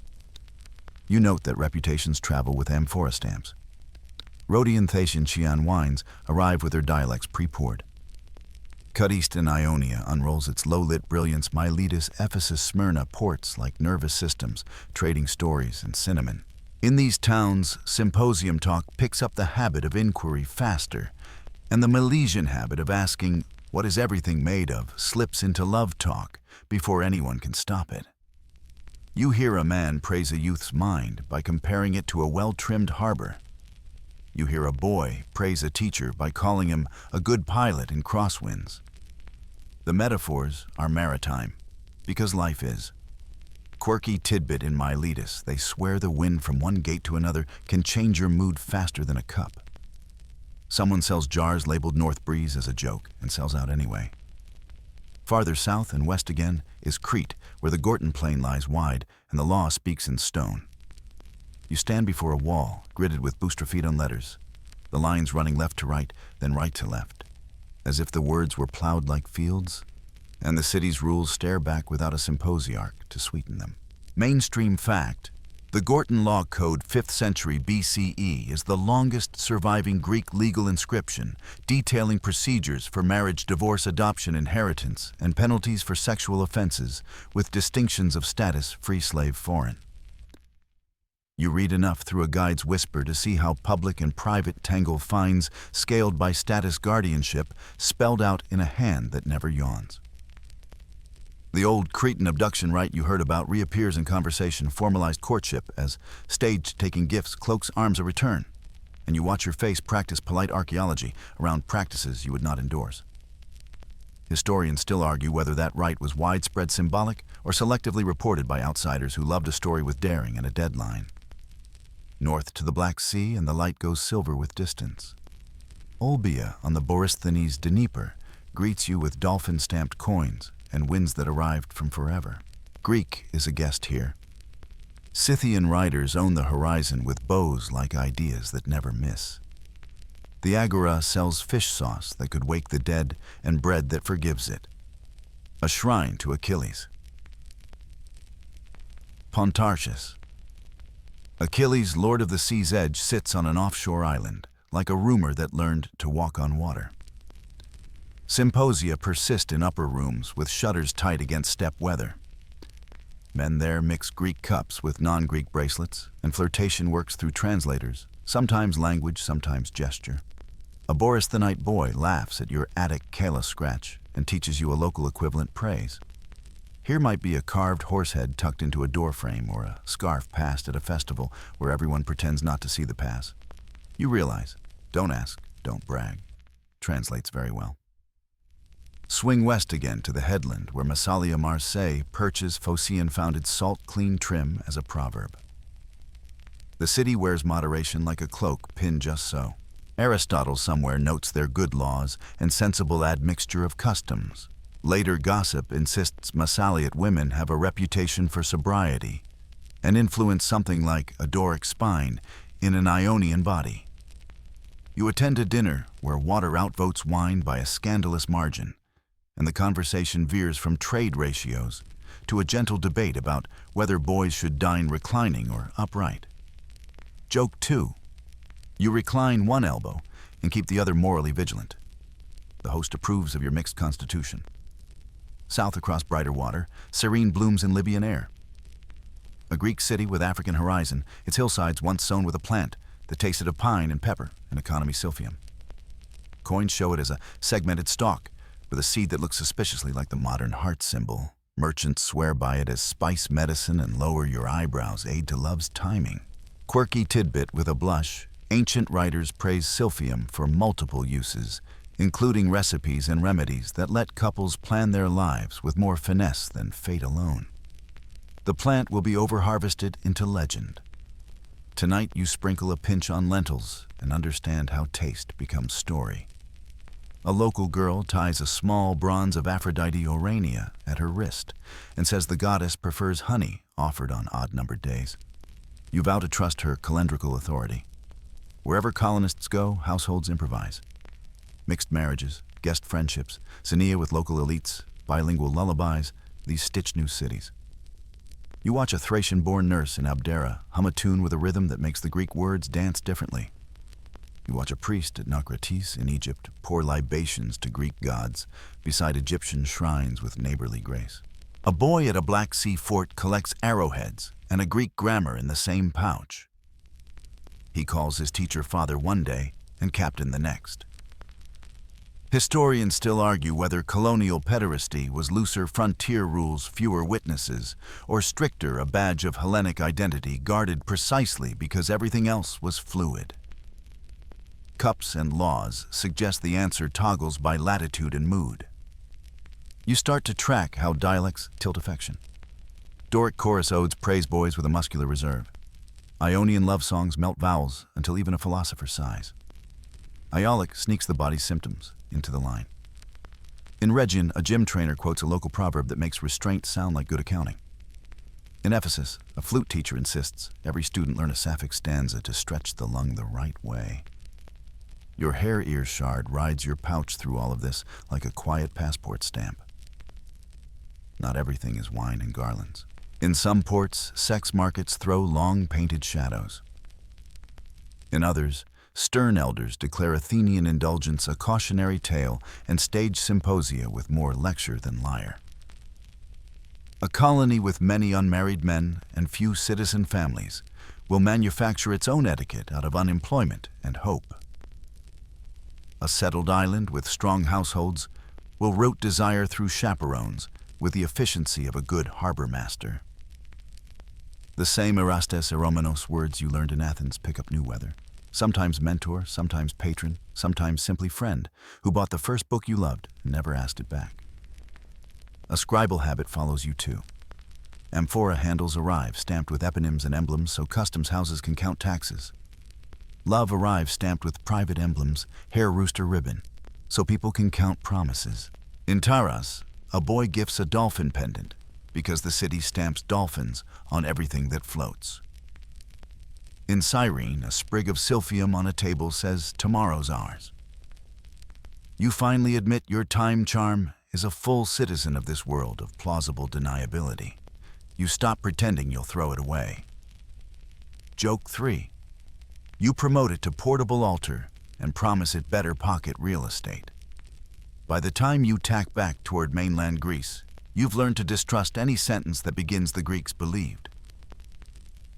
You note that reputations travel with amphora stamps. Rhodian, Thasian, Chian wines arrive with their dialects pre-poured. Cut east in Ionia unrolls its low-lit brilliance. Miletus, Ephesus, Smyrna ports like nervous systems, trading stories and cinnamon. In these towns, symposium talk picks up the habit of inquiry faster, and the Milesian habit of asking, "What is everything made of?" slips into love talk before anyone can stop it. You hear a man praise a youth's mind by comparing it to a well-trimmed harbor. You hear a boy praise a teacher by calling him a good pilot in crosswinds. The metaphors are maritime, because life is. Quirky tidbit in Miletus, they swear the wind from one gate to another can change your mood faster than a cup. Someone sells jars labeled North Breeze as a joke and sells out anyway. Farther south and west again is Crete, where the Gorton plain lies wide and the law speaks in stone. You stand before a wall, gridded with boustrophédon letters, the lines running left to right, then right to left, as if the words were plowed like fields, and the city's rules stare back without a symposiarch to sweeten them. Mainstream fact: the Gorton Law Code 5th century BCE is the longest surviving Greek legal inscription, detailing procedures for marriage, divorce, adoption, inheritance, and penalties for sexual offenses, with distinctions of status, free, slave, foreign. You read enough through a guide's whisper to see how public and private tangle fines, scaled by status guardianship, spelled out in a hand that never yawns. The old Cretan abduction rite you heard about reappears in conversation, formalized courtship as staged taking gifts, cloaks, arms a return, and you watch your face practice polite archaeology around practices you would not endorse. Historians still argue whether that rite was widespread symbolic or selectively reported by outsiders who loved a story with daring and a deadline. North to the Black Sea, and the light goes silver with distance. Olbia on the Borysthenes Dnieper greets you with dolphin-stamped coins and winds that arrived from forever. Greek is a guest here. Scythian riders own the horizon with bows like ideas that never miss. The Agora sells fish sauce that could wake the dead and bread that forgives it. A shrine to Achilles. Pontarchus. Achilles, lord of the sea's edge, sits on an offshore island, like a rumor that learned to walk on water. Symposia persist in upper rooms with shutters tight against steppe weather. Men there mix Greek cups with non-Greek bracelets, and flirtation works through translators, sometimes language, sometimes gesture. A Borysthenite boy laughs at your Attic kala scratch and teaches you a local equivalent praise. Here might be a carved horse head tucked into a doorframe or a scarf passed at a festival where everyone pretends not to see the pass. You realize, don't ask, don't brag. Translates very well. Swing west again to the headland where Massalia Marseille perches Phocian-founded salt clean trim as a proverb. The city wears moderation like a cloak pinned just so. Aristotle somewhere notes their good laws and sensible admixture of customs. Later gossip insists Massaliot women have a reputation for sobriety and influence something like a Doric spine in an Ionian body. You attend a dinner where water outvotes wine by a scandalous margin, and the conversation veers from trade ratios to a gentle debate about whether boys should dine reclining or upright. Joke 2. You recline one elbow and keep the other morally vigilant. The host approves of your mixed constitution. South across brighter water, serene blooms in Libyan air. A Greek city with African horizon, its hillsides once sown with a plant that tasted of pine and pepper and economy silphium. Coins show it as a segmented stalk with a seed that looks suspiciously like the modern heart symbol. Merchants swear by it as spice medicine and lower your eyebrows aid to love's timing. Quirky tidbit with a blush, ancient writers praise silphium for multiple uses, including recipes and remedies that let couples plan their lives with more finesse than fate alone. The plant will be over-harvested into legend. Tonight you sprinkle a pinch on lentils and understand how taste becomes story. A local girl ties a small bronze of Aphrodite Urania at her wrist and says the goddess prefers honey offered on odd-numbered days. You vow to trust her calendrical authority. Wherever colonists go, households improvise. Mixed marriages, guest friendships, Xenia with local elites, bilingual lullabies, these stitch new cities. You watch a Thracian-born nurse in Abdera hum a tune with a rhythm that makes the Greek words dance differently. You watch a priest at Naucratis in Egypt pour libations to Greek gods beside Egyptian shrines with neighborly grace. A boy at a Black Sea fort collects arrowheads and a Greek grammar in the same pouch. He calls his teacher father one day and captain the next. Historians still argue whether colonial pederasty was looser frontier rules, fewer witnesses, or stricter a badge of Hellenic identity guarded precisely because everything else was fluid. Cups and laws suggest the answer toggles by latitude and mood. You start to track how dialects tilt affection. Doric chorus odes praise boys with a muscular reserve. Ionian love songs melt vowels until even a philosopher sighs. Iolic sneaks the body's symptoms into the line. In Rhegion, a gym trainer quotes a local proverb that makes restraint sound like good accounting. In Ephesus, a flute teacher insists every student learn a sapphic stanza to stretch the lung the right way. Your hair ear shard rides your pouch through all of this like a quiet passport stamp. Not everything is wine and garlands. In some ports, sex markets throw long painted shadows. In others, stern elders declare Athenian indulgence a cautionary tale and stage symposia with more lecture than lyre. A colony with many unmarried men and few citizen families will manufacture its own etiquette out of unemployment and hope. A settled island with strong households will route desire through chaperones with the efficiency of a good harbor master. The same erastēs eromenos words you learned in Athens pick up new weather. Sometimes mentor, sometimes patron, sometimes simply friend, who bought the first book you loved and never asked it back. A scribal habit follows you too. Amphora handles arrive stamped with eponyms and emblems so customs houses can count taxes. Love arrives stamped with private emblems, hair rooster ribbon, so people can count promises. In Taras, a boy gifts a dolphin pendant because the city stamps dolphins on everything that floats. In Cyrene, a sprig of silphium on a table says, "Tomorrow's ours." You finally admit your time charm is a full citizen of this world of plausible deniability. You stop pretending you'll throw it away. Joke 3. You promote it to portable altar and promise it better pocket real estate. By the time you tack back toward mainland Greece, you've learned to distrust any sentence that begins the Greeks believed.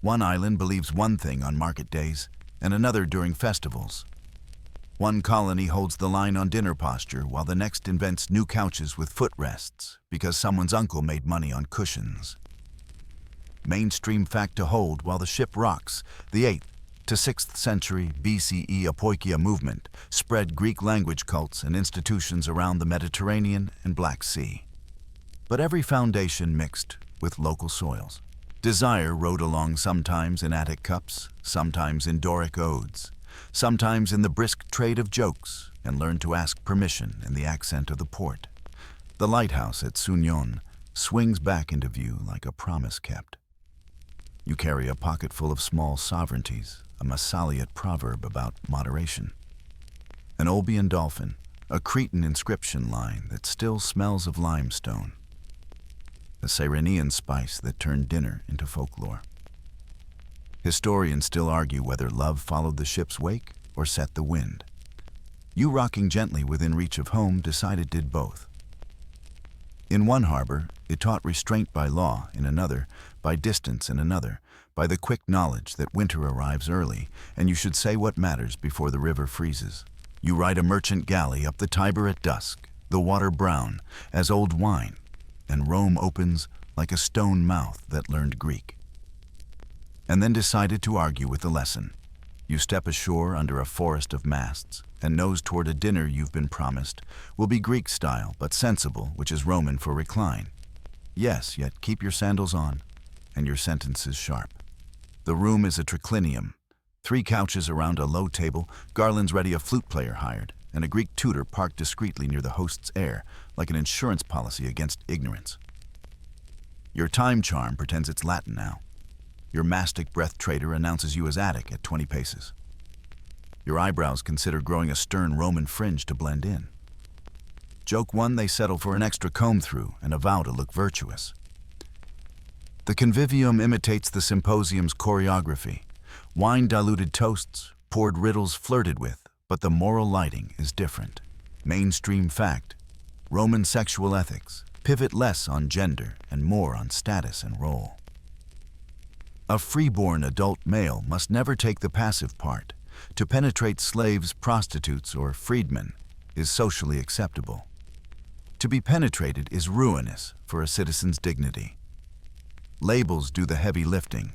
One island believes one thing on market days and another during festivals. One colony holds the line on dinner posture while the next invents new couches with footrests because someone's uncle made money on cushions. Mainstream fact to hold while the ship rocks, the 8th to 6th century BCE apoikia movement spread Greek language cults and institutions around the Mediterranean and Black Sea. But every foundation mixed with local soils. Desire rode along sometimes in Attic cups, sometimes in Doric odes, sometimes in the brisk trade of jokes, and learned to ask permission in the accent of the port. The lighthouse at Sunion swings back into view like a promise kept. You carry a pocket full of small sovereignties, a Massaliot proverb about moderation. An Olbian dolphin, a Cretan inscription line that still smells of limestone. A Cyrenean spice that turned dinner into folklore. Historians still argue whether love followed the ship's wake or set the wind. You rocking gently within reach of home decide it did both. In one harbor, it taught restraint by law; in another, by distance; in another, by the quick knowledge that winter arrives early, and you should say what matters before the river freezes. You ride a merchant galley up the Tiber at dusk, the water brown as old wine, and Rome opens like a stone mouth that learned Greek. And then decided to argue with the lesson. You step ashore under a forest of masts, and nose toward a dinner you've been promised will be Greek style but sensible, which is Roman for recline. Yes, yet keep your sandals on, and your sentences sharp. The room is a triclinium, 3 couches around a low table, garlands ready, a flute player hired, and a Greek tutor parked discreetly near the host's heir, like an insurance policy against ignorance. Your time charm pretends it's Latin now. Your mastic breath trader announces you as Attic at 20 paces. Your eyebrows consider growing a stern Roman fringe to blend in. Joke one, they settle for an extra comb-through and a vow to look virtuous. The convivium imitates the symposium's choreography. Wine-diluted toasts, poured riddles flirted with, but the moral lighting is different. Mainstream fact: Roman sexual ethics pivot less on gender and more on status and role. A freeborn adult male must never take the passive part. To penetrate slaves, prostitutes, or freedmen is socially acceptable. To be penetrated is ruinous for a citizen's dignity. Labels do the heavy lifting.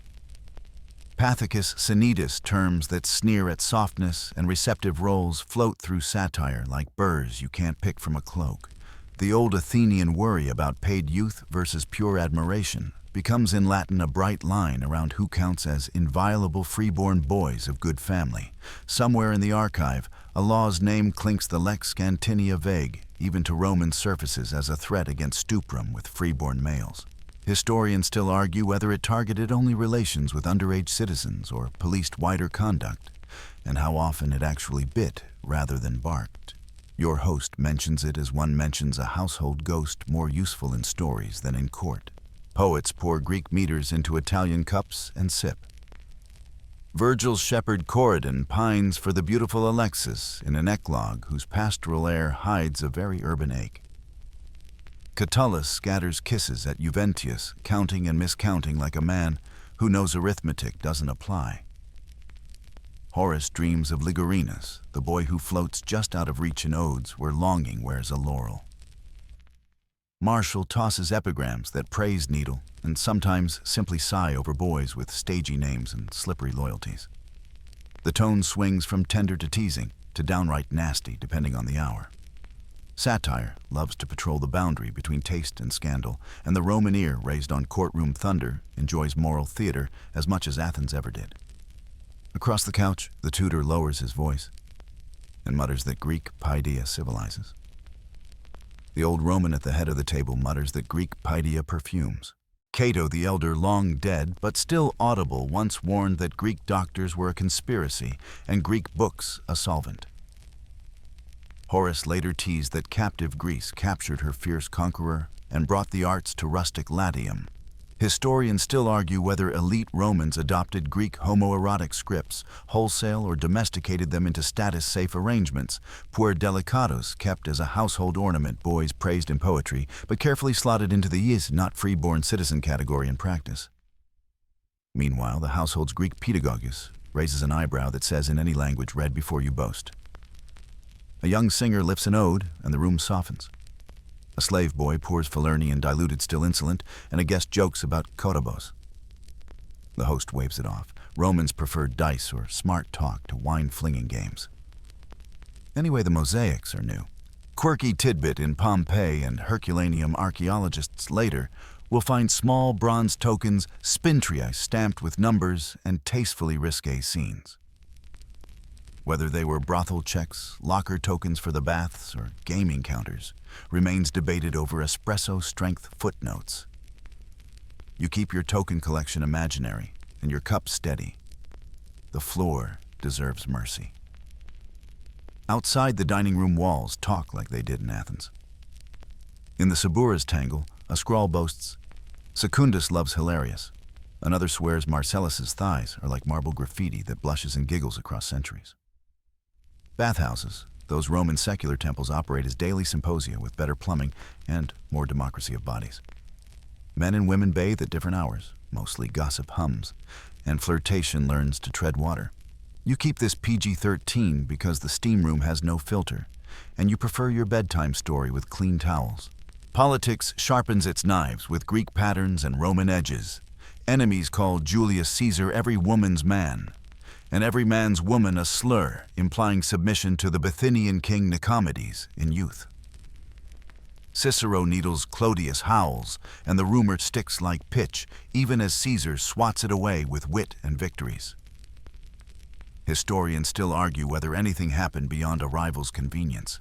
Pathicus senetus terms that sneer at softness and receptive roles float through satire like burrs you can't pick from a cloak. The old Athenian worry about paid youth versus pure admiration becomes in Latin a bright line around who counts as inviolable freeborn boys of good family. Somewhere in the archive, a law's name clinks the lex Scantinia vague, even to Roman surfaces as a threat against stuprum with freeborn males. Historians still argue whether it targeted only relations with underage citizens or policed wider conduct, and how often it actually bit rather than barked. Your host mentions it as one mentions a household ghost, more useful in stories than in court. Poets pour Greek meters into Italian cups and sip. Virgil's shepherd Corydon pines for the beautiful Alexis in an eclogue whose pastoral air hides a very urban ache. Catullus scatters kisses at Juventius, counting and miscounting like a man who knows arithmetic doesn't apply. Horace dreams of Ligurinas, the boy who floats just out of reach in odes where longing wears a laurel. Martial tosses epigrams that praise needle and sometimes simply sigh over boys with stagey names and slippery loyalties. The tone swings from tender to teasing to downright nasty depending on the hour. Satire loves to patrol the boundary between taste and scandal, and the Roman ear, raised on courtroom thunder, enjoys moral theater as much as Athens ever did. Across the couch, the tutor lowers his voice and mutters that Greek paideia civilizes. The old Roman at the head of the table mutters that Greek paideia perfumes. Cato the elder, long dead but still audible, once warned that Greek doctors were a conspiracy and Greek books a solvent. Horace later teased that captive Greece captured her fierce conqueror and brought the arts to rustic Latium. Historians still argue whether elite Romans adopted Greek homoerotic scripts, wholesale or domesticated them into status-safe arrangements, puer delicados kept as a household ornament, boys praised in poetry, but carefully slotted into the is not freeborn citizen category in practice. Meanwhile, the household's Greek pedagogus raises an eyebrow that says in any language, read before you boast. A young singer lifts an ode, and the room softens. A slave boy pours Falernian diluted still insolent, and a guest jokes about Cotobos. The host waves it off. Romans preferred dice or smart talk to wine-flinging games. Anyway, the mosaics are new. Quirky tidbit in Pompeii and Herculaneum archaeologists later will find small bronze tokens, spintriae stamped with numbers and tastefully risque scenes. Whether they were brothel checks, locker tokens for the baths, or gaming counters, remains debated over espresso-strength footnotes. You keep your token collection imaginary and your cup steady. The floor deserves mercy. Outside the dining room walls talk like they did in Athens. In the Sabura's tangle, a scrawl boasts, Secundus loves Hilarius. Another swears Marcellus's thighs are like marble graffiti that blushes and giggles across centuries. Bathhouses, those Roman secular temples operate as daily symposia with better plumbing and more democracy of bodies. Men and women bathe at different hours, mostly gossip hums, and flirtation learns to tread water. You keep this PG-13 because the steam room has no filter, and you prefer your bedtime story with clean towels. Politics sharpens its knives with Greek patterns and Roman edges. Enemies call Julius Caesar every woman's man, and every man's woman a slur, implying submission to the Athenian king Nicomedes in youth. Cicero needles Clodius howls, and the rumor sticks like pitch, even as Caesar swats it away with wit and victories. Historians still argue whether anything happened beyond a rival's convenience.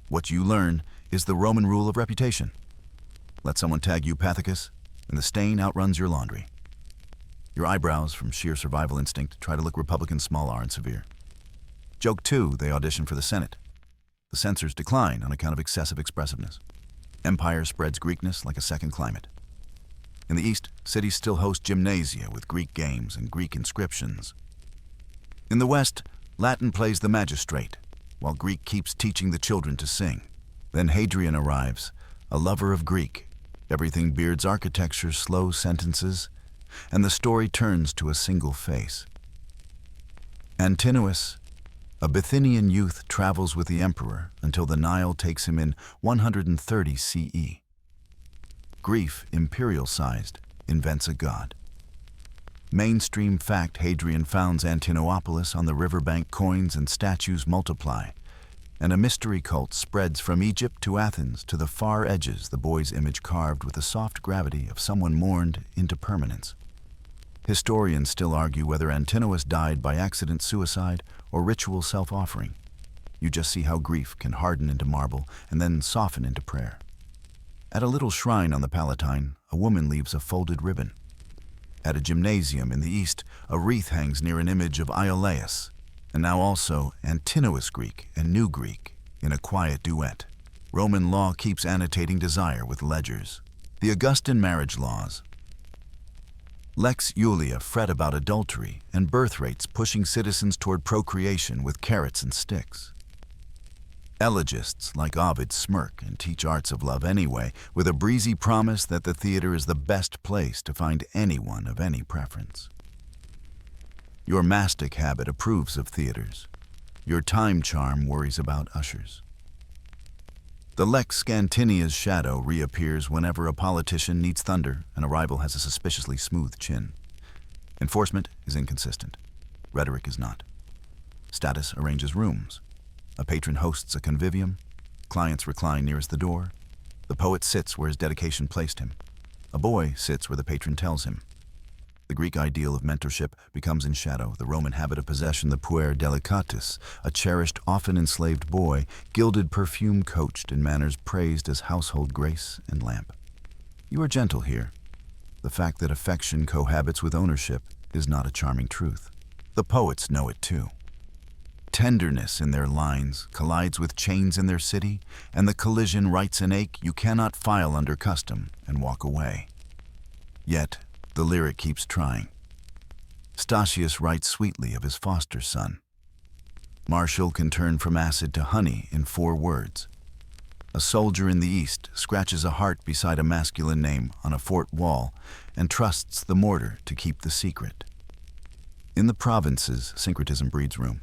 What you learn is the Roman rule of reputation. Let someone tag you Pathicus, and the stain outruns your laundry. Your eyebrows, from sheer survival instinct, try to look Republican small r and severe. Joke 2, they audition for the Senate. The censors decline on account of excessive expressiveness. Empire spreads Greekness like a second climate. In the East, cities still host gymnasia with Greek games and Greek inscriptions. In the West, Latin plays the magistrate, while Greek keeps teaching the children to sing. Then Hadrian arrives, a lover of Greek. Everything beards architecture, slow sentences, and the story turns to a single face. Antinous, a Bithynian youth, travels with the emperor until the Nile takes him in 130 CE. Grief, imperial-sized, invents a god. Mainstream fact: Hadrian founds Antinopolis on the riverbank, coins and statues multiply, and a mystery cult spreads from Egypt to Athens to the far edges, the boy's image carved with the soft gravity of someone mourned into permanence. Historians still argue whether Antinous died by accident suicide or ritual self-offering. You just see how grief can harden into marble and then soften into prayer. At a little shrine on the Palatine, a woman leaves a folded ribbon. At a gymnasium in the East, a wreath hangs near an image of Iolaus, and now also Antinous Greek and New Greek in a quiet duet. Roman law keeps annotating desire with ledgers. The Augustan marriage laws. Lex Julia fret about adultery and birth rates pushing citizens toward procreation with carrots and sticks. Elegists like Ovid smirk and teach arts of love anyway, with a breezy promise that the theater is the best place to find anyone of any preference. Your mastic habit approves of theaters. Your time charm worries about ushers. The Lex Scantinia's shadow reappears whenever a politician needs thunder and a rival has a suspiciously smooth chin. Enforcement is inconsistent. Rhetoric is not. Status arranges rooms. A patron hosts a convivium. Clients recline nearest the door. The poet sits where his dedication placed him. A boy sits where the patron tells him. The Greek ideal of mentorship becomes in shadow, the Roman habit of possession, the puer delicatus, a cherished, often enslaved boy, gilded perfume coached in manners praised as household grace and lamp. You are gentle here. The fact that affection cohabits with ownership is not a charming truth. The poets know it too. Tenderness in their lines collides with chains in their city, and the collision writes an ache you cannot file under custom and walk away. Yet, the lyric keeps trying. Statius writes sweetly of his foster son. Martial can turn from acid to honey in 4 words. A soldier in the East scratches a heart beside a masculine name on a fort wall and trusts the mortar to keep the secret. In the provinces, syncretism breeds room.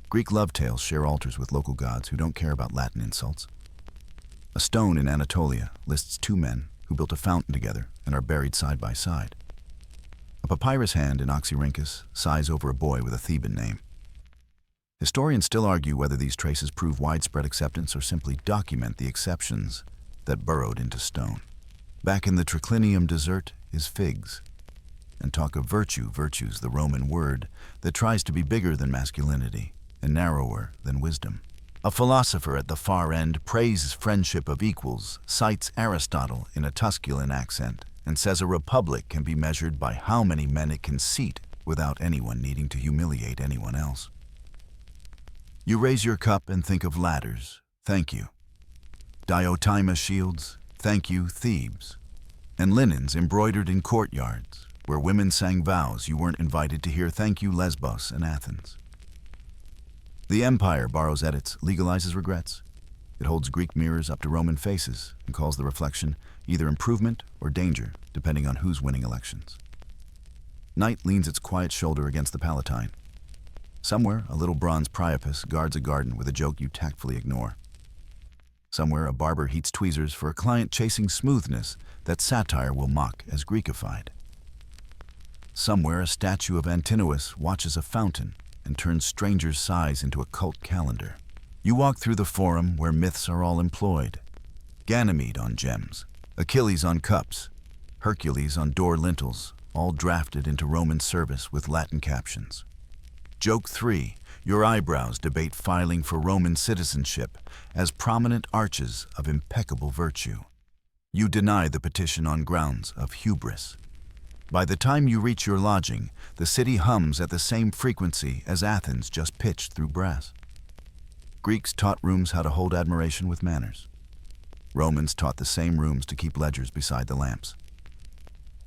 Greek love tales share altars with local gods who don't care about Latin insults. A stone in Anatolia lists 2 men who built a fountain together and are buried side by side. A papyrus hand in Oxyrhynchus sighs over a boy with a Theban name. Historians still argue whether these traces prove widespread acceptance or simply document the exceptions that burrowed into stone. Back in the triclinium dessert is figs. And talk of virtue, virtue's the Roman word that tries to be bigger than masculinity and narrower than wisdom. A philosopher at the far end praises friendship of equals, cites Aristotle in a Tusculan accent, and says a republic can be measured by how many men it can seat without anyone needing to humiliate anyone else. You raise your cup and think of ladders, thank you. Diotima shields, thank you, Thebes. And linens embroidered in courtyards, where women sang vows you weren't invited to hear, thank you, Lesbos and Athens. The empire borrows edits, legalizes regrets. It holds Greek mirrors up to Roman faces and calls the reflection either improvement or danger, depending on who's winning elections. Night leans its quiet shoulder against the Palatine. Somewhere, a little bronze Priapus guards a garden with a joke you tactfully ignore. Somewhere, a barber heats tweezers for a client chasing smoothness that satire will mock as Greekified. Somewhere, a statue of Antinous watches a fountain and turns strangers' sighs into a cult calendar. You walk through the forum where myths are all employed. Ganymede on gems, Achilles on cups, Hercules on door lintels, all drafted into Roman service with Latin captions. Joke 3, your eyebrows debate filing for Roman citizenship as prominent arches of impeccable virtue. You deny the petition on grounds of hubris. By the time you reach your lodging, the city hums at the same frequency as Athens just pitched through brass. Greeks taught rooms how to hold admiration with manners. Romans taught the same rooms to keep ledgers beside the lamps.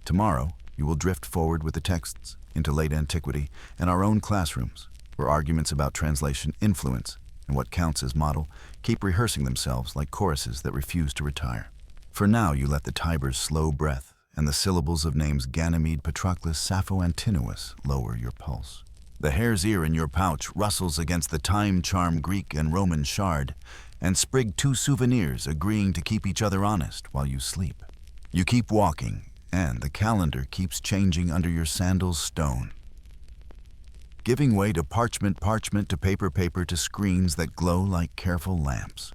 Tomorrow, you will drift forward with the texts into late antiquity and our own classrooms, where arguments about translation, influence, and what counts as model keep rehearsing themselves like choruses that refuse to retire. For now, you let the Tiber's slow breath and the syllables of names Ganymede, Patroclus, Sappho, Antinous lower your pulse. The hare's ear in your pouch rustles against the time-charmed Greek and Roman shard, and sprig two souvenirs agreeing to keep each other honest while you sleep. You keep walking, and the calendar keeps changing under your sandals' stone. Giving way to parchment to paper to screens that glow like careful lamps.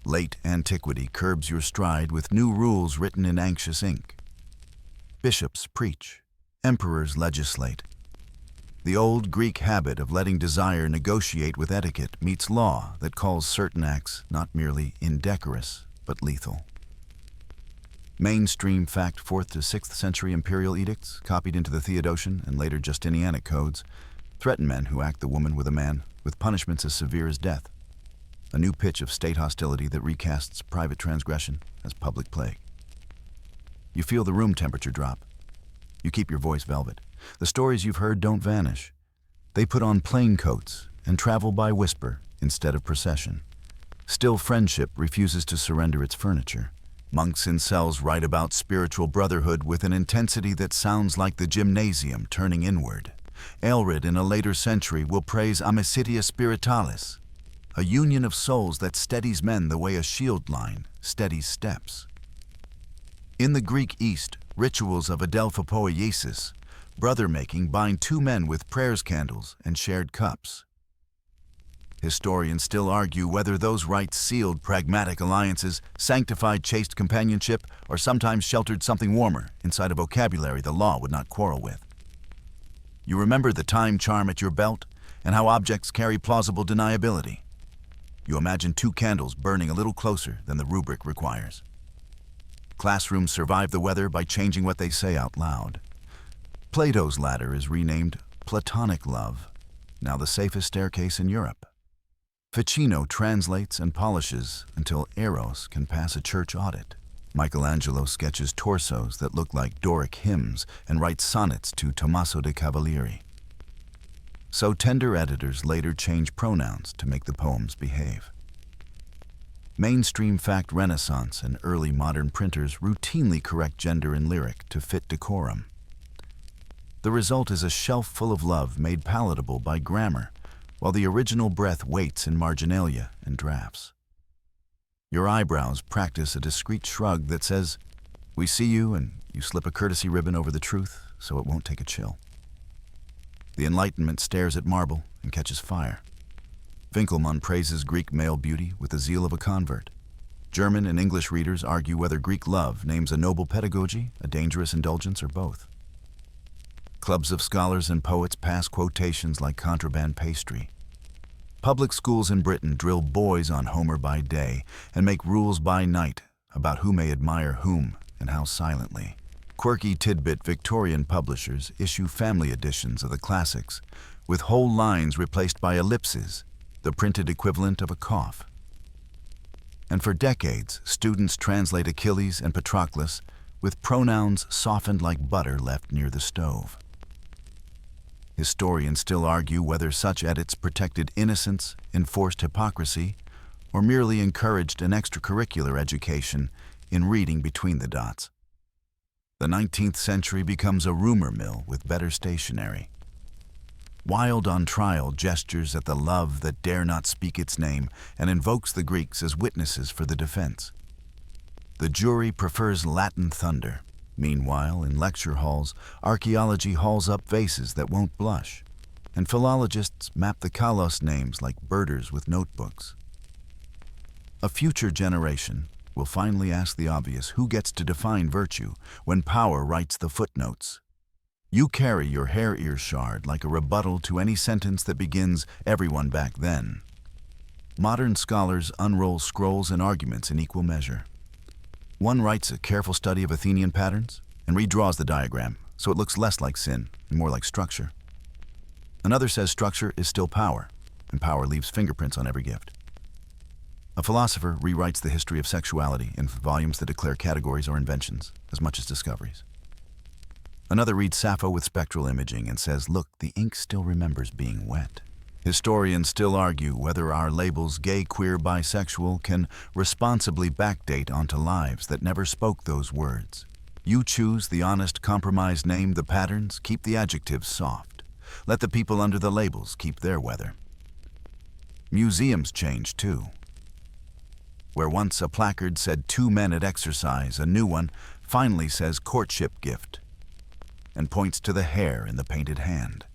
Late antiquity curbs your stride with new rules written in anxious ink. Bishops preach, emperors legislate. The old Greek habit of letting desire negotiate with etiquette meets law that calls certain acts not merely indecorous, but lethal. Mainstream fact 4th to 6th century imperial edicts, copied into the Theodosian and later Justinianic codes, threaten men who act the woman with a man with punishments as severe as death. A new pitch of state hostility that recasts private transgression as public plague. You feel the room temperature drop. You keep your voice velvet. The stories you've heard don't vanish. They put on plain coats and travel by whisper instead of procession. Still, friendship refuses to surrender its furniture. Monks in cells write about spiritual brotherhood with an intensity that sounds like the gymnasium turning inward. Aelred in a later century will praise amicitia spiritualis, a union of souls that steadies men the way a shield line steadies steps. In the Greek East, rituals of adelphopoiesis, brother-making, bind two men with prayers candles and shared cups. Historians still argue whether those rites sealed pragmatic alliances, sanctified chaste companionship, or sometimes sheltered something warmer inside a vocabulary the law would not quarrel with. You remember the time charm at your belt and how objects carry plausible deniability. You imagine two candles burning a little closer than the rubric requires. Classrooms survive the weather by changing what they say out loud. Plato's ladder is renamed Platonic love, now the safest staircase in Europe. Ficino translates and polishes until Eros can pass a church audit. Michelangelo sketches torsos that look like Doric hymns and writes sonnets to Tommaso de Cavalieri. So tender editors later change pronouns to make the poems behave. Mainstream fact Renaissance and early modern printers routinely correct gender in lyric to fit decorum. The result is a shelf full of love made palatable by grammar, while the original breath waits in marginalia and drafts. Your eyebrows practice a discreet shrug that says, "We see you," and you slip a courtesy ribbon over the truth so it won't take a chill. The Enlightenment stares at marble and catches fire. Winckelmann praises Greek male beauty with the zeal of a convert. German and English readers argue whether Greek love names a noble pedagogy, a dangerous indulgence, or both. Clubs of scholars and poets pass quotations like contraband pastry. Public schools in Britain drill boys on Homer by day and make rules by night about who may admire whom and how silently. Quirky tidbit Victorian publishers issue family editions of the classics with whole lines replaced by ellipses, the printed equivalent of a cough. And for decades, students translate Achilles and Patroclus with pronouns softened like butter left near the stove. Historians still argue whether such edits protected innocence, enforced hypocrisy, or merely encouraged an extracurricular education in reading between the dots. The 19th century becomes a rumor mill with better stationery. Wild on trial gestures at the love that dare not speak its name and invokes the Greeks as witnesses for the defense. The jury prefers Latin thunder. Meanwhile, in lecture halls, archaeology hauls up vases that won't blush, and philologists map the kalos names like birders with notebooks. A future generation will finally ask the obvious, who gets to define virtue when power writes the footnotes? You carry your hair ear shard like a rebuttal to any sentence that begins, everyone back then. Modern scholars unroll scrolls and arguments in equal measure. One writes a careful study of Athenian patterns and redraws the diagram so it looks less like sin and more like structure. Another says structure is still power, and power leaves fingerprints on every gift. A philosopher rewrites the history of sexuality in volumes that declare categories or inventions as much as discoveries. Another reads Sappho with spectral imaging and says, look, the ink still remembers being wet. Historians still argue whether our labels gay, queer, bisexual can responsibly backdate onto lives that never spoke those words. You choose the honest compromise name, the patterns, keep the adjectives soft. Let the people under the labels keep their weather. Museums change too. Where once a placard said 2 men at exercise, a new one finally says courtship gift and points to the hair in the painted hand.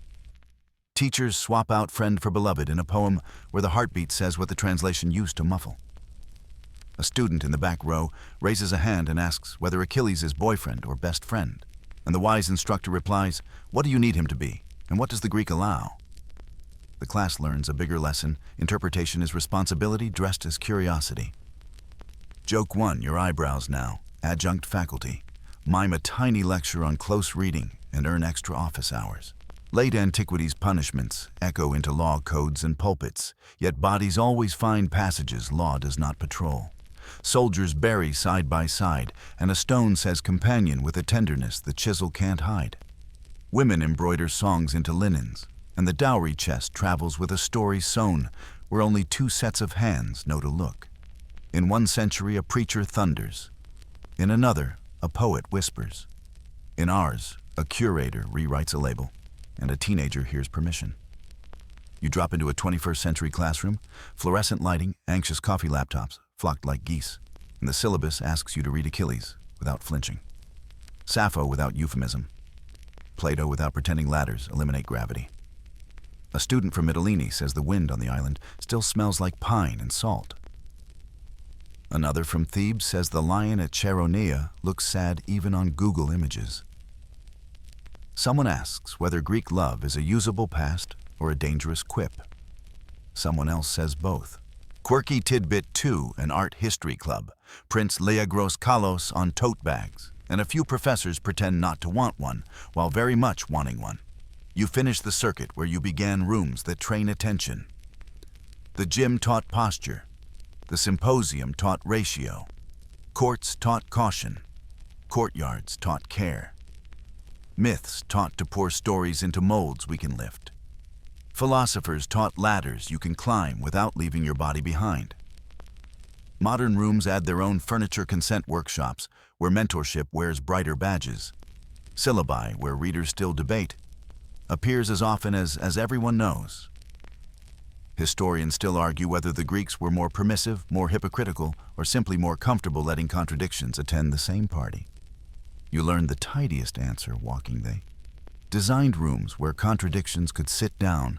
Teachers swap out friend for beloved in a poem where the heartbeat says what the translation used to muffle. A student in the back row raises a hand and asks whether Achilles is boyfriend or best friend, and the wise instructor replies, what do you need him to be, and what does the Greek allow? The class learns a bigger lesson. Interpretation is responsibility dressed as curiosity. Joke 1, your eyebrows now. Adjunct faculty. Mime a tiny lecture on close reading and earn extra office hours. Late antiquities punishments echo into law codes and pulpits, yet bodies always find passages law does not patrol. Soldiers bury side by side, and a stone says companion with a tenderness the chisel can't hide. Women embroider songs into linens, and the dowry chest travels with a story sewn where only 2 sets of hands know to look. In one century, a preacher thunders. In another, a poet whispers. In ours, a curator rewrites a label, and a teenager hears permission. You drop into a 21st century classroom, fluorescent lighting, anxious coffee laptops, flocked like geese, and the syllabus asks you to read Achilles without flinching. Sappho without euphemism. Plato without pretending ladders eliminate gravity. A student from Mytilene says the wind on the island still smells like pine and salt. Another from Thebes says the lion at Chaeronea looks sad even on Google Images. Someone asks whether Greek love is a usable past or a dangerous quip. Someone else says both. Quirky tidbit 2, an art history club, prints Leagros Kalos on tote bags, and a few professors pretend not to want one while very much wanting one. You finish the circuit where you began rooms that train attention. The gym taught posture. The symposium taught ratio. Courts taught caution. Courtyards taught care. Myths taught to pour stories into molds we can lift. Philosophers taught ladders you can climb without leaving your body behind. Modern rooms add their own furniture consent workshops where mentorship wears brighter badges. Syllabi, where readers still debate, appears as often as everyone knows. Historians still argue whether the Greeks were more permissive, more hypocritical, or simply more comfortable letting contradictions attend the same party. You learned the tidiest answer walking they. Designed rooms where contradictions could sit down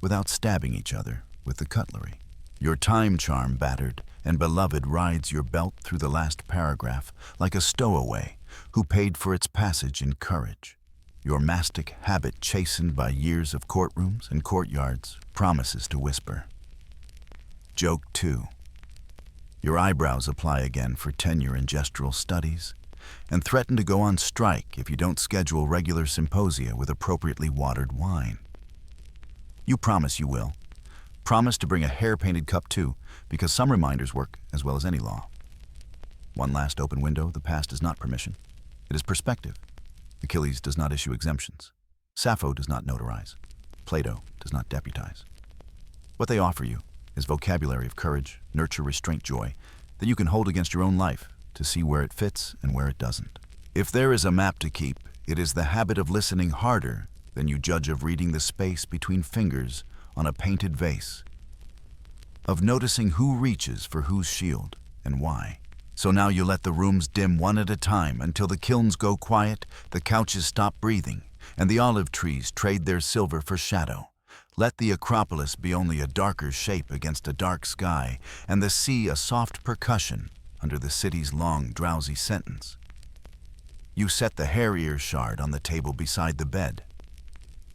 without stabbing each other with the cutlery. Your time charm battered, and beloved rides your belt through the last paragraph like a stowaway who paid for its passage in courage. Your mastic habit chastened by years of courtrooms and courtyards promises to whisper. Joke 2. Your eyebrows apply again for tenure in gestural studies and threaten to go on strike if you don't schedule regular symposia with appropriately watered wine. You promise you will. Promise to bring a hair-painted cup too, because some reminders work as well as any law. One last open window, the past is not permission. It is perspective. Achilles does not issue exemptions. Sappho does not notarize. Plato does not deputize. What they offer you is vocabulary of courage, nurture, restraint, joy, that you can hold against your own life to see where it fits and where it doesn't. If there is a map to keep, it is the habit of listening harder than you judge of reading the space between fingers on a painted vase, of noticing who reaches for whose shield and why. So now you let the rooms dim one at a time until the kilns go quiet, the couches stop breathing, and the olive trees trade their silver for shadow. Let the Acropolis be only a darker shape against a dark sky, and the sea a soft percussion under the city's long, drowsy sentence. You set the hair-ear shard on the table beside the bed.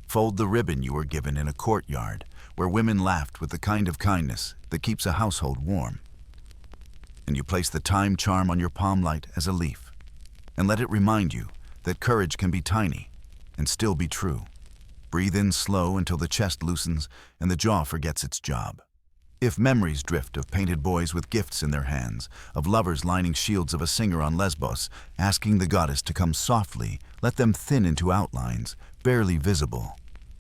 Fold the ribbon you were given in a courtyard, where women laughed with the kind of kindness that keeps a household warm. And you place the time charm on your palm light as a leaf, and let it remind you that courage can be tiny and still be true. Breathe in slow until the chest loosens and the jaw forgets its job. If memories drift of painted boys with gifts in their hands, of lovers lining shields of a singer on Lesbos, asking the goddess to come softly, let them thin into outlines, barely visible,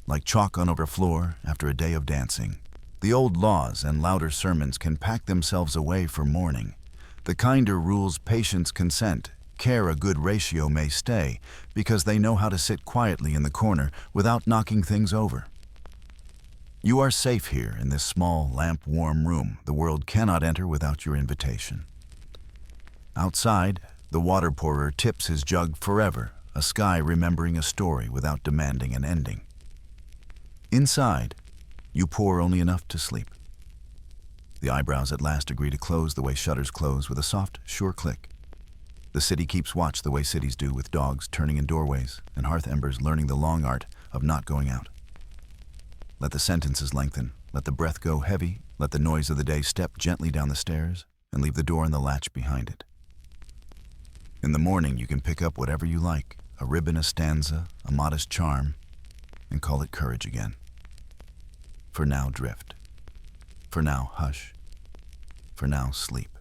like chalk on over floor after a day of dancing. The old laws and louder sermons can pack themselves away for mourning. The kinder rules patience consent, care a good ratio may stay, because they know how to sit quietly in the corner without knocking things over. You are safe here in this small, lamp-warm room the world cannot enter without your invitation. Outside, the water pourer tips his jug forever, a sky remembering a story without demanding an ending. Inside, you pour only enough to sleep. The eyebrows at last agree to close the way shutters close with a soft, sure click. The city keeps watch the way cities do, with dogs turning in doorways and hearth embers learning the long art of not going out. Let the sentences lengthen, let the breath go heavy, let the noise of the day step gently down the stairs and leave the door and the latch behind it. In the morning you can pick up whatever you like, a ribbon, a stanza, a modest charm, and call it courage again. For now, drift. For now, hush. For now, sleep.